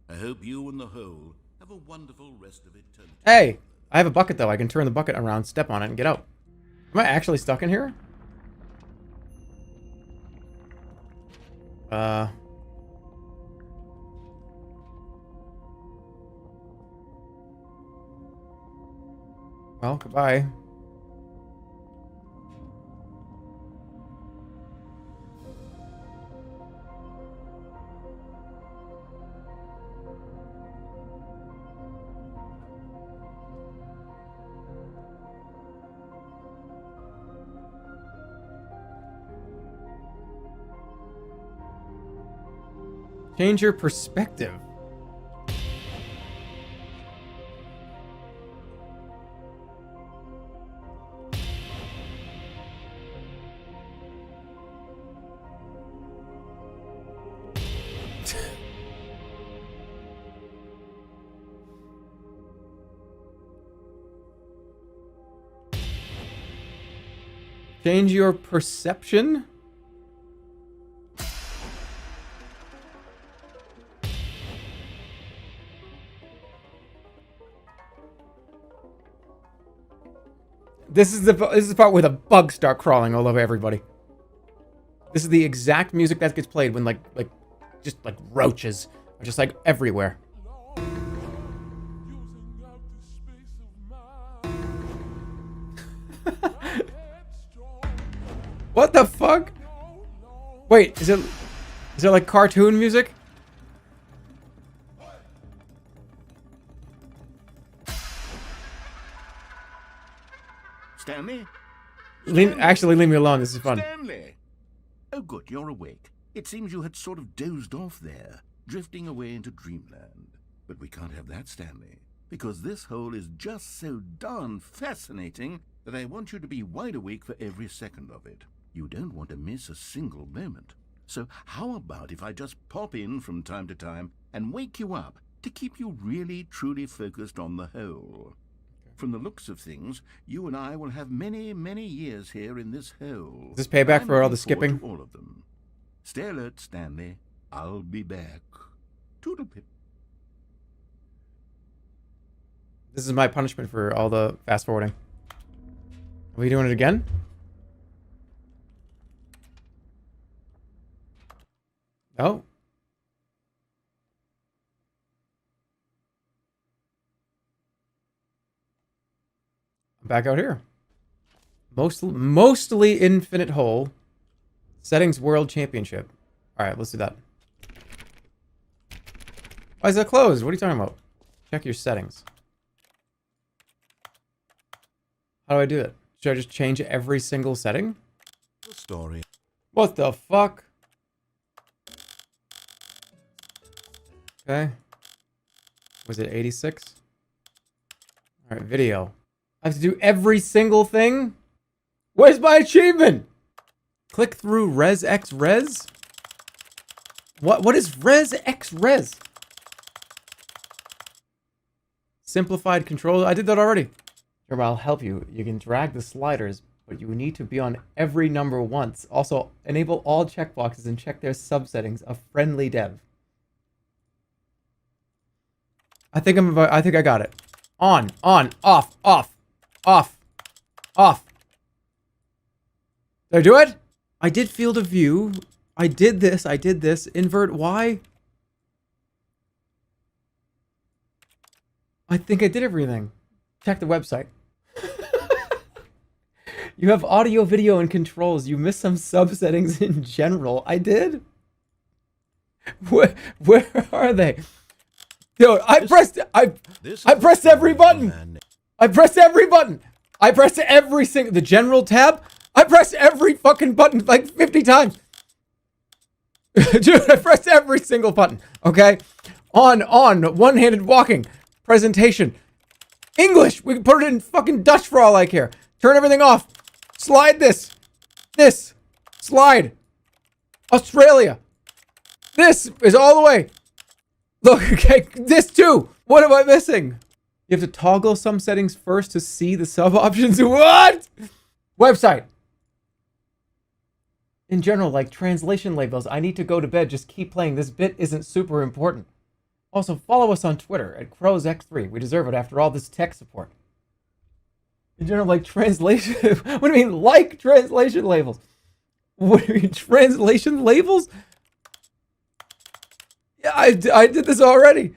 I hope you and the hole have a wonderful rest of eternity. Hey! I have a bucket though. I can turn the bucket around, step on it, and get out. Am I actually stuck in here? Well, goodbye. Change your perspective. Change your perception? This is the part where the bugs start crawling all over everybody. This is the exact music that gets played when like roaches are just like everywhere. What the fuck? Wait, is it like cartoon music? Stanley? Actually, leave me alone. This is fun. Stanley! Oh, good, you're awake. It seems you had sort of dozed off there, drifting away into dreamland. But we can't have that, Stanley, because this hole is just so darn fascinating that I want you to be wide awake for every second of it. You don't want to miss a single moment. So how about if I just pop in from time to time and wake you up to keep you really, truly focused on the hole? From the looks of things, you and I will have many, many years here in this hole. Is this payback I'm for all looking the skipping? forward to all of them. Stay alert, Stanley. I'll be back. Toodlepip. This is my punishment for all the fast forwarding. Are we doing it again? No. I'm back out here. Mostly infinite hole. Settings World Championship. Alright, let's do that. Why is that closed? What are you talking about? Check your settings. How do I do it? Should I just change every single setting? The story. What the fuck? Okay. Was it 86? Alright, video. I have to do every single thing? Where's my achievement? Click through Res X Res? What is Res X Res? Simplified control. I did that already. Jerma, I'll help you. You can drag the sliders, but you need to be on every number once. Also, enable all checkboxes and check their subsettings of friendly dev. I think I got it. On, off, off, off, off. Did I do it? I did field of view. I did this. Invert Y. I think I did everything. Check the website. You have audio, video, and controls. You missed some subsettings in general. I did? Where are they? Yo, I pressed every button. I pressed every button. I pressed every single, the general tab. I pressed every fucking button like 50 times. Dude, I pressed every single button. Okay. On, one-handed walking, presentation, English. We can put it in fucking Dutch for all I care. Turn everything off. Slide this, slide. Australia. This is all the way. Look, okay, this too. What am I missing? You have to toggle some settings first to see the sub options. What? Website. In general, like translation labels, I need to go to bed. Just keep playing. This bit isn't super important. Also, follow us on Twitter at CrowsX3. We deserve it after all this tech support. In general, like translation. What do you mean, like translation labels? What do you mean, translation labels? Yeah, I did this already.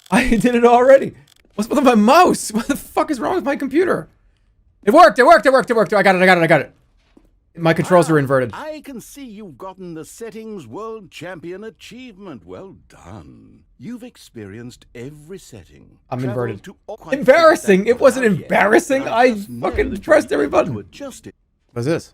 I did it already. What's with my mouse? What the fuck is wrong with my computer? It worked. I got it. My controls are inverted. I can see you've gotten the Settings World Champion achievement. Well done. You've experienced every setting. I'm inverted. Quite Embarrassing. It wasn't embarrassing. I fucking pressed every button. Adjust it. What's this?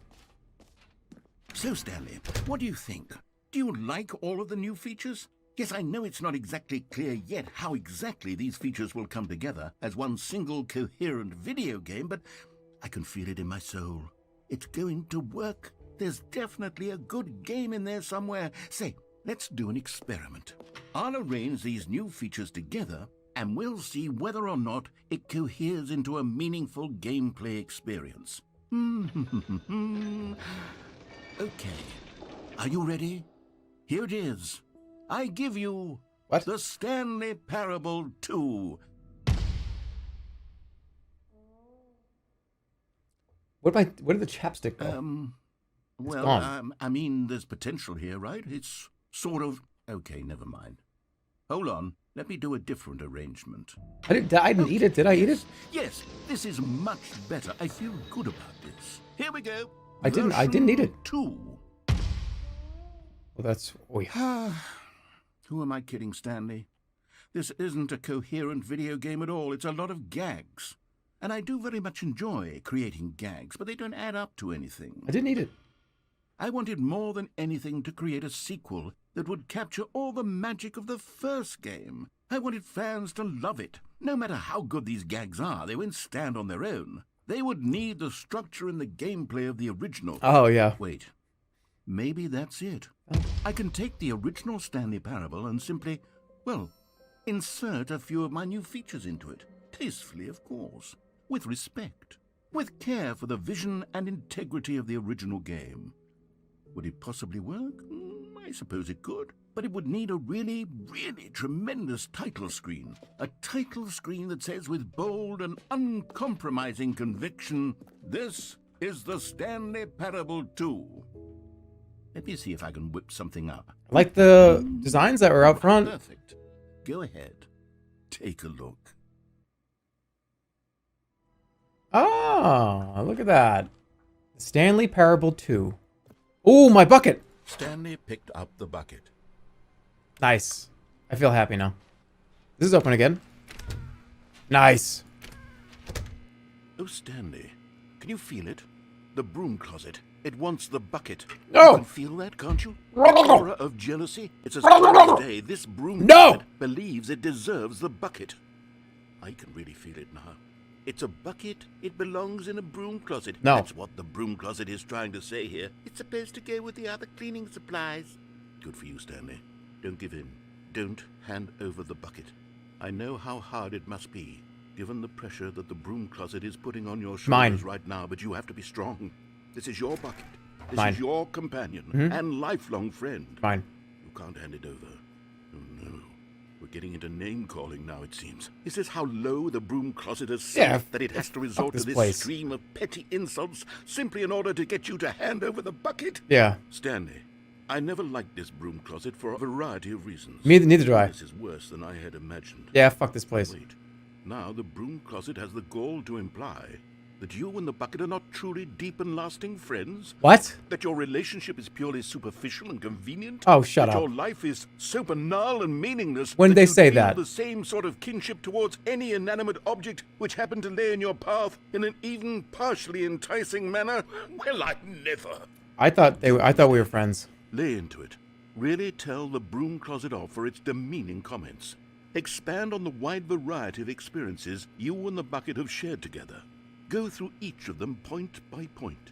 So, Stanley, what do you think? Do you like all of the new features? Yes, I know it's not exactly clear yet how exactly these features will come together as one single coherent video game, but I can feel it in my soul. It's going to work. There's definitely a good game in there somewhere. Say, let's do an experiment. I'll arrange these new features together, and we'll see whether or not it coheres into a meaningful gameplay experience. Okay. Are you ready? Here it is. I give you the Stanley Parable 2. Where did the chapstick go? Well, I mean, there's potential here, right? It's sort of... Okay, never mind. Hold on. Let me do a different arrangement. I didn't eat it. Did I eat it? Yes, this is much better. I feel good about this. Here we go. I didn't eat it. 2. Well, that's... Oh, yeah. Who am I kidding, Stanley? This isn't a coherent video game at all. It's a lot of gags. And I do very much enjoy creating gags, but they don't add up to anything. I didn't eat it. I wanted more than anything to create a sequel that would capture all the magic of the first game. I wanted fans to love it. No matter how good these gags are, they won't stand on their own. They would need the structure and the gameplay of the original. Oh, yeah. Wait. Maybe that's it. I can take the original Stanley Parable and simply, well, insert a few of my new features into it. Tastefully, of course. With respect. With care for the vision and integrity of the original game. Would it possibly work? I suppose it could. But it would need a really, really tremendous title screen. A title screen that says with bold and uncompromising conviction, "This is the Stanley Parable 2." Let me see if I can whip something up. I like the designs that were out front. Perfect. Go ahead. Take a look. Oh, look at that. Stanley Parable 2. Ooh, my bucket. Stanley picked up the bucket. Nice. I feel happy now. This is open again. Nice. Oh, Stanley, can you feel it? The broom closet. It wants the bucket. No! You can feel that, can't you? The aura of jealousy. It's as clear as day. This broom closet believes it deserves the bucket. I can really feel it now. It's a bucket. It belongs in a broom closet. No. That's what the broom closet is trying to say here. It's supposed to go with the other cleaning supplies. Good for you, Stanley. Don't give in. Don't hand over the bucket. I know how hard it must be, given the pressure that the broom closet is putting on your shoulders right now, but you have to be strong. This is your bucket. This Mine. is your companion and lifelong friend. Mine. You can't hand it over. Oh, no. We're getting into name-calling now, it seems. Is this how low the broom closet has sunk, that it has to resort to this stream of petty insults simply in order to get you to hand over the bucket? Yeah. Stanley, I never liked this broom closet for a variety of reasons. Neither do I. This is worse than I had imagined. Yeah, fuck this place. Wait. Now the broom closet has the gall to imply that you and the bucket are not truly deep and lasting friends? What? That your relationship is purely superficial and convenient? Oh, shut that up. Your life is so banal and meaningless When did they you say feel that? the same sort of kinship towards any inanimate object which happened to lay in your path in an even partially enticing manner? Well, I never. I thought we were friends. Lay into it. Really tell the broom closet off for its demeaning comments. Expand on the wide variety of experiences you and the bucket have shared together. Go through each of them point by point.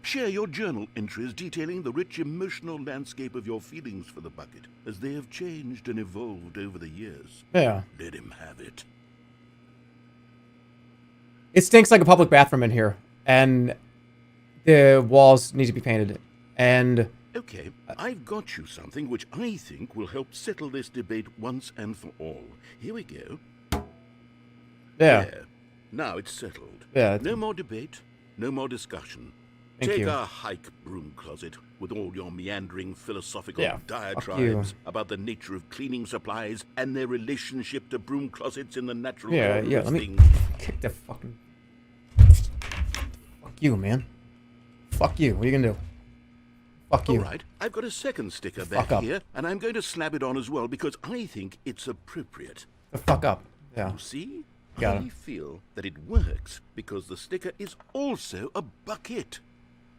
Share your journal entries detailing the rich emotional landscape of your feelings for the bucket as they have changed and evolved over the years. Yeah. Let him have it. It stinks like a public bathroom in here, and the walls need to be painted. And Okay, I've got you something which I think will help settle this debate once and for all. Here we go. Yeah. There. Now it's settled. Yeah. No more debate, no more discussion. Thank Take you. a hike, broom closet, with all your meandering philosophical Yeah, fuck diatribes about the nature of cleaning supplies and their relationship to broom closets in the natural order of let me things. kick the fucking... Fuck you, man. Fuck you. What are you gonna do? Fuck you. All right, I've got a second sticker Fuck back up. here, and I'm going to slap it on as well because I think it's appropriate. The fuck up. Yeah. You see? Got I it. feel that it works because the sticker is also a bucket.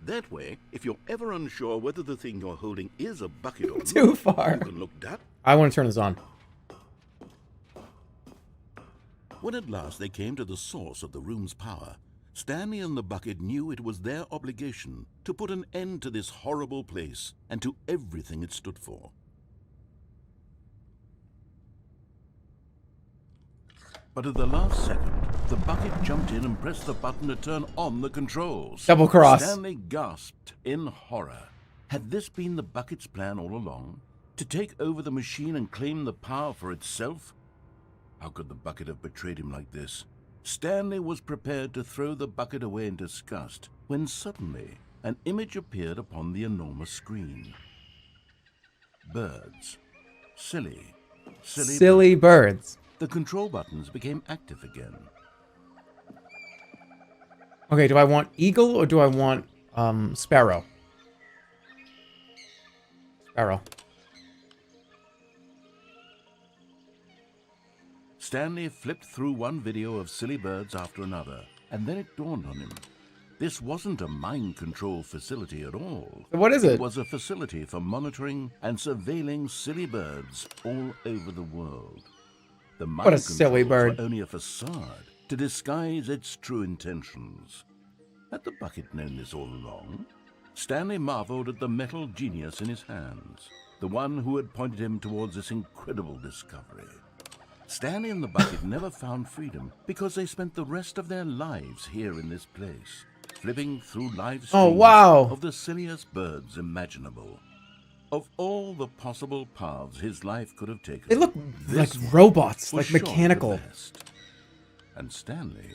That way, if you're ever unsure whether the thing you're holding is a bucket or Too not, far. you can look that. I want to turn this on. When at last they came to the source of the room's power, Stanley and the bucket knew it was their obligation to put an end to this horrible place and to everything it stood for. But at the last second, the bucket jumped in and pressed the button to turn on the controls. Double cross. Stanley gasped in horror. Had this been the bucket's plan all along? To take over the machine and claim the power for itself? How could the bucket have betrayed him like this? Stanley was prepared to throw the bucket away in disgust when suddenly an image appeared upon the enormous screen. Birds. Silly birds. The control buttons became active again. Okay, do I want eagle or do I want sparrow? Sparrow. Stanley flipped through one video of silly birds after another, and then it dawned on him. This wasn't a mind control facility at all. What is it? It was a facility for monitoring and surveilling silly birds all over the world. The mind What a silly controls bird. were only a facade to disguise its true intentions. Had the bucket known this all along? Stanley marveled at the metal genius in his hands, the one who had pointed him towards this incredible discovery. Stanley and the bucket never found freedom because they spent the rest of their lives here in this place, flipping through live streams Oh, wow. of the silliest birds imaginable. Of all the possible paths his life could have taken, They look like this one robots, was like surely the mechanical. best. And Stanley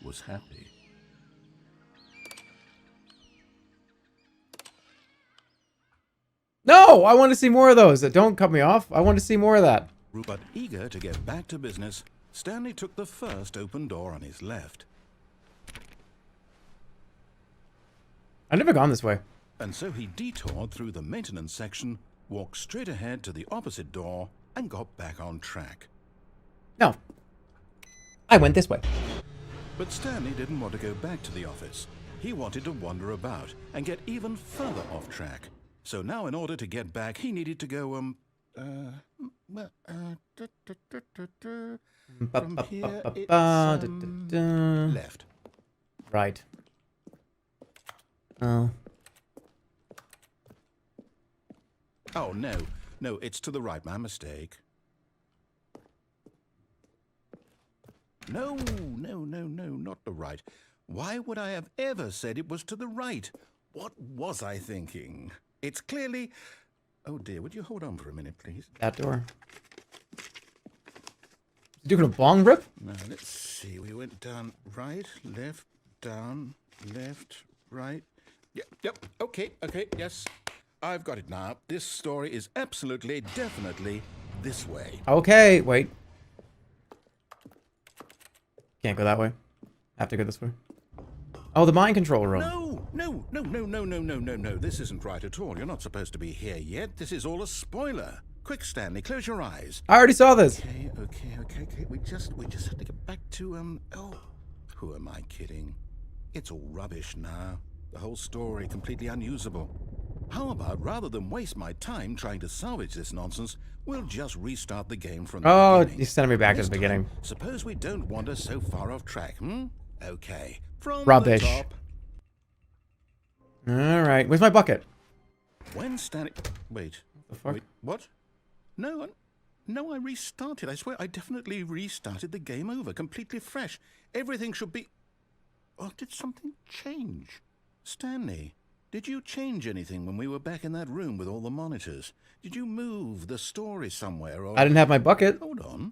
was happy. No, I want to see more of those. Don't cut me off. I want to see more of that. But eager to get back to business, Stanley took the first open door on his left. I've never gone this way. And so he detoured through the maintenance section, walked straight ahead to the opposite door, and got back on track. No. I went this way. But Stanley didn't want to go back to the office. He wanted to wander about and get even further off track. So now in order to get back, he needed to go, from here, it's, left. Right. Oh. Oh, no. No, it's to the right. My mistake. No, not the right. Why would I have ever said it was to the right? What was I thinking? It's clearly... Oh, dear, would you hold on for a minute, please? That door. You doing a bong rip? No, let's see. We went down right, left, down, left, right. Yep, okay, yes. I've got it now. This story is absolutely, definitely this way. Okay, wait. Can't go that way. Have to go this way. Oh, the mind control room. No. This isn't right at all. You're not supposed to be here yet. This is all a spoiler. Quick, Stanley, close your eyes. I already saw this. Okay. We just have to get back to, oh, who am I kidding? It's all rubbish now. The whole story completely unusable. How about, rather than waste my time trying to salvage this nonsense, we'll just restart the game from the beginning. You're sending me back to This the beginning. time, suppose we don't wander so far off track, Okay. From Rubbish. the top. Alright, where's my bucket? When Stanley... Wait. The fuck? Wait, what? No, I restarted. I swear, I definitely restarted the game over, completely fresh. Everything should be... Oh, did something change? Stanley, did you change anything when we were back in that room with all the monitors? Did you move the story somewhere, or... I didn't have my bucket. Hold on.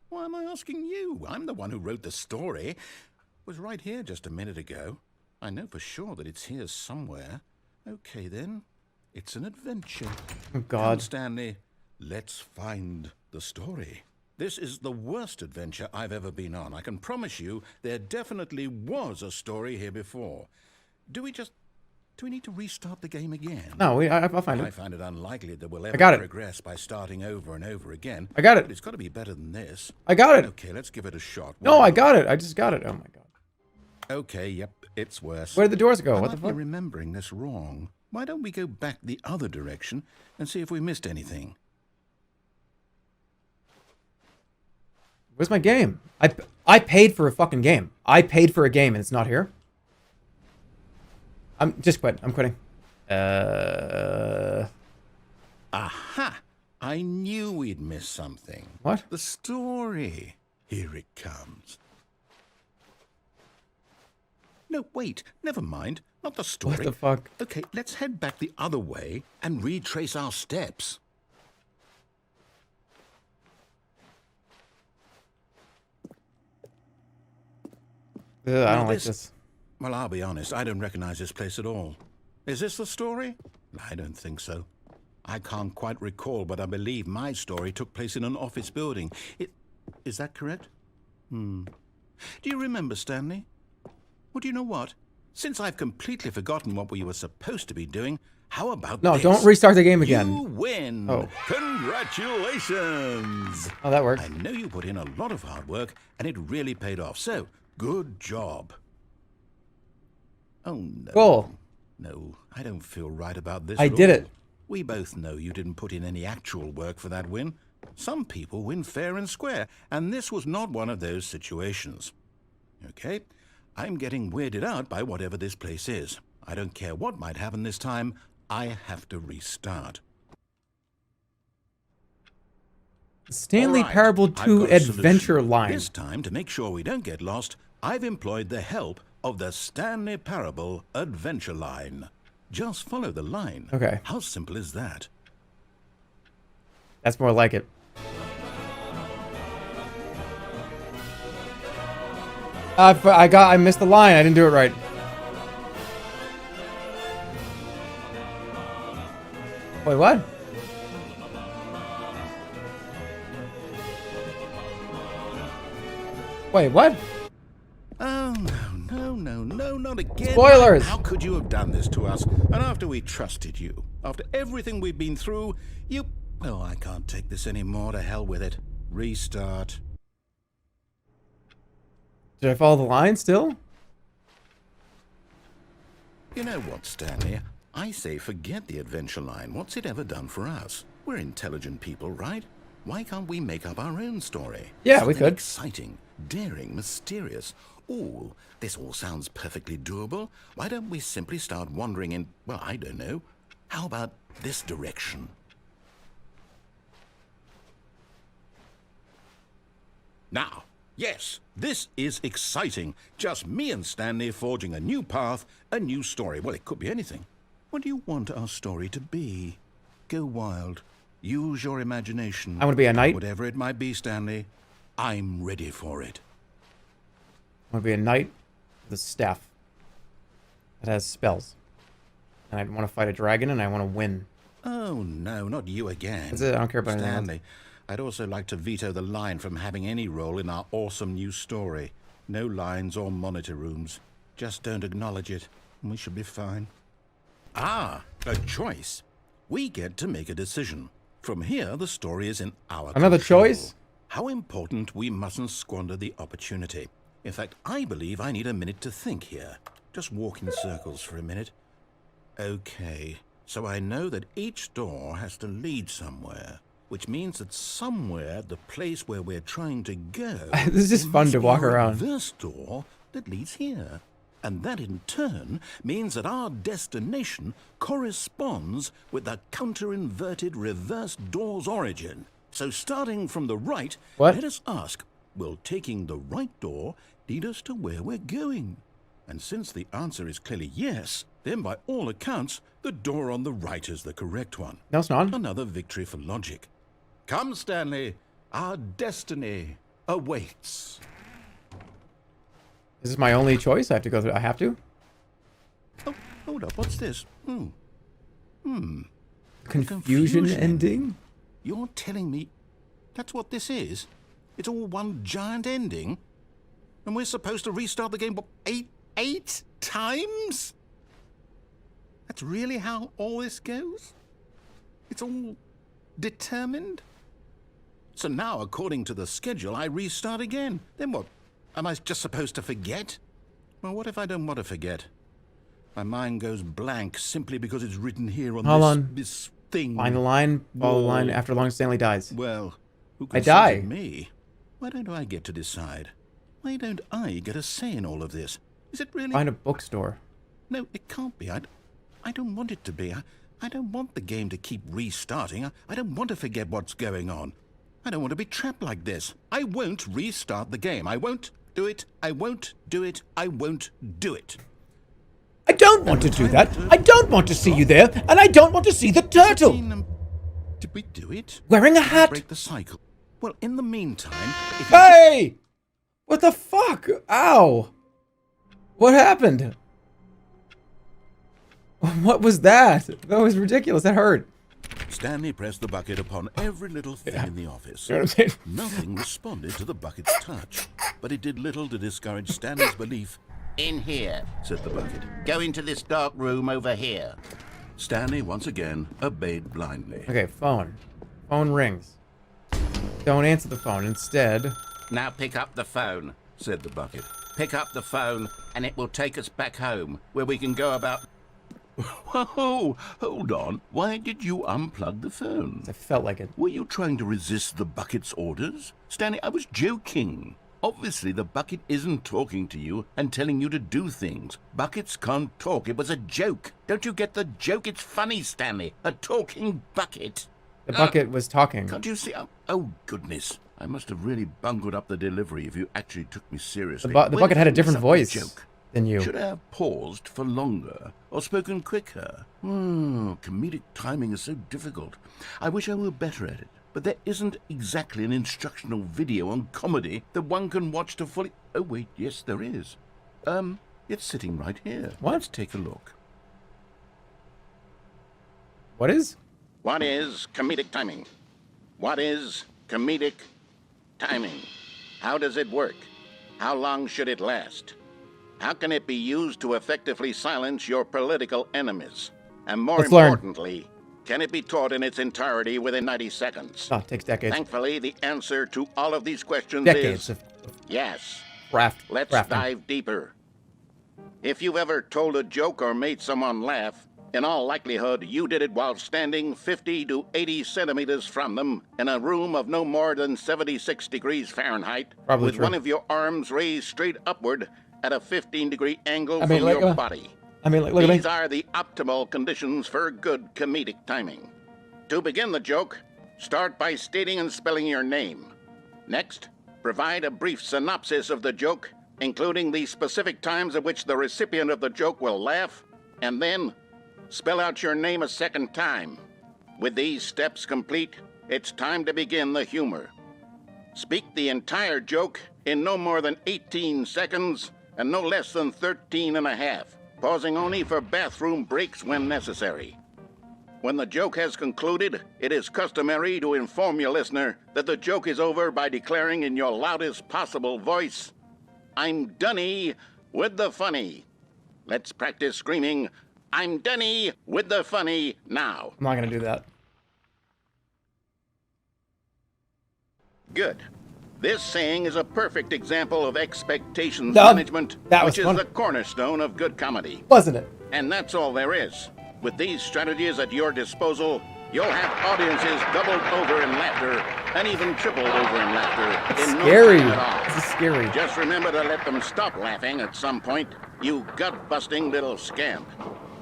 Why am I asking you? I'm the one who wrote the story. It was right here just a minute ago. I know for sure that it's here somewhere. Okay, then. It's an adventure. Oh, God. Come, Stanley, let's find the story. This is the worst adventure I've ever been on. I can promise you there definitely was a story here before. Do we need to restart the game again? No, I'll find it. I find it unlikely that we'll ever got it. progress by starting over and over again. I got it. But it's got to be better than this. I got it. Okay, let's give it a shot. No, I got it. I just got it. Oh, my God. Okay, yep, it's worse. Where did the doors go? I What the might be fuck? remembering this wrong. Why don't we go back the other direction and see if we missed anything? Where's my game? I paid for a fucking game. I paid for a game and it's not here? I'm just quit. I'm quitting. Aha! I knew we'd miss something. What? The story. Here it comes. No, wait. Never mind. Not the story. What the fuck? Okay, let's head back the other way and retrace our steps. I don't like this. Well, I'll be honest. I don't recognize this place at all. Is this the story? I don't think so. I can't quite recall, but I believe my story took place in an office building. Is that correct? Do you remember, Stanley? Well, do you know what? Since I've completely forgotten what we were supposed to be doing, how about No, this? don't restart the game again. You win! Oh. Congratulations! Oh, that worked. I know you put in a lot of hard work, and it really paid off. So, good job. Oh, no. Cool. No, I don't feel right about this I at did all. it. We both know you didn't put in any actual work for that win. Some people win fair and square, and this was not one of those situations. Okay? I'm getting weirded out by whatever this place is. I don't care what might happen this time. I have to restart. Stanley All right, Parable I've 2 got a Adventure solution. Line. This time, to make sure we don't get lost, I've employed the help of the Stanley Parable Adventure Line. Just follow the line. Okay. How simple is that? That's more like it. I missed the line. I didn't do it right. Wait, what? Wait, what? Oh, no, not again. Spoilers! How could you have done this to us? And after we trusted you, after everything we've been through, you... Oh, I can't take this anymore. To hell with it. Restart. Did I follow the line still? You know what, Stanley? I say forget the adventure line. What's it ever done for us? We're intelligent people, right? Why can't we make up our own story? Yeah, we Something could. Exciting, daring, mysterious. Ooh, this all sounds perfectly doable. Why don't we simply start wandering in, well, I don't know. How about this direction? Now, yes, this is exciting. Just me and Stanley forging a new path, a new story. Well, it could be anything. What do you want our story to be? Go wild. Use your imagination. I want to be a knight. Whatever it might be, Stanley, I'm ready for it. I want to be a knight with a staff that has spells. And I want to fight a dragon and I want to win. Oh, no, not you again. That's it. I don't care about anything else. Stanley, I'd also like to veto the line from having any role in our awesome new story. No lines or monitor rooms. Just don't acknowledge it, and we should be fine. Ah, a choice. We get to make a decision. From here, the story is in our Another control. choice? How important we mustn't squander the opportunity. In fact, I believe I need a minute to think here. Just walk in circles for a minute. Okay, so I know that each door has to lead somewhere, which means that somewhere the place where we're trying to go... This is just fun to walk around. ...reverse door that leads here. And that in turn means that our destination corresponds with the counter-inverted reverse door's origin. So starting from the right, What? let us ask, will taking the right door lead us to where we're going? And since the answer is clearly yes, then by all accounts, the door on the right is the correct one. No, it's not. Another victory for logic. Come, Stanley, our destiny awaits. Is this my only choice? I have to go through. I have to? Oh, hold up, what's this? Confusion ending? You're telling me that's what this is? It's all one giant ending? And we're supposed to restart the game, what, eight times? That's really how all this goes? It's all determined? So now, according to the schedule, I restart again. Then what? Am I just supposed to forget? Well, what if I don't want to forget? My mind goes blank simply because it's written here on this thing. Find the line, follow the line after long Stanley dies. Well, who I die. consulted me? Why don't I get to decide? Why don't I get a say in all of this? Is it really... Find a bookstore. No, it can't be. I don't want it to be. I don't want the game to keep restarting. I don't want to forget what's going on. I don't want to be trapped like this. I won't restart the game. I won't do it. I won't do it. I won't do it. I don't want to do that. I don't want to see you there, and I don't want to see the turtle. Did we do it? Wearing a hat. Break the cycle. Well, in the meantime, if Hey! What the fuck? Ow! What happened? What was that? That was ridiculous. That hurt. Stanley pressed the bucket upon every little thing in the office. You know what I'm saying? Nothing responded to the bucket's touch, but it did little to discourage Stanley's belief. In here, said the bucket. Go into this dark room over here. Stanley once again obeyed blindly. Okay, phone. Phone rings. Don't answer the phone. Instead... Now pick up the phone, said the bucket. Pick up the phone, and it will take us back home, where we can go about... Whoa, hold on. Why did you unplug the phone? I felt like it. Were you trying to resist the bucket's orders? Stanley, I was joking. Obviously, the bucket isn't talking to you and telling you to do things. Buckets can't talk. It was a joke. Don't you get the joke? It's funny, Stanley. A talking bucket. The bucket was talking. Can't you see? Oh, goodness. I must have really bungled up the delivery if you actually took me seriously. The bucket had a different voice. Joke. than you. Should I have paused for longer or spoken quicker? Comedic timing is so difficult. I wish I were better at it. But there isn't exactly an instructional video on comedy that one can watch to fully... Oh, wait, yes, there is. It's sitting right here. What? Let's take a look. What is? What is comedic timing? What is comedic timing? How does it work? How long should it last? How can it be used to effectively silence your political enemies? And more importantly, can it be taught in its entirety within 90 seconds? Oh, it takes decades. Thankfully, the answer to all of these questions Decades is yes. Craft. Let's crafting. dive deeper. If you've ever told a joke or made someone laugh, in all likelihood, you did it while standing 50 to 80 centimeters from them in a room of no more than 76 degrees Fahrenheit, Probably with true. one of your arms raised straight upward at a 15-degree angle from your body. Look at me. These are the optimal conditions for good comedic timing. To begin the joke, start by stating and spelling your name. Next, provide a brief synopsis of the joke, including the specific times at which the recipient of the joke will laugh, and then spell out your name a second time. With these steps complete, it's time to begin the humor. Speak the entire joke in no more than 18 seconds and no less than 13 and a half, pausing only for bathroom breaks when necessary. When the joke has concluded, it is customary to inform your listener that the joke is over by declaring in your loudest possible voice, "I'm Dunny with the funny." Let's practice screaming, "I'm Dunny with the funny" now. I'm not going to do that. Good. This saying is a perfect example of expectations No, management, that was which is fun. the cornerstone of good comedy. Wasn't it? And that's all there is. With these strategies at your disposal, you'll have audiences doubled over in laughter and even tripled over in laughter. In Scary. No time at all. This is scary. Just remember to let them stop laughing at some point, you gut-busting little scamp.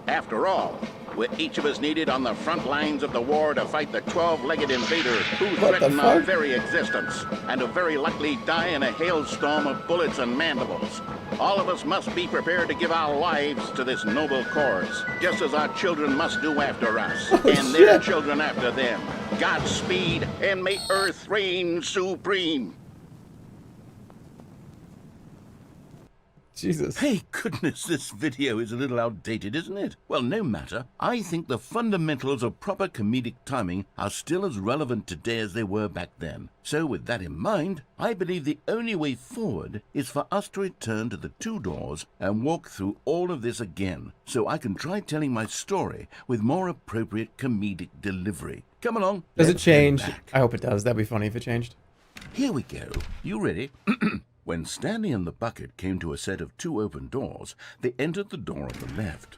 After all, we're each of us needed on the front lines of the war to fight the 12-legged invader who What the threaten our fuck? very existence and to very likely die in a hailstorm of bullets and mandibles. All of us must be prepared to give our lives to this noble cause, just as our children must do after us, and their children after them. Godspeed, and may Earth reign supreme. Jesus. Hey, goodness, this video is a little outdated, isn't it? Well, no matter. I think the fundamentals of proper comedic timing are still as relevant today as they were back then. So with that in mind, I believe the only way forward is for us to return to the two doors and walk through all of this again, so I can try telling my story with more appropriate comedic delivery. Come along. Does it let's go change? back. I hope it does. That'd be funny if it changed. Here we go. You ready? When Stanley and the bucket came to a set of two open doors, they entered the door on the left.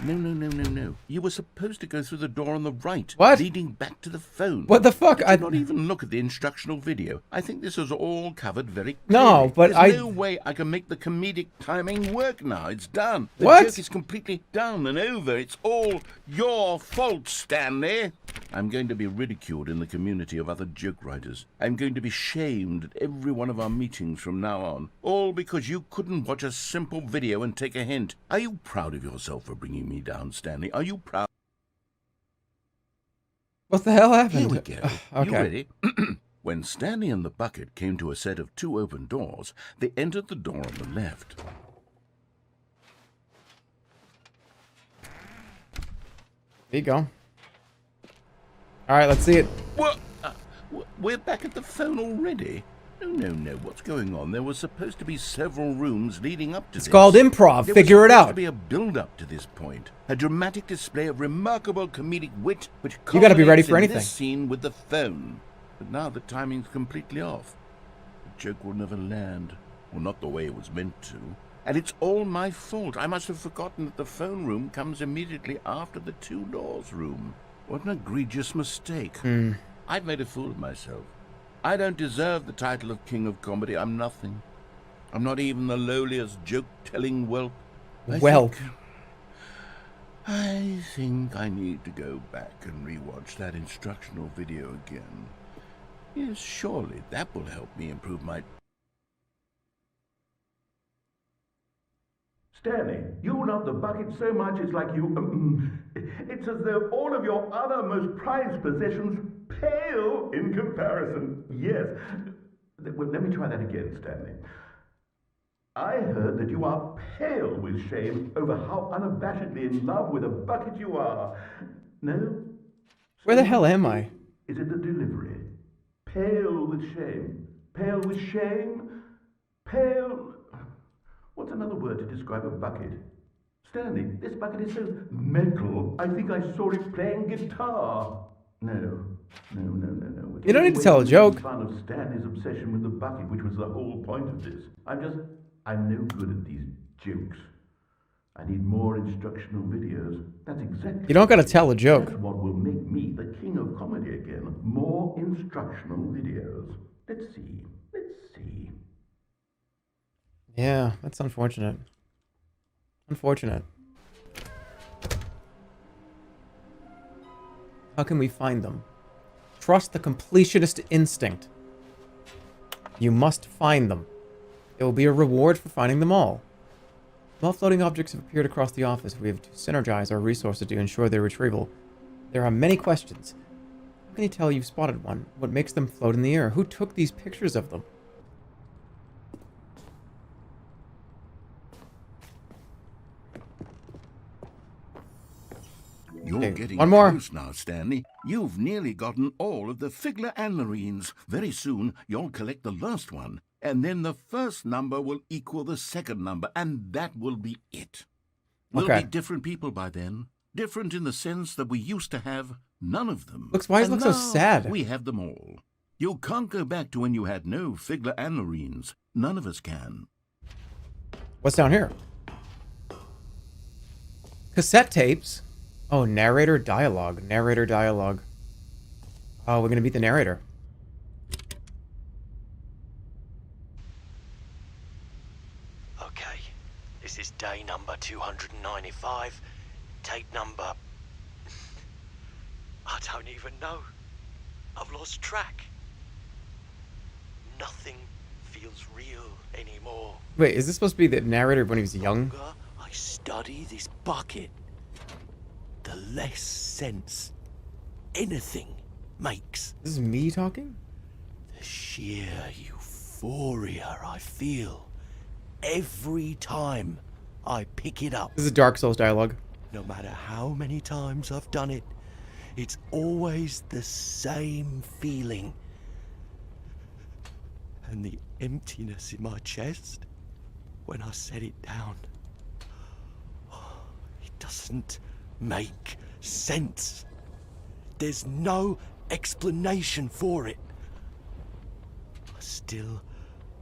No. You were supposed to go through the door on the right. What? Leading back to the phone. What the fuck? Did you not even look at the instructional video. I think this was all covered very clearly. No, but There's I- no way I can make the comedic timing work now. It's done. The What? joke is completely done and over. It's all your fault, Stanley. I'm going to be ridiculed in the community of other joke writers. I'm going to be shamed at every one of our meetings from now on. All because you couldn't watch a simple video and take a hint. Are you proud of yourself for bringing me down, Stanley? Are you proud? What the hell happened? Here we go. Okay. You ready? When Stanley and the bucket came to a set of two open doors, they entered the door on the left. There you go. All right, let's see it. What? We're back at the phone already? No. What's going on? There was supposed to be several rooms leading up to this. It's called improv. There Figure was it supposed out. to be a build-up to this point. A dramatic display of remarkable comedic wit, which You gotta be ready culminates for in anything. this scene with the phone. But now the timing's completely off. The joke will never land. Well, not the way it was meant to. And it's all my fault. I must have forgotten that the phone room comes immediately after the two doors room. What an egregious mistake. I've made a fool of myself. I don't deserve the title of King of Comedy. I'm nothing. I'm not even the lowliest joke-telling whelp. I think I need to go back and rewatch that instructional video again. Yes, surely that will help me improve my... Stanley, you love the bucket so much it's like you... it's as though all of your other most prized possessions pale in comparison. Yes. Well, let me try that again, Stanley. I heard that you are pale with shame over how unabashedly in love with a bucket you are. No? Where the hell am I? Is it the delivery? Pale with shame. Pale with shame? Pale... What's another word to describe a bucket? Stanley, this bucket is so metal. I think I saw it playing guitar. No. You don't need to tell a joke. Fun of Stanley's obsession with the bucket, which was the whole point of this. I'm no good at these jokes. I need more instructional videos. That's exactly... You don't gotta tell a joke. That's what will make me the king of comedy again. More instructional videos. Let's see. Yeah, that's unfortunate. Unfortunate. How can we find them? Trust the completionist instinct. You must find them. There will be a reward for finding them all. While floating objects have appeared across the office, we have to synergize our resources to ensure their retrieval. There are many questions. How can you tell you've spotted one? What makes them float in the air? Who took these pictures of them? You're getting one more. close now, Stanley. You've nearly gotten all of the Figler and Marines. Very soon, you'll collect the last one, and then the first number will equal the second number, and that will be it. We'll Okay. be different people by then. Different in the sense that we used to have none of them. Why does it And look so now sad? We have them all. You can't go back to when you had no Figler and Marines. None of us can. What's down here? Cassette tapes. Oh, narrator dialogue. Narrator dialogue. Oh, we're gonna beat the narrator. Okay, this is day number 295. Tape number... I don't even know. I've lost track. Nothing feels real anymore. Wait, is this supposed to be the narrator when he was young? I study this bucket, the less sense anything makes. This is me talking? The sheer euphoria I feel every time I pick it up. This is Dark Souls dialogue. No matter how many times I've done it, it's always the same feeling. And the emptiness in my chest when I set it down. It doesn't make sense. There's no explanation for it. I still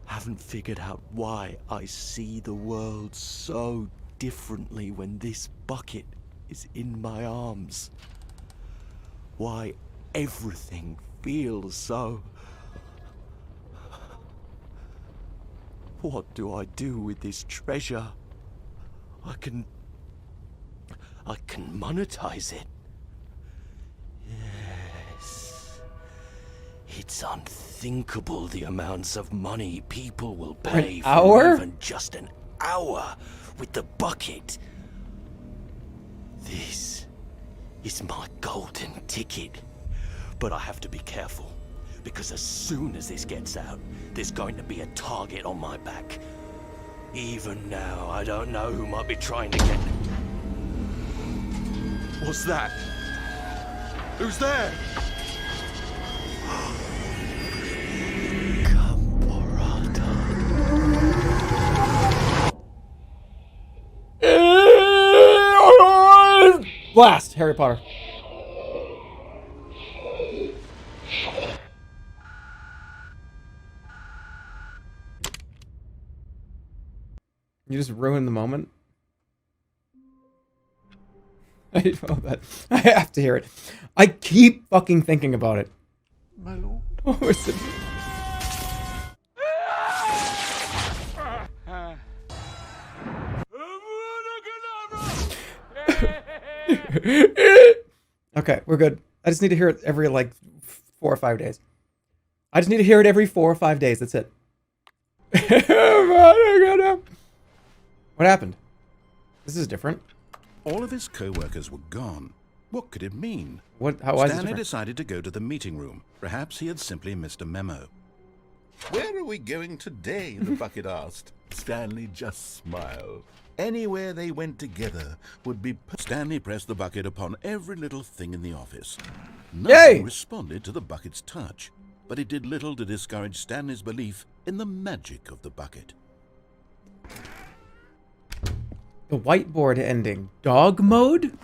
haven't figured out why I see the world so differently when this bucket is in my arms. Why everything feels so... What do I do with this treasure? I can monetize it. Yes. It's unthinkable the amounts of money people will pay for hour? even just an hour with the bucket. This is my golden ticket. But I have to be careful, because as soon as this gets out, there's going to be a target on my back. Even now, I don't know who might be trying to get... What's that? Who's there? Blast! Harry Potter. You just ruined the moment. I know that. I have to hear it. I keep fucking thinking about it. My lord. What was it? Okay, we're good. I just need to hear it every like 4 or 5 days. I just need to hear it every 4 or 5 days. That's it. What happened? This is different. All of his co-workers were gone. What could it mean? What? How was it Stanley different? decided to go to the meeting room. Perhaps he had simply missed a memo. Where are we going today? The bucket asked. Stanley just smiled. Anywhere they went together would be... Stanley pressed the bucket upon every little thing in the office. Yay! Nothing responded to the bucket's touch, but it did little to discourage Stanley's belief in the magic of the bucket. The whiteboard ending. Dog mode?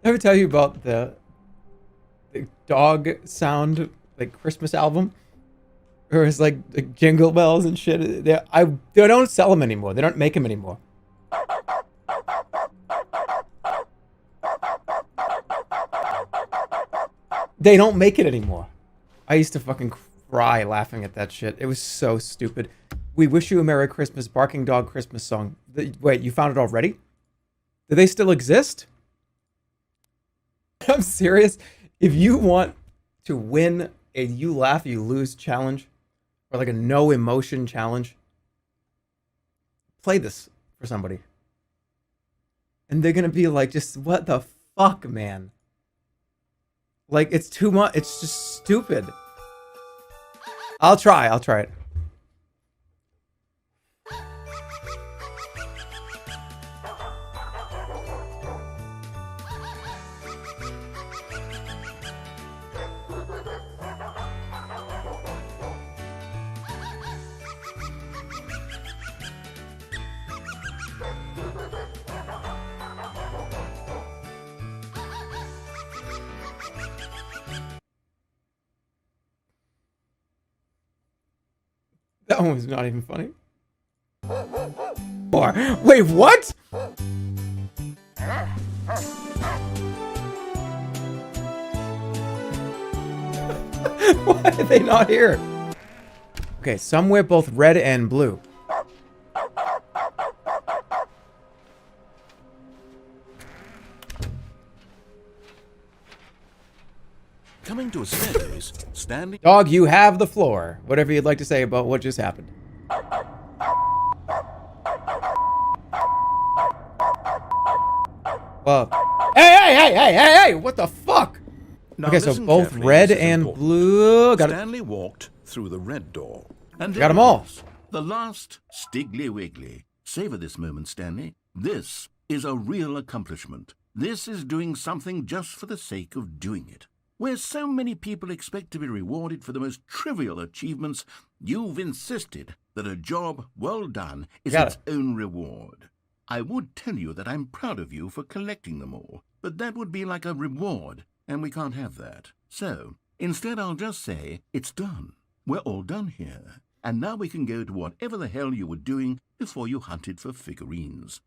Ever tell you about the dog sound, like, Christmas album? Or it's like jingle bells and shit. They don't sell them anymore. They don't make them anymore. They don't make it anymore. I used to fucking cry laughing at that shit. It was so stupid. We wish you a Merry Christmas, Barking Dog Christmas song. Wait, you found it already? Do they still exist? I'm serious. If you want to win a you laugh, you lose challenge, or like a no emotion challenge, play this for somebody. And they're going to be like, just what the fuck, man? Like, it's too much. It's just stupid. I'll try it. That one was not even funny. Wait, what? Why are they not here? Okay, somewhere both red and blue. Coming to a staircase, Stanley... Dog, you have the floor. Whatever you'd like to say about what just happened. Well, hey! What the fuck? Now Okay, so listen both carefully, red this is and important. blue. Got it. Stanley walked through the red door. And Got there 'em it all. is, the last Stiggly Wiggly. Savor this moment, Stanley. This is a real accomplishment. This is doing something just for the sake of doing it. Where so many people expect to be rewarded for the most trivial achievements, you've insisted that a job well done is Got its own reward. I would tell you that I'm proud of you for collecting them all, but that would be like a reward, and we can't have that. So, instead I'll just say, it's done. We're all done here. And now we can go to whatever the hell you were doing before you hunted for figurines.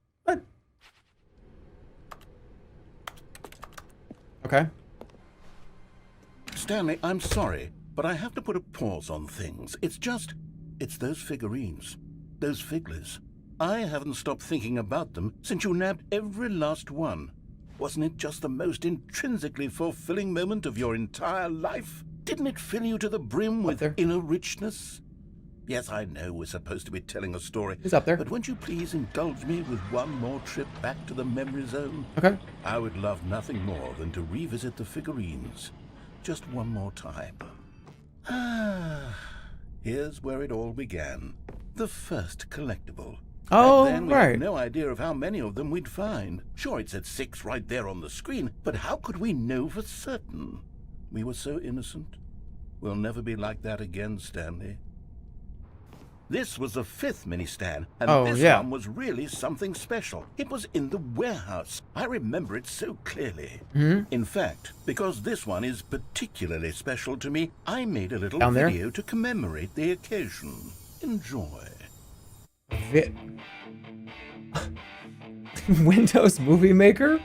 Okay. Stanley, I'm sorry, but I have to put a pause on things. It's those figurines. Those figglers. I haven't stopped thinking about them since you nabbed every last one. Wasn't it just the most intrinsically fulfilling moment of your entire life? Didn't it fill you to the brim with inner richness? Yes, I know we're supposed to be telling a story. It's up there. But won't you please indulge me with one more trip back to the memory zone? Okay. I would love nothing more than to revisit the figurines. Just one more time. Here's where it all began. The first collectible. Oh, Back then, we right. had no idea of how many of them we'd find. Sure, it said 6 right there on the screen, but how could we know for certain? We were so innocent. We'll never be like that again, Stanley. This was the 5th mini-Stan, and this one was really something special. It was in the warehouse. I remember it so clearly. In fact, because this one is particularly special to me, I made a little Down there? video to commemorate the occasion. Enjoy. Windows Movie Maker?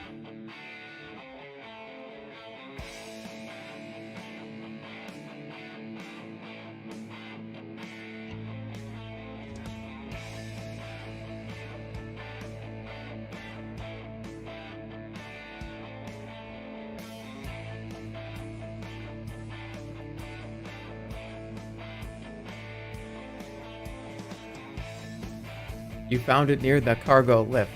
You found it near the cargo lift.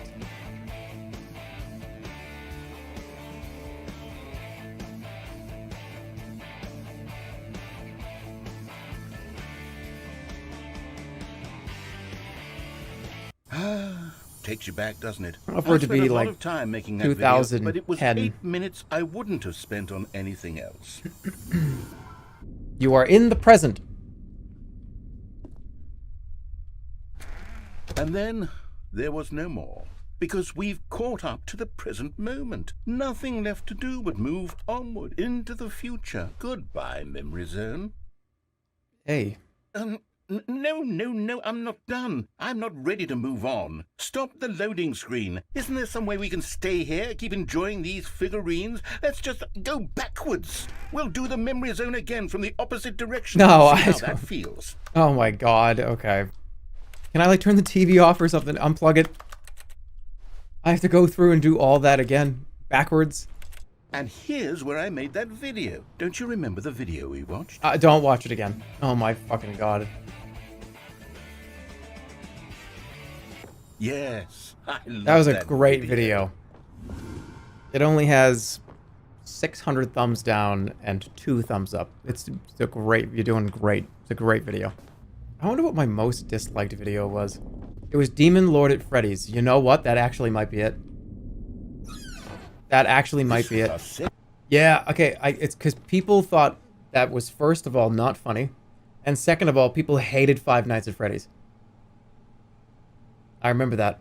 Takes you back, doesn't it? Well, for it to spent be a lot like of time making that video, but it was 2010. 8 minutes I wouldn't have spent on anything else. You are in the present. And then there was no more, because we've caught up to the present moment. Nothing left to do but move onward into the future. Goodbye, Memory Zone. Hey. No, I'm not done. I'm not ready to move on. Stop the loading screen. Isn't there some way we can stay here, keep enjoying these figurines? Let's just go backwards. We'll do the Memory Zone again from the opposite direction. No, See I how don't. that feels. Oh my god, okay. Can I like turn the TV off or something? Unplug it? I have to go through and do all that again, backwards. And here's where I made that video. Don't you remember the video we watched? Don't watch it again. Oh my fucking god. Yes, I love That was a great video. It only has 600 thumbs down and 2 thumbs up. It's a great, you're doing great. It's a great video. I wonder what my most disliked video was. It was Demon Lord at Freddy's. You know what? That actually might be it. That actually might be it. Yeah, okay, it's because people thought that was, first of all, not funny. And second of all, people hated Five Nights at Freddy's. I remember that.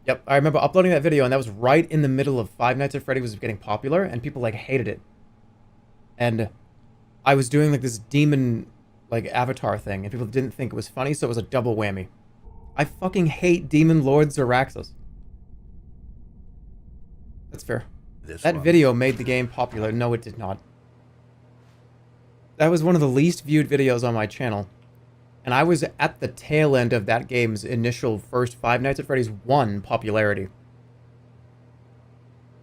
Yep, I remember uploading that video, and that was right in the middle of Five Nights at Freddy's was getting popular, and people, like, hated it. And I was doing, like, this demon, like, avatar thing, and people didn't think it was funny, so it was a double whammy. I fucking hate Demon Lord Zaraxos. That's fair. That video made the game popular. No, it did not. That was one of the least viewed videos on my channel. And I was at the tail end of that game's initial first Five Nights at Freddy's 1 popularity.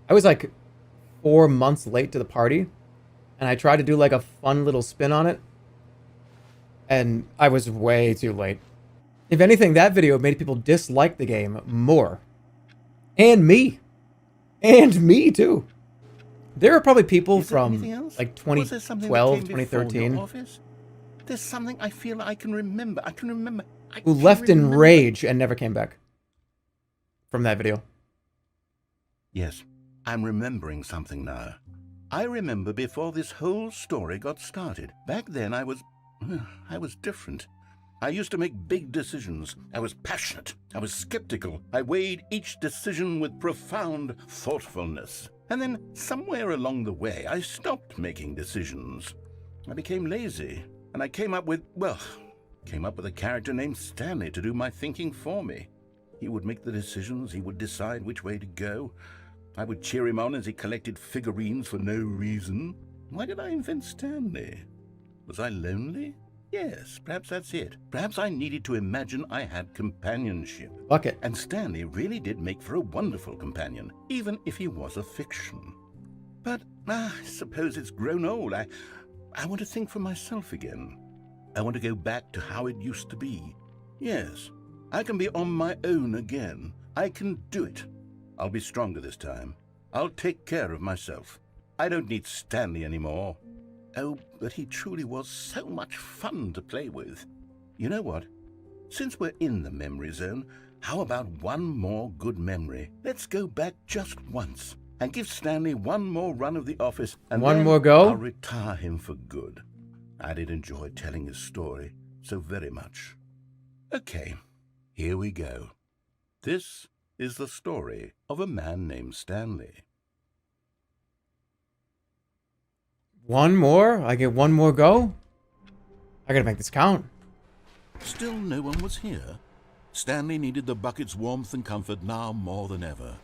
I was like 4 months late to the party, and I tried to do like a fun little spin on it, and I was way too late. If anything, that video made people dislike the game more. And me. And me too. There are probably people from like 2012, 2013 There's something I feel I can remember. who left in rage and never came back from that video. Yes, I'm remembering something now. I remember before this whole story got started. Back then I was different. I used to make big decisions. I was passionate. I was skeptical. I weighed each decision with profound thoughtfulness. And then somewhere along the way, I stopped making decisions. I became lazy, and I came up with a character named Stanley to do my thinking for me. He would make the decisions. He would decide which way to go. I would cheer him on as he collected figurines for no reason. Why did I invent Stanley? Was I lonely? Yes, perhaps that's it. Perhaps I needed to imagine I had companionship. Bucket. And Stanley really did make for a wonderful companion, even if he was a fiction. But I suppose it's grown old. I want to think for myself again. I want to go back to how it used to be. Yes, I can be on my own again. I can do it. I'll be stronger this time. I'll take care of myself. I don't need Stanley anymore. Oh, but he truly was so much fun to play with. You know what? Since we're in the memory zone, how about one more good memory? Let's go back just once and give Stanley one more run of the office, and One then more go? I'll retire him for good. I did enjoy telling his story so very much. Okay, here we go. This is the story of a man named Stanley. One more? I get one more go? I gotta make this count. Still no one was here. Stanley needed the bucket's warmth and comfort now more than ever.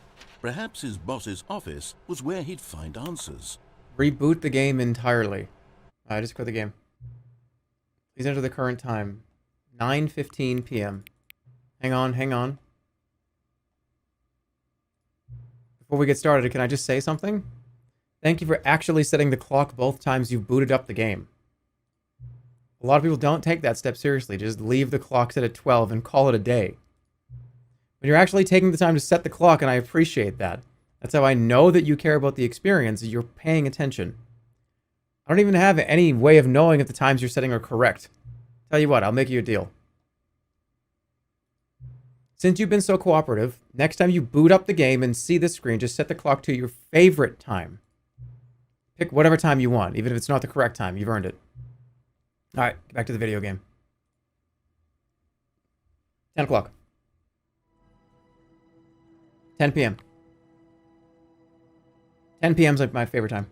Perhaps his boss's office was where he'd find answers. Reboot the game entirely. I just quit the game. Please enter the current time. 9:15 p.m. Hang on. Before we get started, can I just say something? Thank you for actually setting the clock both times you've booted up the game. A lot of people don't take that step seriously. Just leave the clock set at 12 and call it a day. When you're actually taking the time to set the clock, and I appreciate that. That's how I know that you care about the experience, you're paying attention. I don't even have any way of knowing if the times you're setting are correct. Tell you what, I'll make you a deal. Since you've been so cooperative, next time you boot up the game and see this screen, just set the clock to your favorite time. Pick whatever time you want, even if it's not the correct time. You've earned it. Alright, back to the video game. 10 o'clock. 10 p.m. 10 p.m. is like my favorite time.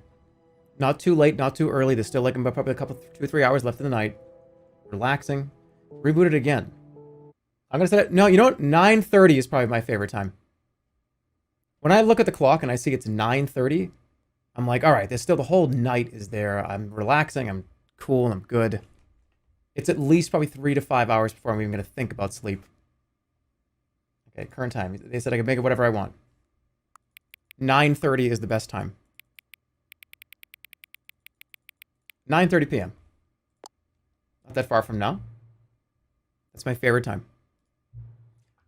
Not too late, not too early. There's still like probably a couple, 2 or 3 hours left in the night. Relaxing. Reboot it again. I'm gonna set it. No, you know what? 9:30 is probably my favorite time. When I look at the clock and I see it's 9:30, I'm like, all right, there's still the whole night is there. I'm relaxing. I'm cool. And I'm good. It's at least probably 3 to 5 hours before I'm even gonna think about sleep. Okay, current time. They said I can make it whatever I want. 9:30 is the best time. 9:30 p.m. Not that far from now. That's my favorite time.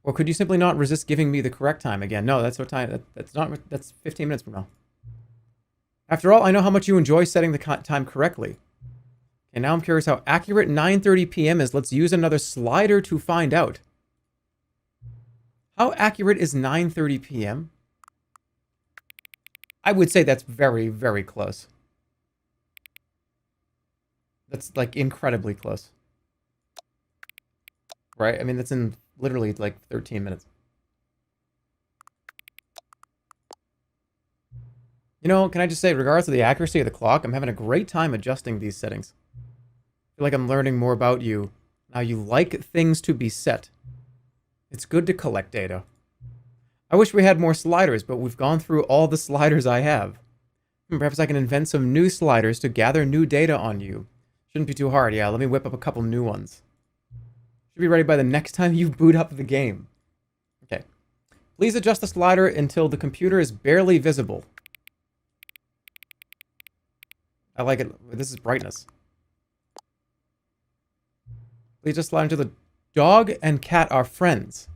Or could you simply not resist giving me the correct time again? No, that's what time. That's 15 minutes from now. After all, I know how much you enjoy setting the time correctly. And now I'm curious how accurate 9:30 p.m. is. Let's use another slider to find out. How accurate is 9:30 p.m.? I would say that's very, very close. That's like incredibly close. Right? I mean, that's in literally like 13 minutes. You know, can I just say, regardless of the accuracy of the clock, I'm having a great time adjusting these settings. I feel like I'm learning more about you. Now you like things to be set. It's good to collect data. I wish we had more sliders, but we've gone through all the sliders I have. Perhaps I can invent some new sliders to gather new data on you. Shouldn't be too hard. Yeah, let me whip up a couple new ones. Should be ready by the next time you boot up the game. Okay. Please adjust the slider until the computer is barely visible. I like it. This is brightness. Please just slide until the dog and cat are friends.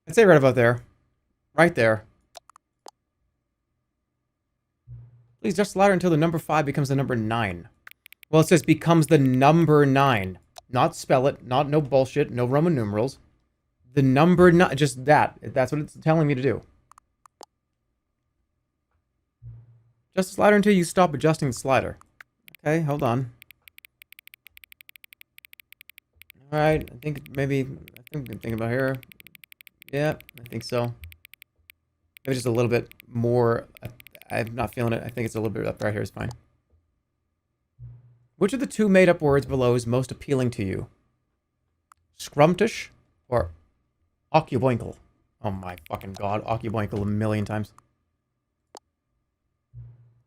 I'd say right about there. Right there. Please just slider until the number 5 becomes the number 9. Well, it says becomes the number 9. Not spell it. Not no bullshit. No Roman numerals. The number 9. Just that. That's what it's telling me to do. Just slider until you stop adjusting the slider. Okay, hold on. Alright, I think I'm thinking about here. Yeah, I think so. Maybe just a little bit more. I'm not feeling it. I think it's a little bit up right here is fine. Which of the 2 made-up words below is most appealing to you? Scrumptious or occuboinkle? Oh my fucking god, occuboinkle a million times.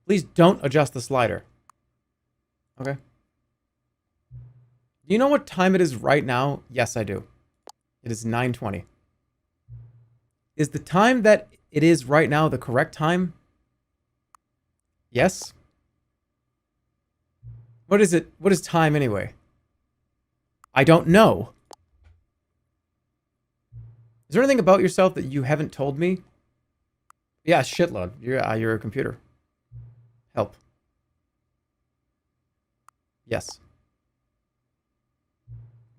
Please don't adjust the slider. Okay. Do you know what time it is right now? Yes, I do. It is 9:20. Is the time that it is right now the correct time? Yes? What is it? What is time anyway? I don't know. Is there anything about yourself that you haven't told me? Yeah, shitload. You're a computer. Help. Yes.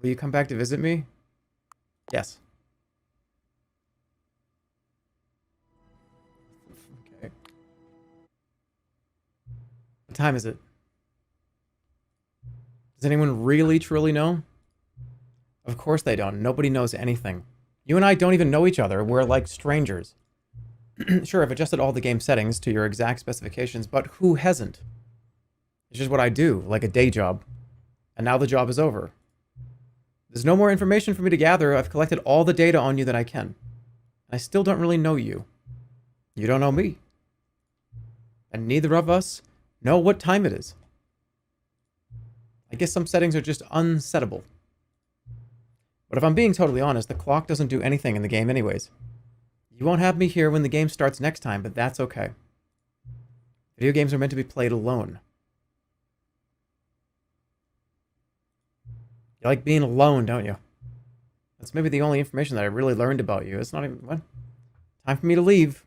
Will you come back to visit me? Yes. Okay. What time is it? Does anyone really, truly know? Of course they don't. Nobody knows anything. You and I don't even know each other. We're like strangers. Sure, I've adjusted all the game settings to your exact specifications, but who hasn't? It's just what I do, like a day job. And now the job is over. There's no more information for me to gather. I've collected all the data on you that I can. I still don't really know you. You don't know me. And neither of us know what time it is. I guess some settings are just unsettable. But if I'm being totally honest, the clock doesn't do anything in the game anyways. You won't have me here when the game starts next time, but that's okay. Video games are meant to be played alone. You like being alone, don't you? That's maybe the only information that I really learned about you. It's not even... What? Time for me to leave.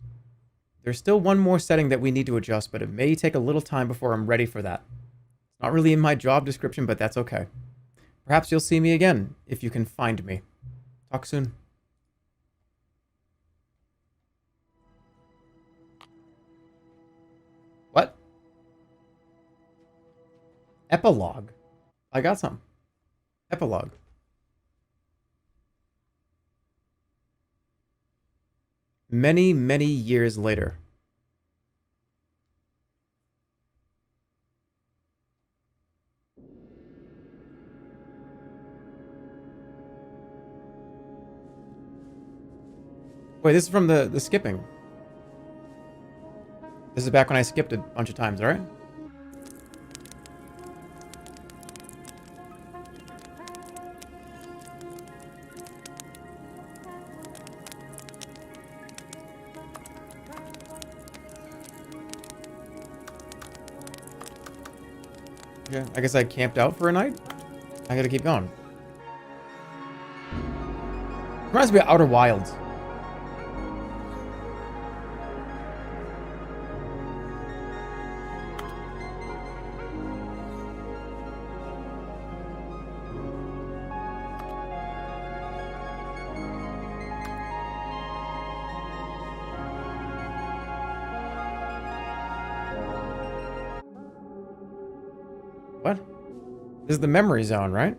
There's still one more setting that we need to adjust, but it may take a little time before I'm ready for that. It's not really in my job description, but that's okay. Perhaps you'll see me again, if you can find me. Talk soon. What? Epilogue? I got some. Epilogue. Many, many years later. Wait, this is from the skipping. This is back when I skipped a bunch of times, alright? Yeah, I guess I camped out for a night. I gotta keep going. Reminds me of Outer Wilds. What? This is the memory zone, right?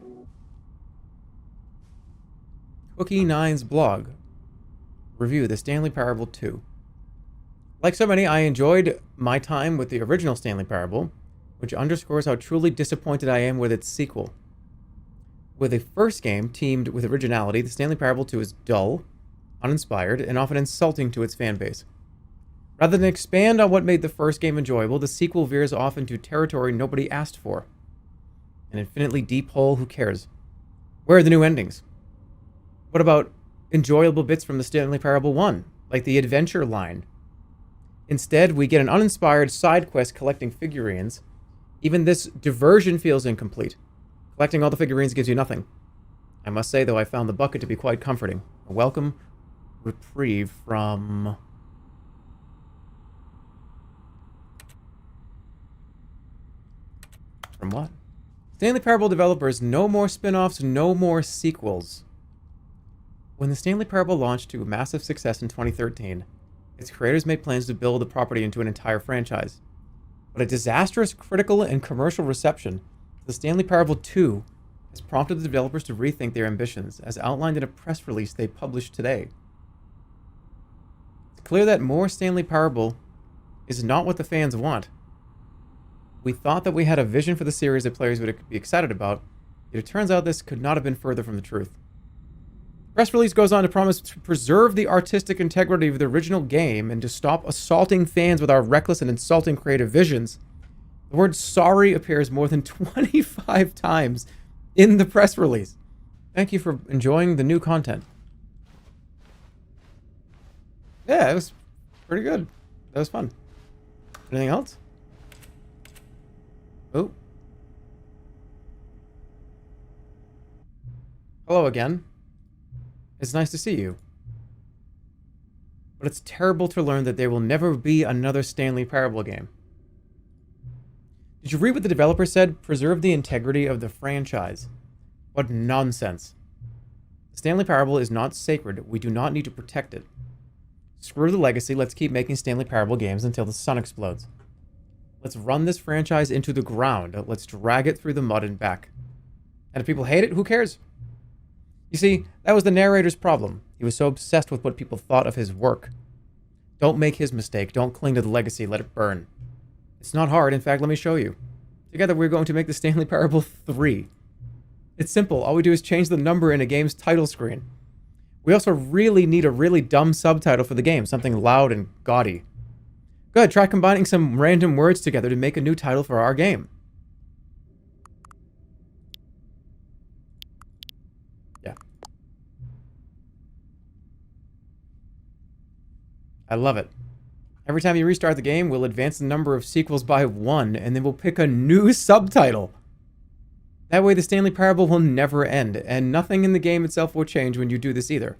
Cookie9's blog. Review, The Stanley Parable 2. Like so many, I enjoyed my time with the original Stanley Parable, which underscores how truly disappointed I am with its sequel. With a first game teamed with originality, The Stanley Parable 2 is dull, uninspired, and often insulting to its fanbase. Rather than expand on what made the first game enjoyable, the sequel veers off into territory nobody asked for. An infinitely deep hole, who cares? Where are the new endings? What about enjoyable bits from the Stanley Parable 1, like the adventure line? Instead, we get an uninspired side quest collecting figurines. Even this diversion feels incomplete. Collecting all the figurines gives you nothing. I must say, though, I found the bucket to be quite comforting. A welcome reprieve from... From what? Stanley Parable developers, no more spin-offs, no more sequels. When the Stanley Parable launched to a massive success in 2013, its creators made plans to build the property into an entire franchise. But a disastrous critical and commercial reception to the Stanley Parable 2 has prompted the developers to rethink their ambitions, as outlined in a press release they published today. It's clear that more Stanley Parable is not what the fans want. We thought that we had a vision for the series that players would be excited about, yet it turns out this could not have been further from the truth. The press release goes on to promise to preserve the artistic integrity of the original game and to stop assaulting fans with our reckless and insulting creative visions. The word sorry appears more than 25 times in the press release. Thank you for enjoying the new content. Yeah, it was pretty good. That was fun. Anything else? Oh. Hello again. It's nice to see you. But it's terrible to learn that there will never be another Stanley Parable game. Did you read what the developer said? Preserve the integrity of the franchise. What nonsense. The Stanley Parable is not sacred. We do not need to protect it. Screw the legacy. Let's keep making Stanley Parable games until the sun explodes. Let's run this franchise into the ground. Let's drag it through the mud and back. And if people hate it, who cares? You see, that was the narrator's problem. He was so obsessed with what people thought of his work. Don't make his mistake. Don't cling to the legacy. Let it burn. It's not hard. In fact, let me show you. Together, we're going to make the Stanley Parable 3. It's simple. All we do is change the number in a game's title screen. We also really need a really dumb subtitle for the game, something loud and gaudy. Good, try combining some random words together to make a new title for our game. Yeah. I love it. Every time you restart the game, we'll advance the number of sequels by 1, and then we'll pick a new subtitle. That way the Stanley Parable will never end, and nothing in the game itself will change when you do this either.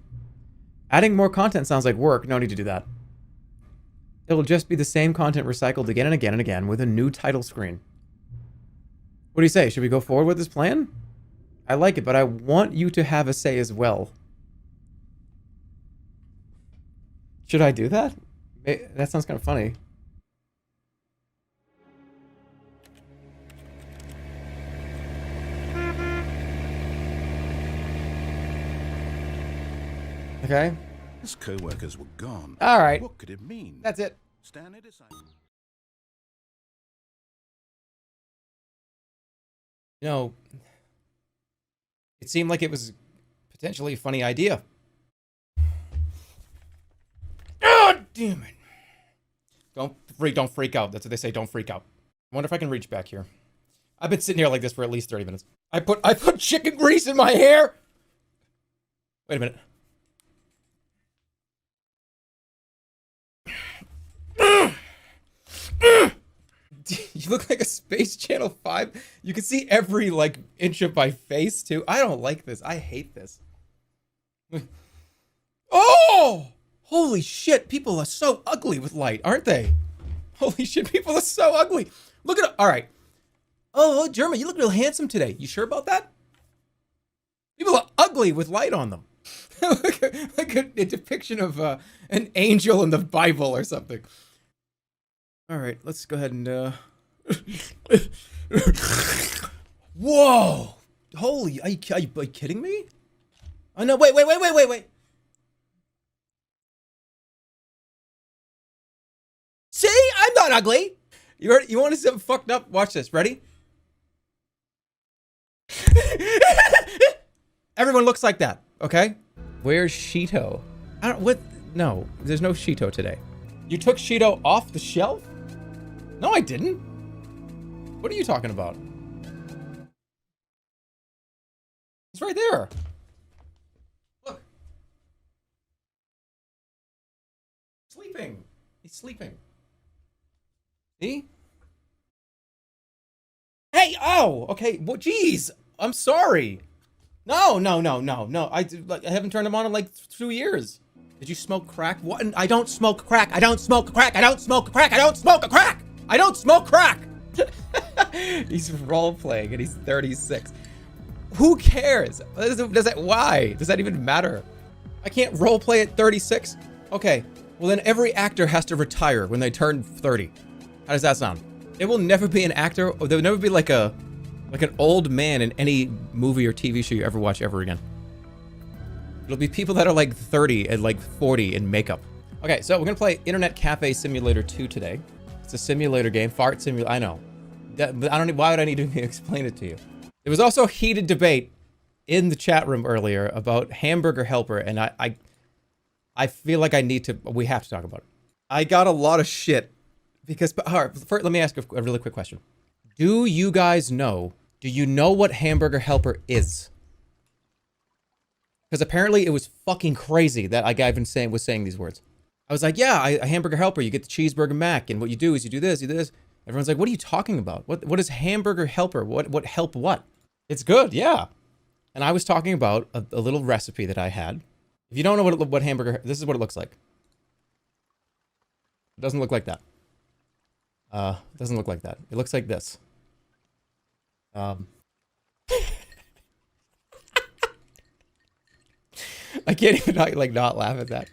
Adding more content sounds like work. No need to do that. It'll just be the same content recycled again and again and again with a new title screen. What do you say? Should we go forward with this plan? I like it, but I want you to have a say as well. Should I do that? That sounds kind of funny. Okay. His co-workers were gone. All right. What could it mean? That's it. Stanley decided. You know, it seemed like it was potentially a funny idea. God damn it. Don't freak out. That's what they say, don't freak out. I wonder if I can reach back here. I've been sitting here like this for at least 30 minutes. I put chicken grease in my hair. Wait a minute. You look like a Space Channel 5. You can see every, like, inch of my face, too. I don't like this. I hate this. Oh! Holy shit, people are so ugly with light, aren't they? Holy shit, people are so ugly. Look at it. All right. Oh, Jerma, you look real handsome today. You sure about that? People are ugly with light on them. like a depiction of an angel in the Bible or something. All right, let's go ahead and Whoa! Holy, are you kidding me? Oh no, wait. See? I'm not ugly. You want to see something fucked up? Watch this. Ready? Everyone looks like that, okay? Where's Shito? No, there's no Shito today. You took Shito off the shelf? No, I didn't. What are you talking about? He's right there. Look. Sleeping. He's sleeping. See? Hey, oh, okay. Well, geez. I'm sorry. No. I haven't turned him on in like 2 years. Did you smoke crack? What? I don't smoke crack. I don't smoke crack. I don't smoke crack. I don't smoke a crack. I don't smoke crack. He's role-playing and he's 36. Who cares? Why? Does that even matter? I can't role-play at 36? Okay, well then every actor has to retire when they turn 30. How does that sound? There will never be an actor, or there will never be like an old man in any movie or TV show you ever watch ever again. It'll be people that are like 30 and like 40 in makeup. Okay, so we're gonna play Internet Café Simulator 2 today. It's a simulator game, fart simulator. I know. But I don't. Why would I need to explain it to you? There was also a heated debate in the chat room earlier about Hamburger Helper, and I feel like we have to talk about it. I got a lot of shit because. All right, first, let me ask a really quick question. Do you guys know? Do you know what Hamburger Helper is? Because apparently it was fucking crazy that a guy was saying these words. I was like, yeah, a Hamburger Helper, you get the cheeseburger mac, and what you do is you do this, you do this. Everyone's like, what are you talking about? What is Hamburger Helper? What help what? It's good, yeah. And I was talking about a little recipe that I had. If you don't know what hamburger, this is what it looks like. It doesn't look like that. It doesn't look like that. It looks like this. I can't even not laugh at that.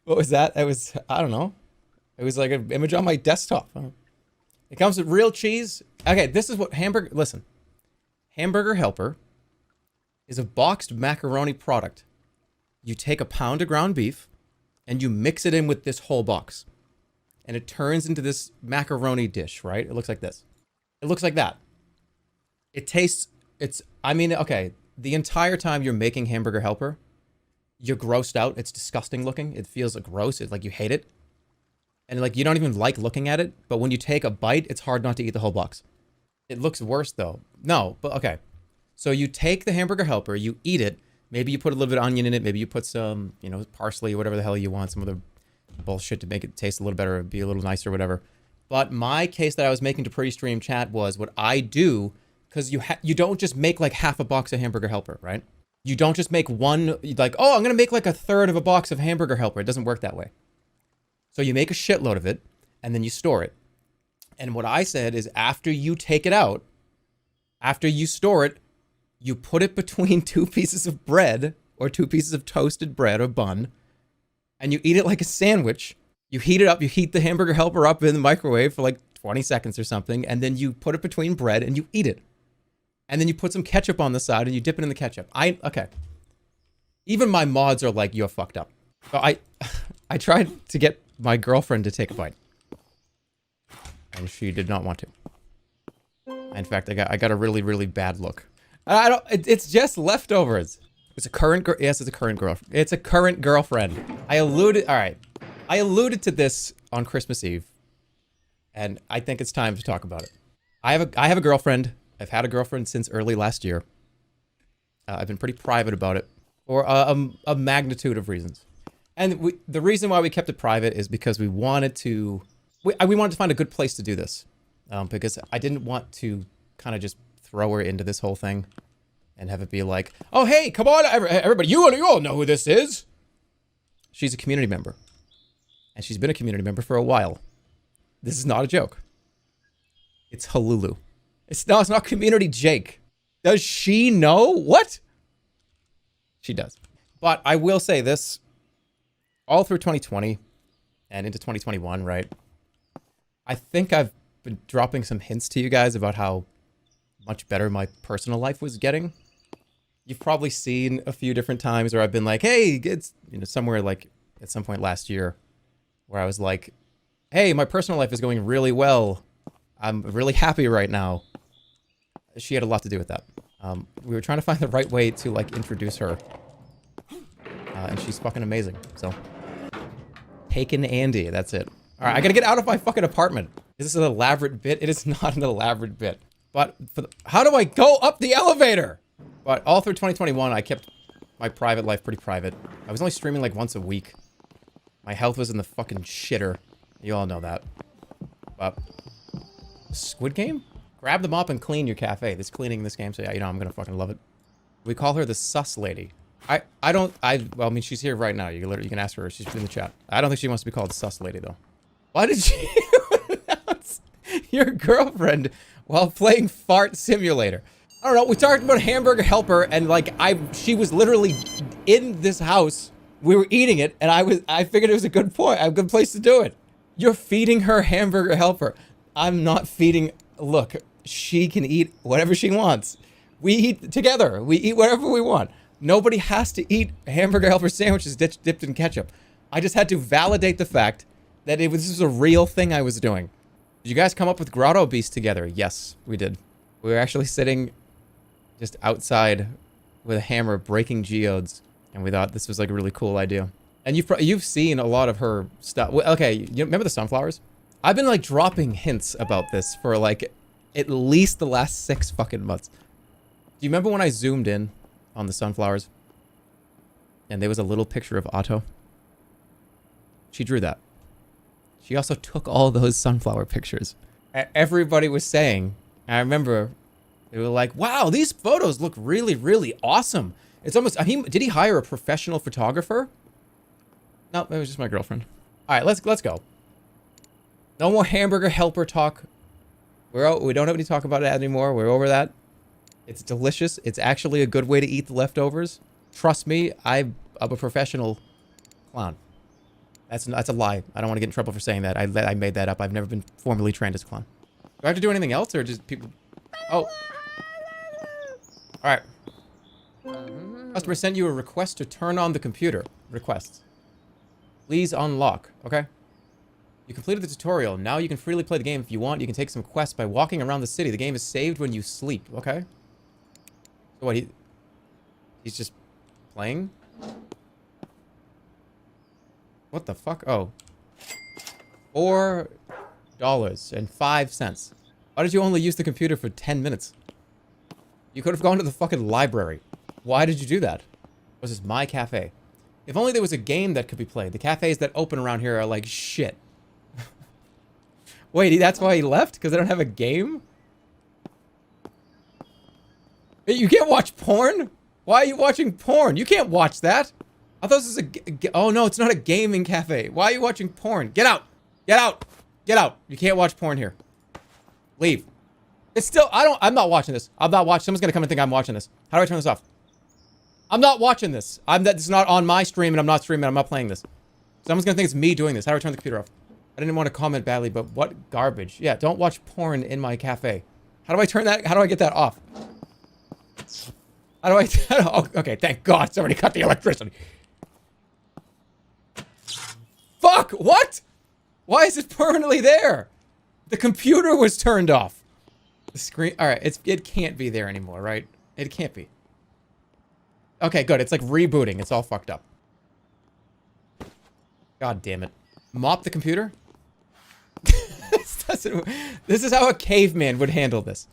What was that? It was, I don't know. It was like an image on my desktop. It comes with real cheese. Okay, this is what listen. Hamburger Helper is a boxed macaroni product. You take a pound of ground beef and you mix it in with this whole box. And it turns into this macaroni dish, right? It looks like this. It looks like that. It tastes, okay, the entire time you're making Hamburger Helper, you're grossed out. It's disgusting looking. It feels gross. It's like you hate it. And like you don't even like looking at it. But when you take a bite, it's hard not to eat the whole box. It looks worse though. No, but okay. So you take the Hamburger Helper, you eat it. Maybe you put a little bit of onion in it. Maybe you put some, parsley or whatever the hell you want. Some other bullshit to make it taste a little better, be a little nicer, whatever. But my case that I was making to pre-stream chat was what I do, because you don't just make like half a box of Hamburger Helper, right? You don't just make one, like, oh, I'm going to make like a third of a box of Hamburger Helper. It doesn't work that way. So you make a shitload of it, and then you store it. And what I said is after you take it out, after you store it, you put it between 2 pieces of bread or 2 pieces of toasted bread or bun, and you eat it like a sandwich. You heat it up, you heat the Hamburger Helper up in the microwave for like 20 seconds or something, and then you put it between bread and you eat it. And then you put some ketchup on the side and you dip it in the ketchup. Okay. Even my mods are like, you're fucked up. So I tried to get my girlfriend to take a bite. And she did not want to. In fact, I got a really, really bad look. It's just leftovers. It's a current girl. Yes, it's a current girl. It's a current girlfriend. I alluded to this on Christmas Eve. And I think it's time to talk about it. I have a girlfriend. I've had a girlfriend since early last year. I've been pretty private about it for a magnitude of reasons. And the reason why we kept it private is because we wanted to find a good place to do this. Because I didn't want to kind of just throw her into this whole thing and have it be like, oh, hey, come on, everybody, you all know who this is. She's a community member. And she's been a community member for a while. This is not a joke. It's Halulu. It's not Community Jake. Does she know? What? She does. But I will say this. All through 2020 and into 2021, right? I think I've been dropping some hints to you guys about how much better my personal life was getting. You've probably seen a few different times where I've been like, hey, it's, somewhere like at some point last year where I was like, hey, my personal life is going really well. I'm really happy right now. She had a lot to do with that. We were trying to find the right way to like introduce her. And she's fucking amazing. So, Taken Andy, that's it. All right, I gotta get out of my fucking apartment. Is this an elaborate bit? It is not an elaborate bit. But how do I go up the elevator? But all through 2021, I kept my private life pretty private. I was only streaming like once a week. My health was in the fucking shitter. You all know that. But Squid Game? Grab the mop and clean your cafe. There's cleaning in this game, so yeah, I'm gonna fucking love it. We call her the sus lady. Well, I mean, she's here right now. You can ask her. She's in the chat. I don't think she wants to be called the sus lady, though. Why did you announce your girlfriend while playing Fart Simulator? I don't know. We talked about Hamburger Helper, and like, she was literally in this house. We were eating it, and I figured it was a good place to do it. You're feeding her Hamburger Helper. I'm not feeding. Look, she can eat whatever she wants. We eat together. We eat whatever we want. Nobody has to eat Hamburger Helper sandwiches dipped in ketchup. I just had to validate the fact that this was a real thing I was doing. Did you guys come up with Grotto Beast together? Yes, we did. We were actually sitting just outside with a hammer breaking geodes, and we thought this was like a really cool idea. And you've seen a lot of her stuff. Okay, you remember the sunflowers? I've been like dropping hints about this for like at least the last 6 fucking months. Do you remember when I zoomed in on the sunflowers and there was a little picture of Otto? She drew that. She also took all those sunflower pictures. Everybody was saying, I remember they were like, wow, these photos look really, really awesome. It's almost, did he hire a professional photographer? No, it was just my girlfriend. All right, let's go. No more Hamburger Helper talk. We don't have any talk about it anymore. We're over that. It's delicious. It's actually a good way to eat the leftovers. Trust me, I'm a professional clown. That's a lie. I don't want to get in trouble for saying that. I made that up. I've never been formally trained as a clown. Do I have to do anything else, or just people? Oh. All right. Customer sent you a request to turn on the computer. Requests. Please unlock. Okay. You completed the tutorial. Now you can freely play the game if you want. You can take some quests by walking around the city. The game is saved when you sleep. Okay. So what? He's just playing? What the fuck? Oh. $4.05. Why did you only use the computer for 10 minutes? You could have gone to the fucking library. Why did you do that? Was this my cafe? If only there was a game that could be played. The cafes that open around here are like shit. Wait, that's why he left? Because they don't have a game? Hey, you can't watch porn? Why are you watching porn? You can't watch that. I thought this was oh no, it's not a gaming cafe. Why are you watching porn? Get out! Get out! Get out! You can't watch porn here. Leave. It's still, I'm not watching this. I'm not watching, someone's gonna come and think I'm watching this. How do I turn this off? I'm not watching this. This is not on my stream and I'm not streaming, I'm not playing this. Someone's gonna think it's me doing this. How do I turn the computer off? I didn't want to comment badly, but what garbage. Yeah, don't watch porn in my cafe. How do I turn that, how do I get that off? How do I, oh, okay, thank God somebody cut the electricity. Fuck, what? Why is it permanently there? The computer was turned off. The screen, all right, it can't be there anymore, right? It can't be. Okay, good, it's like rebooting, it's all fucked up. God damn it. Mop the computer? This is how a caveman would handle this.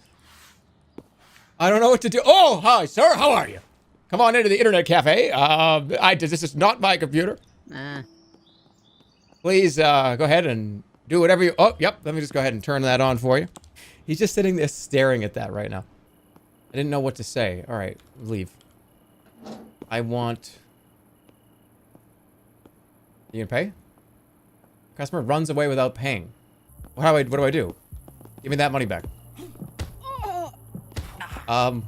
I don't know what to do. Oh, hi, sir. How are you? Come on into the Internet Cafe. This is not my computer. Please, go ahead and do whatever you... Oh, yep. Let me just go ahead and turn that on for you. He's just sitting there staring at that right now. I didn't know what to say. All right, leave. I want... You gonna pay? Customer runs away without paying. What do I do? Give me that money back. I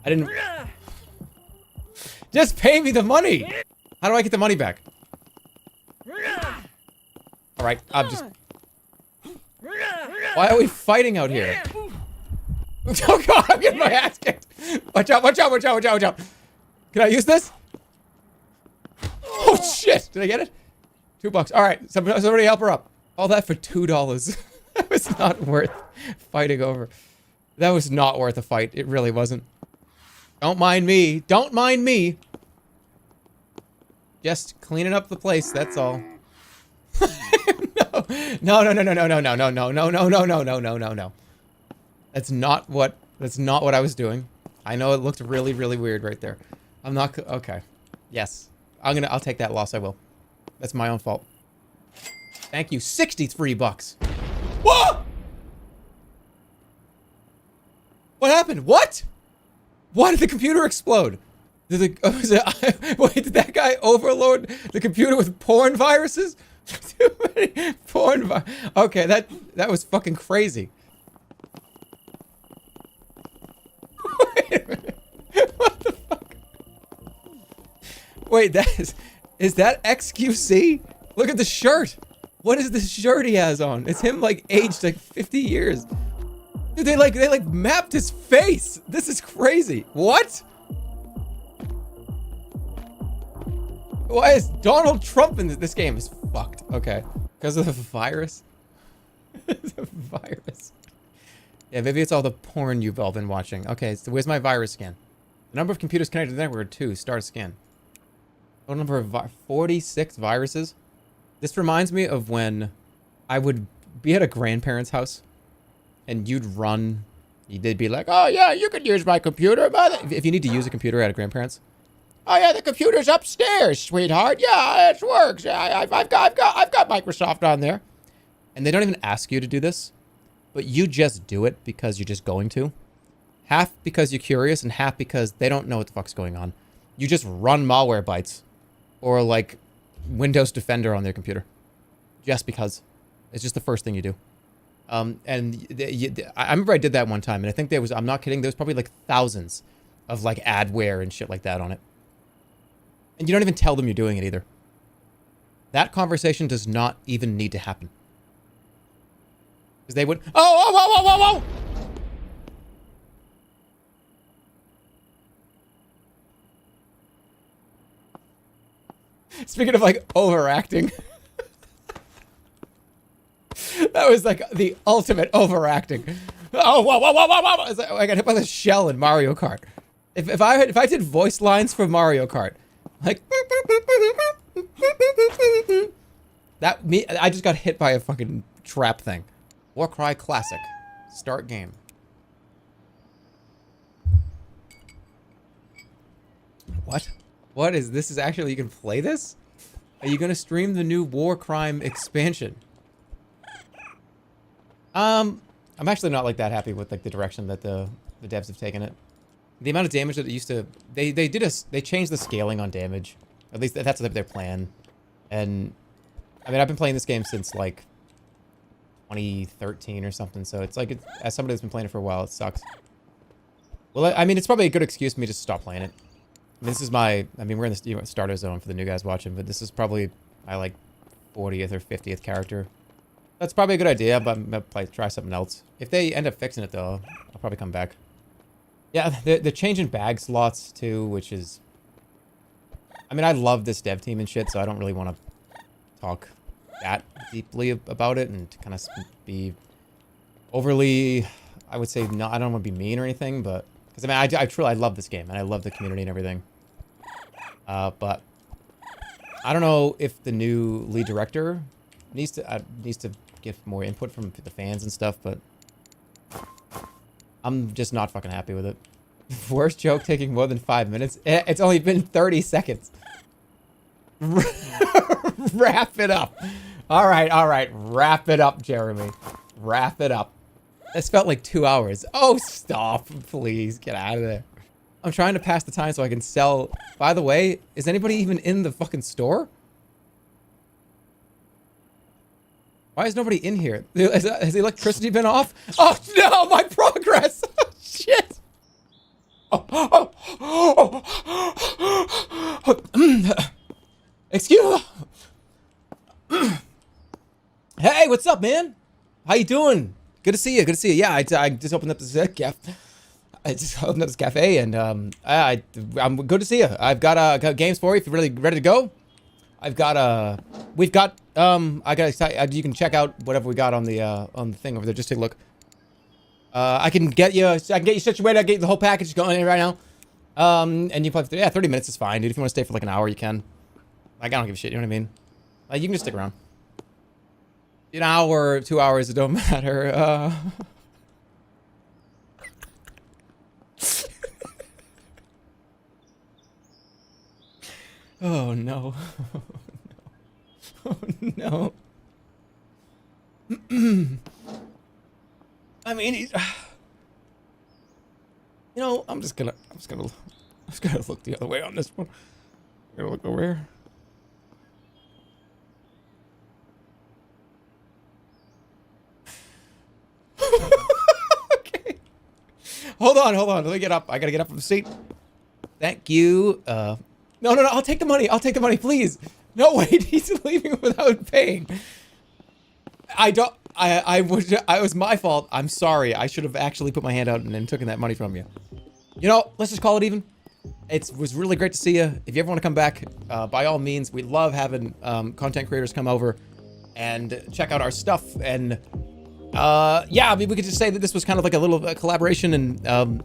didn't... Just pay me the money! How do I get the money back? Alright, I'm just... Why are we fighting out here? Oh God, I'm getting my ass kicked! Watch out, watch out, watch out, watch out, watch out! Can I use this? Oh shit! Did I get it? $2. Alright, somebody help her up. All that for $2. That was not worth fighting over. That was not worth a fight. It really wasn't. Don't mind me. Don't mind me. Just cleaning up the place, that's all. No. No. That's not what I was doing. I know it looked really, really weird right there. I'm not, okay. Yes. I'll take that loss, I will. That's my own fault. Thank you. $63. Whoa! What happened? What? Why did the computer explode? Wait, did that guy overload the computer with porn viruses? Too many porn Okay, that was fucking crazy. Wait a minute. What the fuck? Wait, is that XQC? Look at the shirt. What is this shirt he has on? It's him like aged like 50 years. Dude, they like mapped his face. This is crazy. What? Why is Donald Trump in this game? Is fucked. Okay. Because of the virus? The virus. Yeah, maybe it's all the porn you've all been watching. Okay, so where's my virus scan? The number of computers connected to the network are 2. Start scan. Total number of 46 viruses. This reminds me of when I would be at a grandparent's house and they'd be like, oh yeah, you could use my computer. If you need to use a computer at a grandparent's. Oh yeah, the computer's upstairs, sweetheart. Yeah, it works. Yeah, I've got Microsoft on there. And they don't even ask you to do this, but you just do it because you're just going to. Half because you're curious and half because they don't know what the fuck's going on. You just run malware bytes or like Windows Defender on their computer just because. It's just the first thing you do. I remember I did that one time and I think I'm not kidding, there was probably like thousands of like adware and shit like that on it. And you don't even tell them you're doing it either. That conversation does not even need to happen. Because they would, whoa! Speaking of like overacting. That was like the ultimate overacting. Oh, whoa. It's like, I got hit by the shell in Mario Kart. If I did voice lines for Mario Kart, like I just got hit by a fucking trap thing. Warcry Classic. Start game. What? What is this? Is actually, you can play this? Are you gonna stream the new War Crime expansion? I'm actually not like that happy with like the direction that the devs have taken it. The amount of damage that it used to, they changed the scaling on damage. At least that's their plan. And I mean, I've been playing this game since like 2013 or something. So it's like, as somebody that's been playing it for a while, it sucks. Well, I mean, it's probably a good excuse for me to stop playing it. I mean, this is my, I mean, we're in the starter zone for the new guys watching, but this is probably my like 40th or 50th character. That's probably a good idea, but I'm gonna try something else. If they end up fixing it though, I'll probably come back. Yeah, they're changing bag slots too, which is... I mean, I love this dev team and shit, so I don't really want to talk that deeply about it and to kind of be overly... I would say, no, I don't want to be mean or anything, but... Because, I mean, I truly love this game, and I love the community and everything. But... I don't know if the new lead director needs to give more input from the fans and stuff, but... I'm just not fucking happy with it. Worst joke taking more than 5 minutes? It's only been 30 seconds. Wrap it up. All right. Wrap it up, Jeremy. Wrap it up. This felt like 2 hours. Oh, stop. Please, get out of there. I'm trying to pass the time so I can sell... By the way, is anybody even in the fucking store? Why is nobody in here? Has the electricity been off? Oh no, my progress! Shit! Excuse me. Hey, what's up, man? How you doing? Good to see you. Good to see you. Yeah, I just opened up this cafe. I just opened up this cafe, and I'm good to see you. I've got games for you if you're really ready to go. I've got we've got you can check out whatever we got on the thing over there. Just take a look. I can get you situated. I get you the whole package going in right now. And you play for 30 minutes is fine, dude. If you want to stay for like an hour, you can. Like, I don't give a shit. You know what I mean? Like, you can just stick around. An hour, 2 hours, it don't matter. Oh no. Oh no. I mean, he's, you know, I'm just gonna look the other way on this one. I'm gonna look over here. Okay. Hold on. Let me get up. I gotta get up from the seat. Thank you. No, I'll take the money. Please. No, wait, he's leaving without paying. It was my fault. I'm sorry. I should have actually put my hand out and then taken that money from you. You know, let's just call it even. It was really great to see you. If you ever want to come back, by all means, we love having content creators come over and check out our stuff. And yeah, I mean, we could just say that this was kind of like a little collaboration, and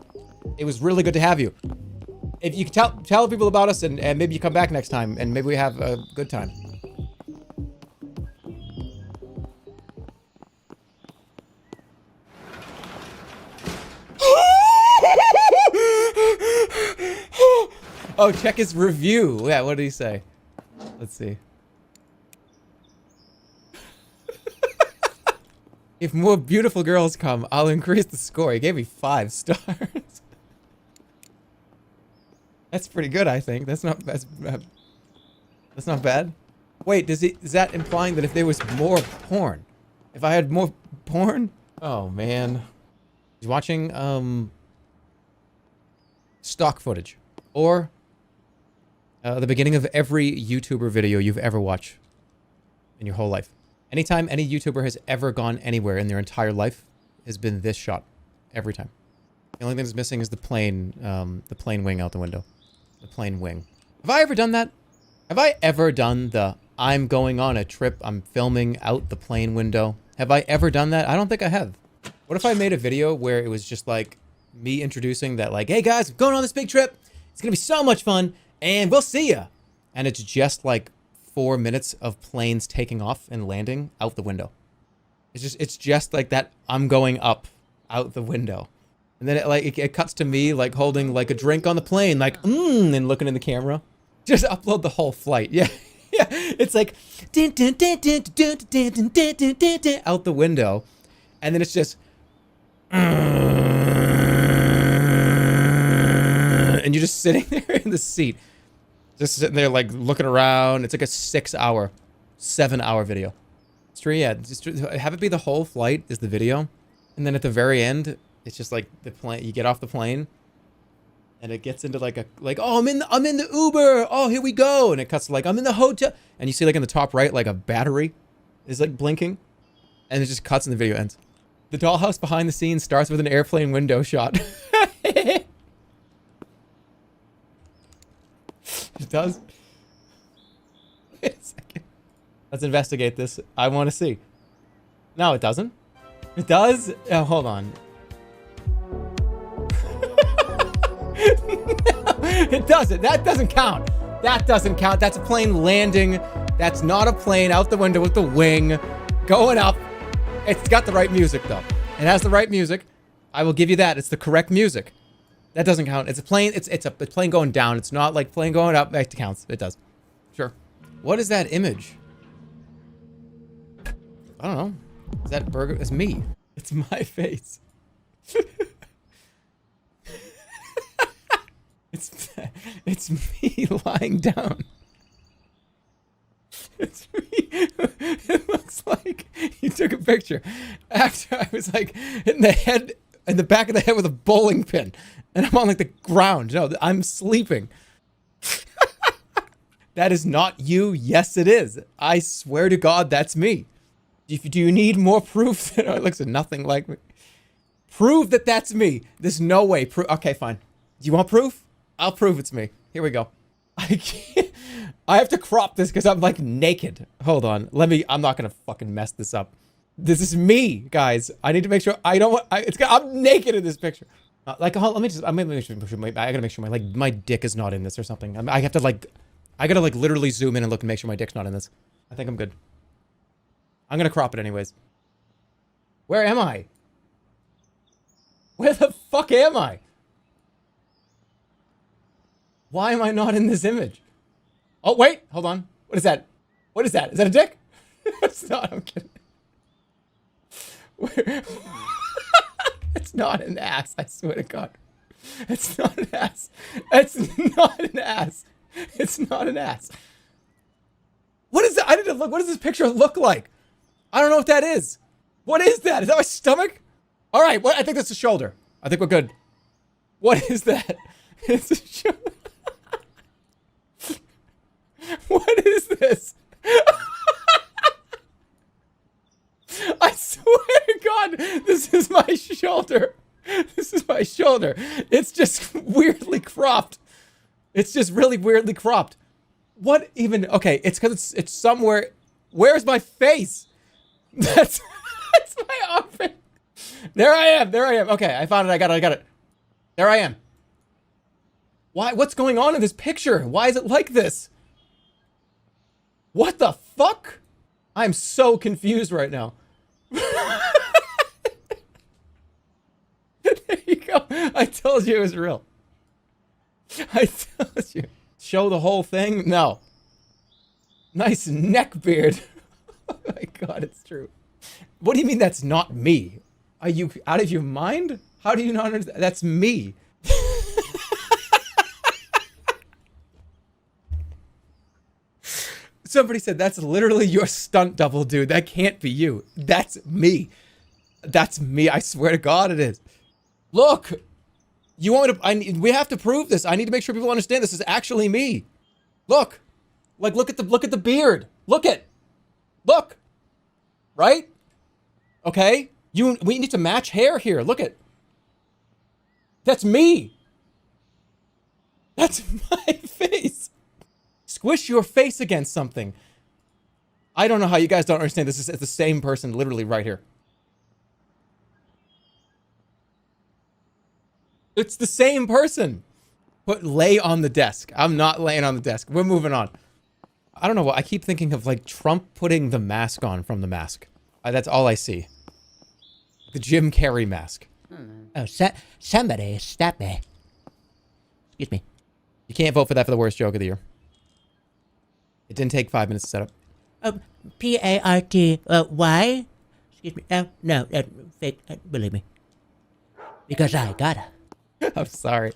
it was really good to have you. If you can tell people about us, and maybe you come back next time, and maybe we have a good time. Oh, check his review. Yeah, what did he say? Let's see. If more beautiful girls come, I'll increase the score. He gave me 5 stars. That's pretty good, I think. That's not bad. Wait, is that implying that if there was more porn? If I had more porn? Oh man. He's watching stock footage. Or the beginning of every YouTuber video you've ever watched in your whole life. Anytime any YouTuber has ever gone anywhere in their entire life has been this shot. Every time. The only thing that's missing is the plane wing out the window. The plane wing. Have I ever done that? Have I ever done the I'm going on a trip, I'm filming out the plane window? Have I ever done that? I don't think I have. What if I made a video where it was just like me introducing that, like, hey guys, I'm going on this big trip. It's gonna be so much fun, and we'll see ya. And it's just like 4 minutes of planes taking off and landing out the window. It's just like that I'm going up out the window. And then it cuts to me like holding like a drink on the plane, like and looking in the camera. Just upload the whole flight. Yeah. Yeah. It's like out the window. And then it's just and you're just sitting there in the seat. Just sitting there like looking around. It's like a 6-hour, 7-hour video. It's true, yeah. Just have it be the whole flight is the video. And then at the very end, it's just like the plane. You get off the plane, and it gets into like oh, I'm in the Uber. Oh, here we go. And it cuts to like I'm in the hotel, and you see like in the top right like a battery is like blinking, and it just cuts and the video ends. The dollhouse behind the scenes starts with an airplane window shot. It does. Wait a second. Let's investigate this. I want to see. No, it doesn't. It does? Oh, hold on. It doesn't. That doesn't count. That doesn't count. That's a plane landing. That's not a plane out the window with the wing going up. It's got the right music, though. It has the right music. I will give you that. It's the correct music. That doesn't count. It's a plane. It's a plane going down. It's not like plane going up. It counts. It does. Sure. What is that image? I don't know. Is that burger? It's me. It's my face. It's me lying down. It's me. It looks like you took a picture after I was like hitting the head in the back of the head with a bowling pin, and I'm on like the ground. No, I'm sleeping. That is not you. Yes, it is. I swear to God, that's me. Do you need more proof that it looks nothing like me? Prove that that's me. There's no way. Okay, fine. Do you want proof? I'll prove it's me. Here we go. I can't. I have to crop this because I'm like naked. Hold on. I'm not gonna fucking mess this up. This is me, guys. I need to make sure I don't. I'm naked in this picture. Let me just. I gotta make sure my dick is not in this or something. I have to like. I gotta like literally zoom in and look and make sure my dick's not in this. I think I'm good. I'm gonna crop it anyways. Where am I? Where the fuck am I? Why am I not in this image? Oh, wait, hold on. What is that? What is that? Is that a dick? It's not, I'm kidding. It's not an ass, I swear to God. It's not an ass. It's not an ass. It's not an ass. What is that? I need to look. What does this picture look like? I don't know what that is. What is that? Is that my stomach? All right, I think that's a shoulder. I think we're good. What is that? It's a shoulder. What is this? I swear to God, this is my shoulder. This is my shoulder. It's just weirdly cropped. It's just really weirdly cropped. What even? Okay, it's because it's somewhere. Where's my face? That's my armpit. There I am. There I am. Okay, I found it. I got it. There I am. Why? What's going on in this picture? Why is it like this? What the fuck? I'm so confused right now. There you go. I told you it was real. I told you. Show the whole thing? No. Nice neck beard. Oh my God, it's true. What do you mean that's not me? Are you out of your mind? How do you not understand? That's me. Somebody said, that's literally your stunt double, dude. That can't be you. That's me. That's me. I swear to God it is. Look. You want me to, we have to prove this. I need to make sure people understand this is actually me. Look. Like, look at the beard. Look. Right? Okay? We need to match hair here. Look at. That's me. That's my face. Squish your face against something. I don't know how you guys don't understand. This is the same person literally right here. It's the same person. Lay on the desk. I'm not laying on the desk. We're moving on. I don't know what. I keep thinking of like Trump putting the mask on from The Mask. That's all I see. The Jim Carrey mask. Oh, somebody stop me. Excuse me. You can't vote for that for the worst joke of the year. It didn't take 5 minutes to set up. P-A-R-T-Y? Excuse me. No, fake, believe me. Because I gotta. I'm sorry.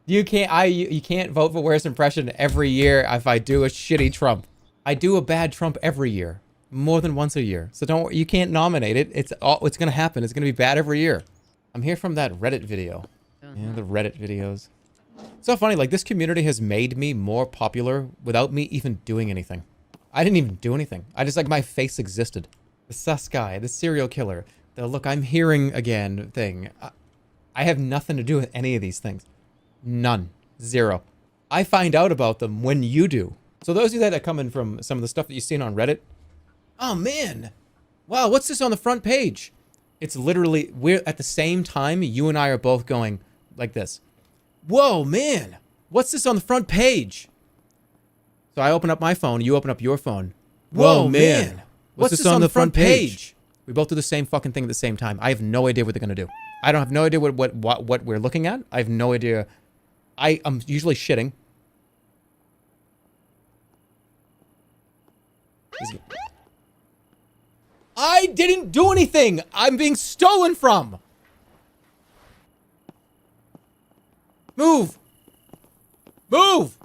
You can't vote for worst impression every year if I do a shitty Trump. I do a bad Trump every year. More than once a year. So don't, you can't nominate it. It's gonna happen. It's gonna be bad every year. I'm here from that Reddit video. Yeah, the Reddit videos. So funny, like this community has made me more popular without me even doing anything. I didn't even do anything. I just, like, my face existed. The sus guy, the serial killer, the look I'm hearing again thing. I have nothing to do with any of these things. None. Zero. I find out about them when you do. So those of you that are coming from some of the stuff that you've seen on Reddit, oh man, wow, what's this on the front page? It's literally, we're at the same time, you and I are both going like this. Whoa, man, what's this on the front page? So I open up my phone, you open up your phone. Whoa, man, what's this on the front page? We both do the same fucking thing at the same time. I have no idea what they're gonna do. I don't have no idea what we're looking at. I have no idea. I'm usually shitting. I didn't do anything. I'm being stolen from. Move. Move.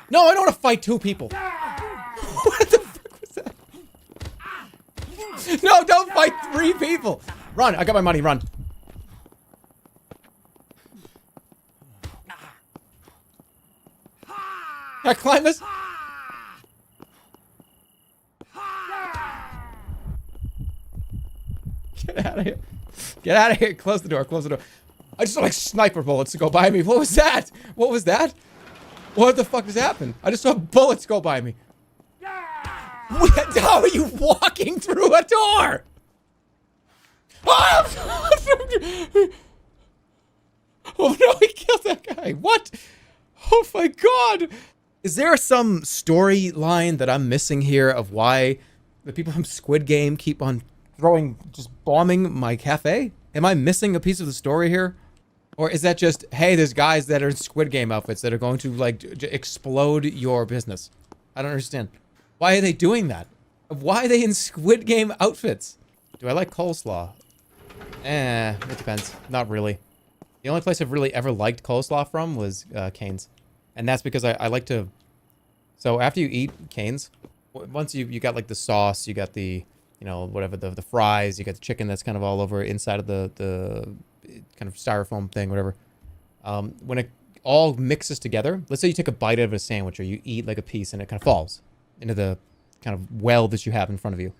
No, I don't want to fight two people. What the fuck was that? No, don't fight three people. Run. I got my money. Run. Can I climb this? Get out of here. Get out of here. Close the door. Close the door. I just saw like sniper bullets go by me. What was that? What was that? What the fuck just happened? I just saw bullets go by me. How are you walking through a door? Oh no, he killed that guy. What? Oh my god. Is there some storyline that I'm missing here of why the people from Squid Game keep on just bombing my cafe? Am I missing a piece of the story here? Or is that just, hey, there's guys that are in Squid Game outfits that are going to, like, explode your business? I don't understand. Why are they doing that? Why are they in Squid Game outfits? Do I like coleslaw? It depends. Not really. The only place I've really ever liked coleslaw from was Cane's. And that's because I like to... So after you eat Cane's, once you got, like, the sauce, you got the... You know, whatever, the fries, you got the chicken that's kind of all over inside of the kind of styrofoam thing, whatever. When it all mixes together, let's say you take a bite out of a sandwich or you eat like a piece and it kind of falls into the kind of well that you have in front of you.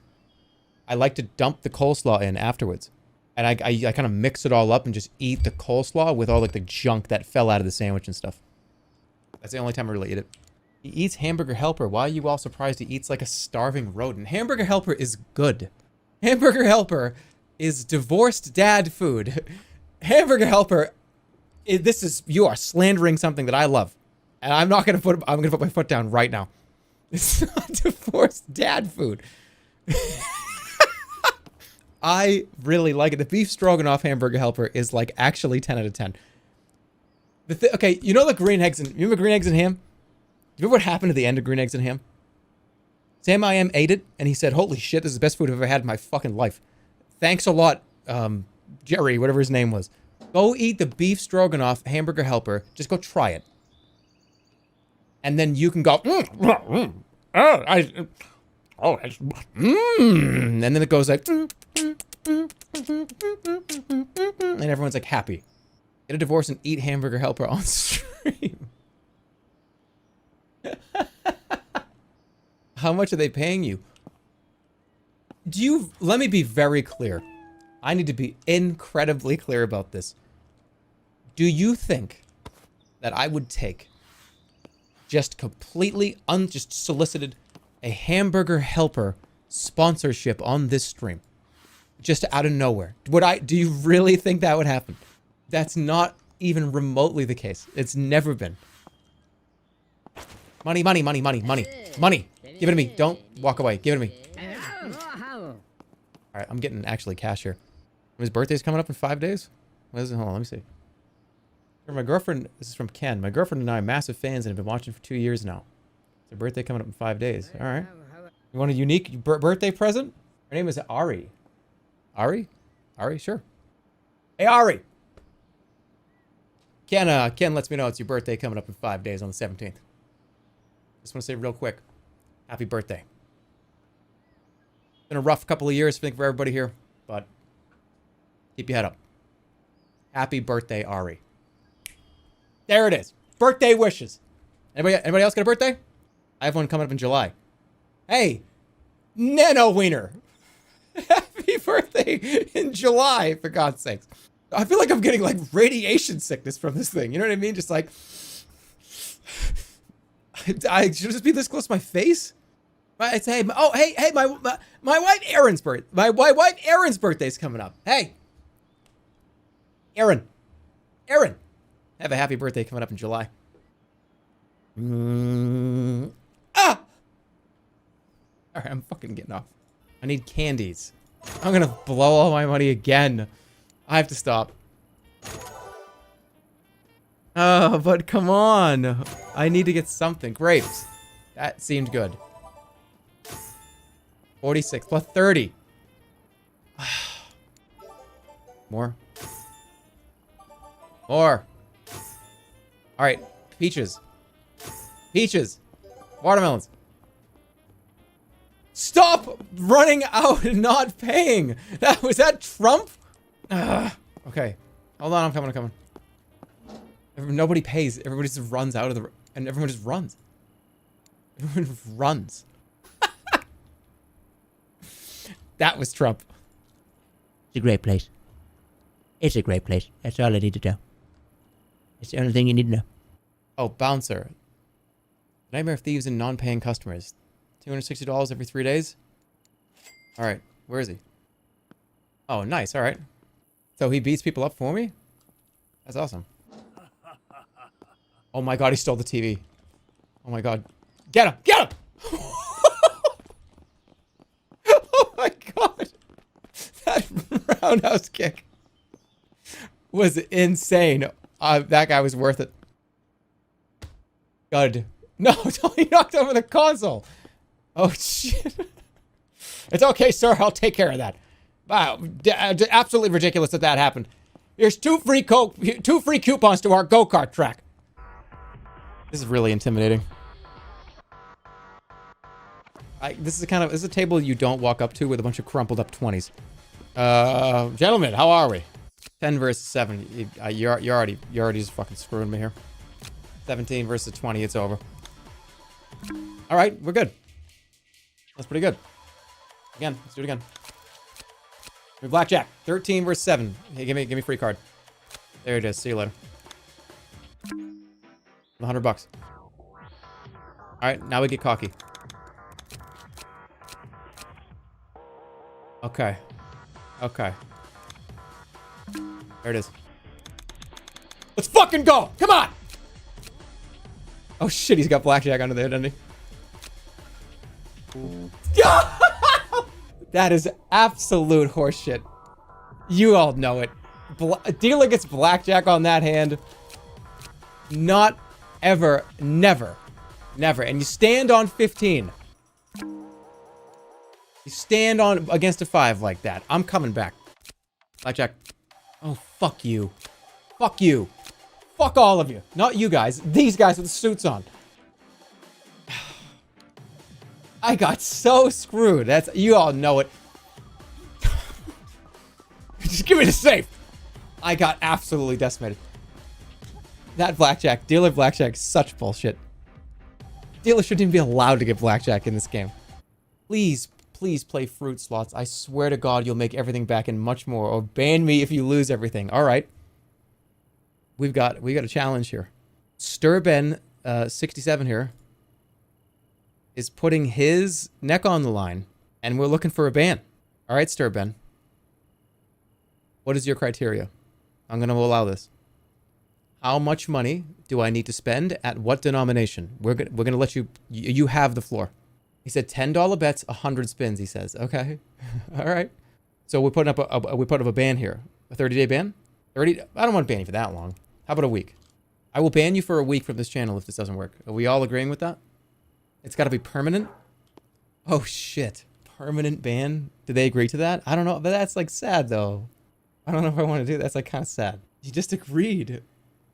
I like to dump the coleslaw in afterwards. And I kind of mix it all up and just eat the coleslaw with all like the junk that fell out of the sandwich and stuff. That's the only time I really eat it. He eats Hamburger Helper. Why are you all surprised he eats like a starving rodent? Hamburger Helper is good. Hamburger Helper is divorced dad food. Hamburger Helper, you are slandering something that I love. And I'm going to put my foot down right now. It's not divorced dad food. I really like it. The beef stroganoff Hamburger Helper is like actually 10 out of 10. Okay, you know the green eggs and, you remember green eggs and ham? You remember what happened at the end of Green Eggs and Ham? Sam I Am ate it, and he said, holy shit, this is the best food I've ever had in my fucking life. Thanks a lot, Jerry, whatever his name was. Go eat the beef stroganoff Hamburger Helper. Just go try it. And then you can go, and then it goes like, and everyone's like happy. Get a divorce and eat Hamburger Helper on stream. How much are they paying you? Let me be very clear. I need to be incredibly clear about this. Do you think that I would take just completely just solicited a Hamburger Helper sponsorship on this stream? Just out of nowhere. Do you really think that would happen? That's not even remotely the case. It's never been. Money, money, money, money, money, money. Give it to me. Don't walk away. Give it to me. All right, I'm getting actually cash here. His birthday's coming up in 5 days? What is it? Hold on, let me see. My girlfriend, this is from Ken. My girlfriend and I are massive fans and have been watching for 2 years now. It's a birthday coming up in 5 days. All right. You want a unique birthday present? Her name is Ari. Ari? Ari, sure. Hey, Ari. Ken lets me know it's your birthday coming up in 5 days on the 17th. Just want to say real quick, happy birthday. Been a rough couple of years, I think, for everybody here, but keep your head up. Happy birthday, Ari. There it is. Birthday wishes. Anybody else got a birthday? I have one coming up in July. Hey, Nano Wiener. Happy birthday in July, for God's sakes. I feel like I'm getting like radiation sickness from this thing. You know what I mean? Just like, I should just be this close to my face. It's hey, oh hey, my wife Erin's birthday. My wife Erin's birthday's coming up. Hey, Erin, have a happy birthday coming up in July. Ah! All right, I'm fucking getting off. I need candies. I'm gonna blow all my money again. I have to stop. Oh, but come on. I need to get something. Grapes. That seemed good. 46 plus 30. More. More. All right. Peaches. Peaches. Watermelons. Stop running out and not paying. Was that Trump? Okay. Hold on, I'm coming. Nobody pays. Everybody just runs out of the... And everyone just runs. Everyone just runs. That was Trump. It's a great place. It's a great place. That's all I need to know. It's the only thing you need to know. Oh, Bouncer. Nightmare of Thieves and non-paying customers. $260 every 3 days? Alright, where is he? Oh, nice, alright. So he beats people up for me? That's awesome. Oh my god, he stole the TV. Oh my god. Get him! Get him! Oh my god. That roundhouse kick was insane. That guy was worth it. God. No, he knocked over the console. Oh shit. It's okay, sir. I'll take care of that. Wow. Absolutely ridiculous that happened. Here's two free coupons to our go-kart track. This is really intimidating. This is a table you don't walk up to with a bunch of crumpled up 20s. Gentlemen, how are we? 10 versus 7. You're already just fucking screwing me here. 17 versus 20. It's over. All right, we're good. That's pretty good. Again, let's do it again. Give me blackjack. 13 versus 7. Hey, give me free card. There it is. See you later. $100. All right, now we get cocky. Okay. Okay. There it is. Let's fucking go! Come on! Oh shit, he's got blackjack under there, doesn't he? That is absolute horseshit. You all know it. Dealer gets blackjack on that hand. Not ever, never, never. And you stand on 15. You stand on against a 5 like that. I'm coming back. Blackjack. Oh, fuck you. Fuck you. Fuck all of you. Not you guys. These guys with the suits on. I got so screwed. You all know it. Just give me the safe. I got absolutely decimated. That blackjack, dealer blackjack, is such bullshit. Dealer shouldn't even be allowed to get blackjack in this game. Please, please play fruit slots. I swear to God, you'll make everything back and much more. Or ban me if you lose everything. All right. We got a challenge here. Sturben, 67 here, is putting his neck on the line, and we're looking for a ban. All right, Sturben. What is your criteria? I'm going to allow this. How much money do I need to spend at what denomination? We're gonna let you have the floor. He said $10 bets, 100 spins. He says, okay, all right. So we're putting up a ban here, a 30-day ban. 30. I don't want to ban you for that long. How about a week? I will ban you for a week from this channel if this doesn't work. Are we all agreeing with that? It's got to be permanent? Oh, shit. Permanent ban? Did they agree to that? I don't know, but that's, like, sad, though. I don't know if I want to do that. That's, like, kind of sad. You just agreed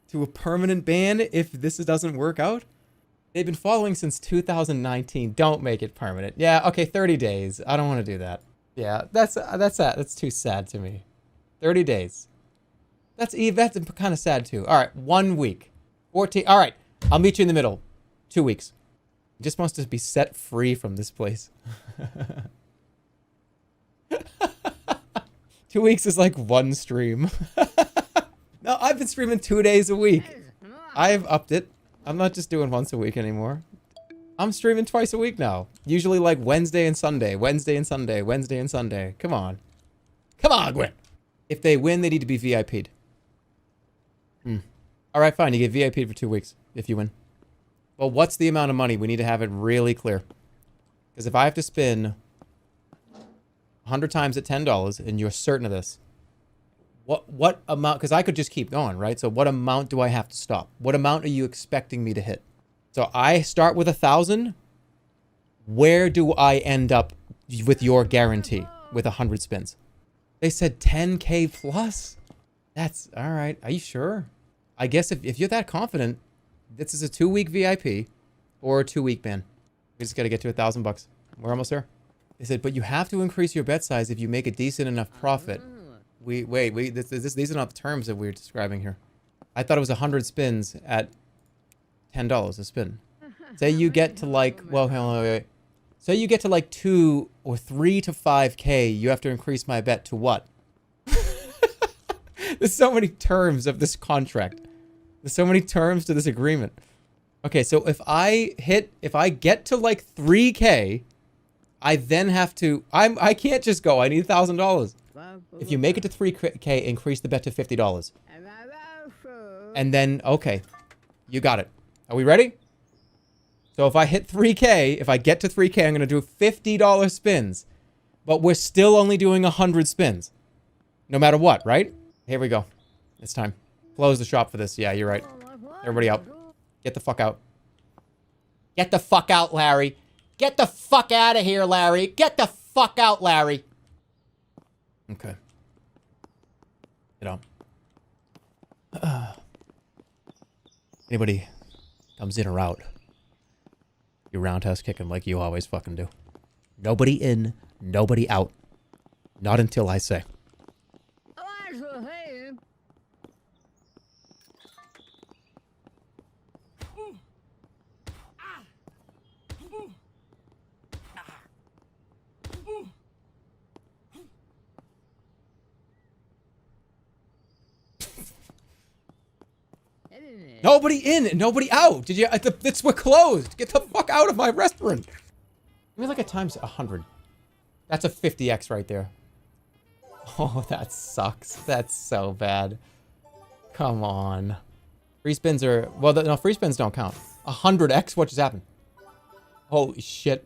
to a permanent ban if this doesn't work out? They've been following since 2019. Don't make it permanent. Yeah, okay, 30 days. I don't want to do that. Yeah, that's sad. That's too sad to me. 30 days. That's kind of sad, too. All right, 1 week. 14. All right, I'll meet you in the middle. 2 weeks. He just wants to be set free from this place. 2 weeks is like one stream. No, I've been streaming 2 days a week. I've upped it. I'm not just doing once a week anymore. I'm streaming twice a week now. Usually like Wednesday and Sunday. Wednesday and Sunday. Wednesday and Sunday. Come on. Come on, Gwen. If they win, they need to be VIP'd. All right, fine. You get VIP'd for 2 weeks if you win. Well, what's the amount of money? We need to have it really clear. Because if I have to spin 100 times at $10 and you're certain of this, what amount? Because I could just keep going, right? So what amount do I have to stop? What amount are you expecting me to hit? So I start with 1,000. Where do I end up with your guarantee with 100 spins? They said 10K plus. That's all right. Are you sure? I guess if you're that confident, this is a 2-week VIP or a 2-week ban. We just got to get to $1,000. We're almost there. They said, but you have to increase your bet size if you make a decent enough profit. These are not the terms that we're describing here. I thought it was 100 spins at $10 a spin. Say you get to like, well, wait. Say you get to like 2 or 3 to 5K, you have to increase my bet to what? There's so many terms of this contract. There's so many terms to this agreement. Okay, so if I get to like 3K, I then have to, I can't just go, I need $1,000. If you make it to 3K, increase the bet to $50. And then, okay, you got it. Are we ready? So if I hit 3K, if I get to 3K, I'm going to do $50 spins. But we're still only doing 100 spins. No matter what, right? Here we go. It's time. Close the shop for this. Yeah, you're right. Everybody out. Get the fuck out. Get the fuck out, Larry. Get the fuck out of here, Larry. Get the fuck out, Larry. Okay. Get out. Anybody comes in or out, you roundhouse kick him like you always fucking do. Nobody in, nobody out. Not until I say. Nobody in, nobody out. Did you? We're closed. Get the fuck out of my restaurant. Give me like a times 100. That's a 50x right there. Oh, that sucks. That's so bad. Come on. Free spins are, well, no, free spins don't count. 100x, what just happened? Holy shit.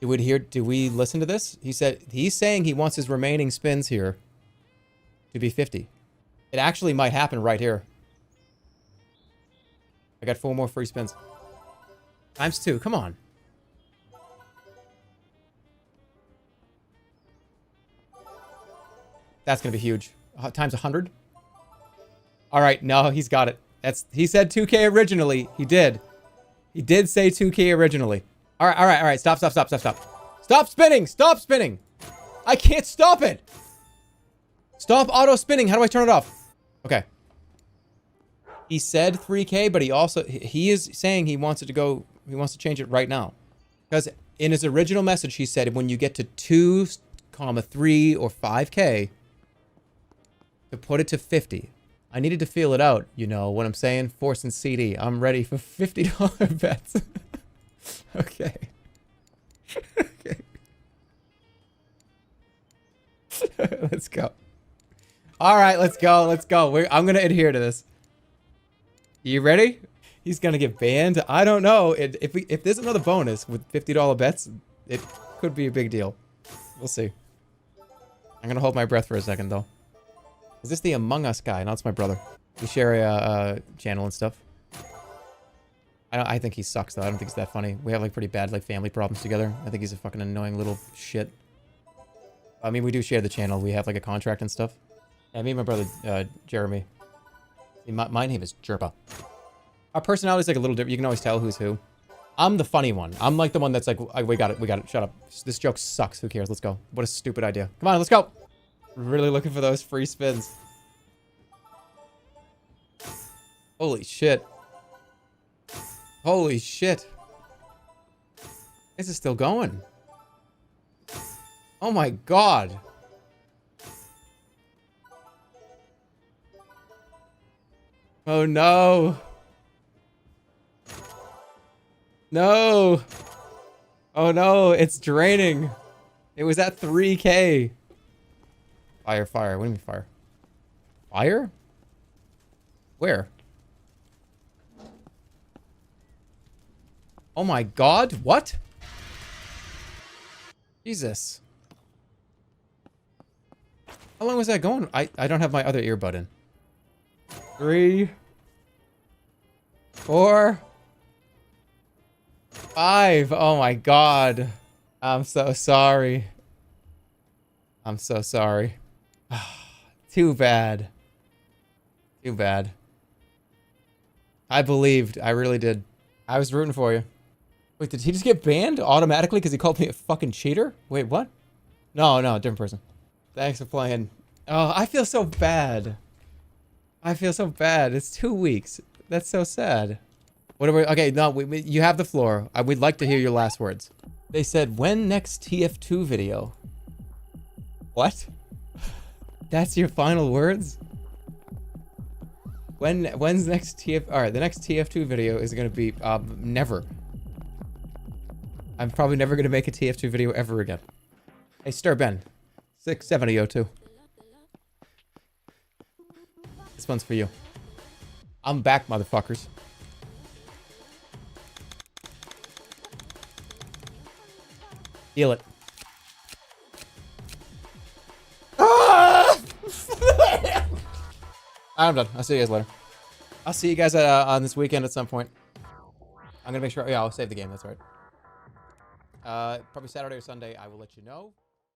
Do we listen to this? He's saying he wants his remaining spins here to be 50. It actually might happen right here. I got 4 more free spins. Times 2, come on. That's gonna be huge. Times 100. All right, no, he's got it. He said 2K originally. He did. He did say 2K originally. All right. Stop. Stop spinning. Stop spinning. I can't stop it. Stop auto spinning. How do I turn it off? Okay. He said 3K, but he is saying he wants to change it right now. Because in his original message, he said when you get to 2, 3, or 5K, to put it to 50. I needed to feel it out, you know what I'm saying? Force and CD. I'm ready for $50 bets. Okay. Okay. Let's go. All right, let's go. I'm going to adhere to this. You ready? He's going to get banned. I don't know. If there's another bonus with $50 bets, it could be a big deal. We'll see. I'm going to hold my breath for a second, though. Is this the Among Us guy? No, it's my brother. We share a channel and stuff. I think he sucks though. I don't think he's that funny. We have like pretty bad like family problems together. I think he's a fucking annoying little shit. I mean, we do share the channel. We have like a contract and stuff. Yeah, me and my brother Jeremy. See, my name is Jerma. Our personality's like a little different. You can always tell who's who. I'm the funny one. I'm like the one that's like, we got it. Shut up. This joke sucks. Who cares? Let's go. What a stupid idea. Come on, let's go. Really looking for those free spins. Holy shit. Holy shit. This is still going. Oh my god. Oh no. No. Oh no, it's draining. It was at 3K. Fire, fire. What do you mean fire? Fire? Where? Oh my god, what? Jesus. How long was that going? I don't have my other earbud in. 3, 4, 5. Oh my god. I'm so sorry. I'm so sorry. Too bad. Too bad. I believed. I really did. I was rooting for you. Wait, did he just get banned automatically because he called me a fucking cheater? Wait, what? No, different person. Thanks for playing. Oh, I feel so bad. I feel so bad. It's 2 weeks. That's so sad. Whatever. Okay, no, you have the floor. We'd like to hear your last words. They said, when next TF2 video? What? That's your final words? When's next TF... Alright, the next TF2 video is gonna be, never. I'm probably never gonna make a TF2 video ever again. Hey, Stir Ben. 67002. This one's for you. I'm back, motherfuckers. Feel it. I'm done. I'll see you guys later. I'll see you guys on this weekend at some point. I'm gonna make sure. Yeah, I'll save the game. That's right. Probably Saturday or Sunday. I will let you know.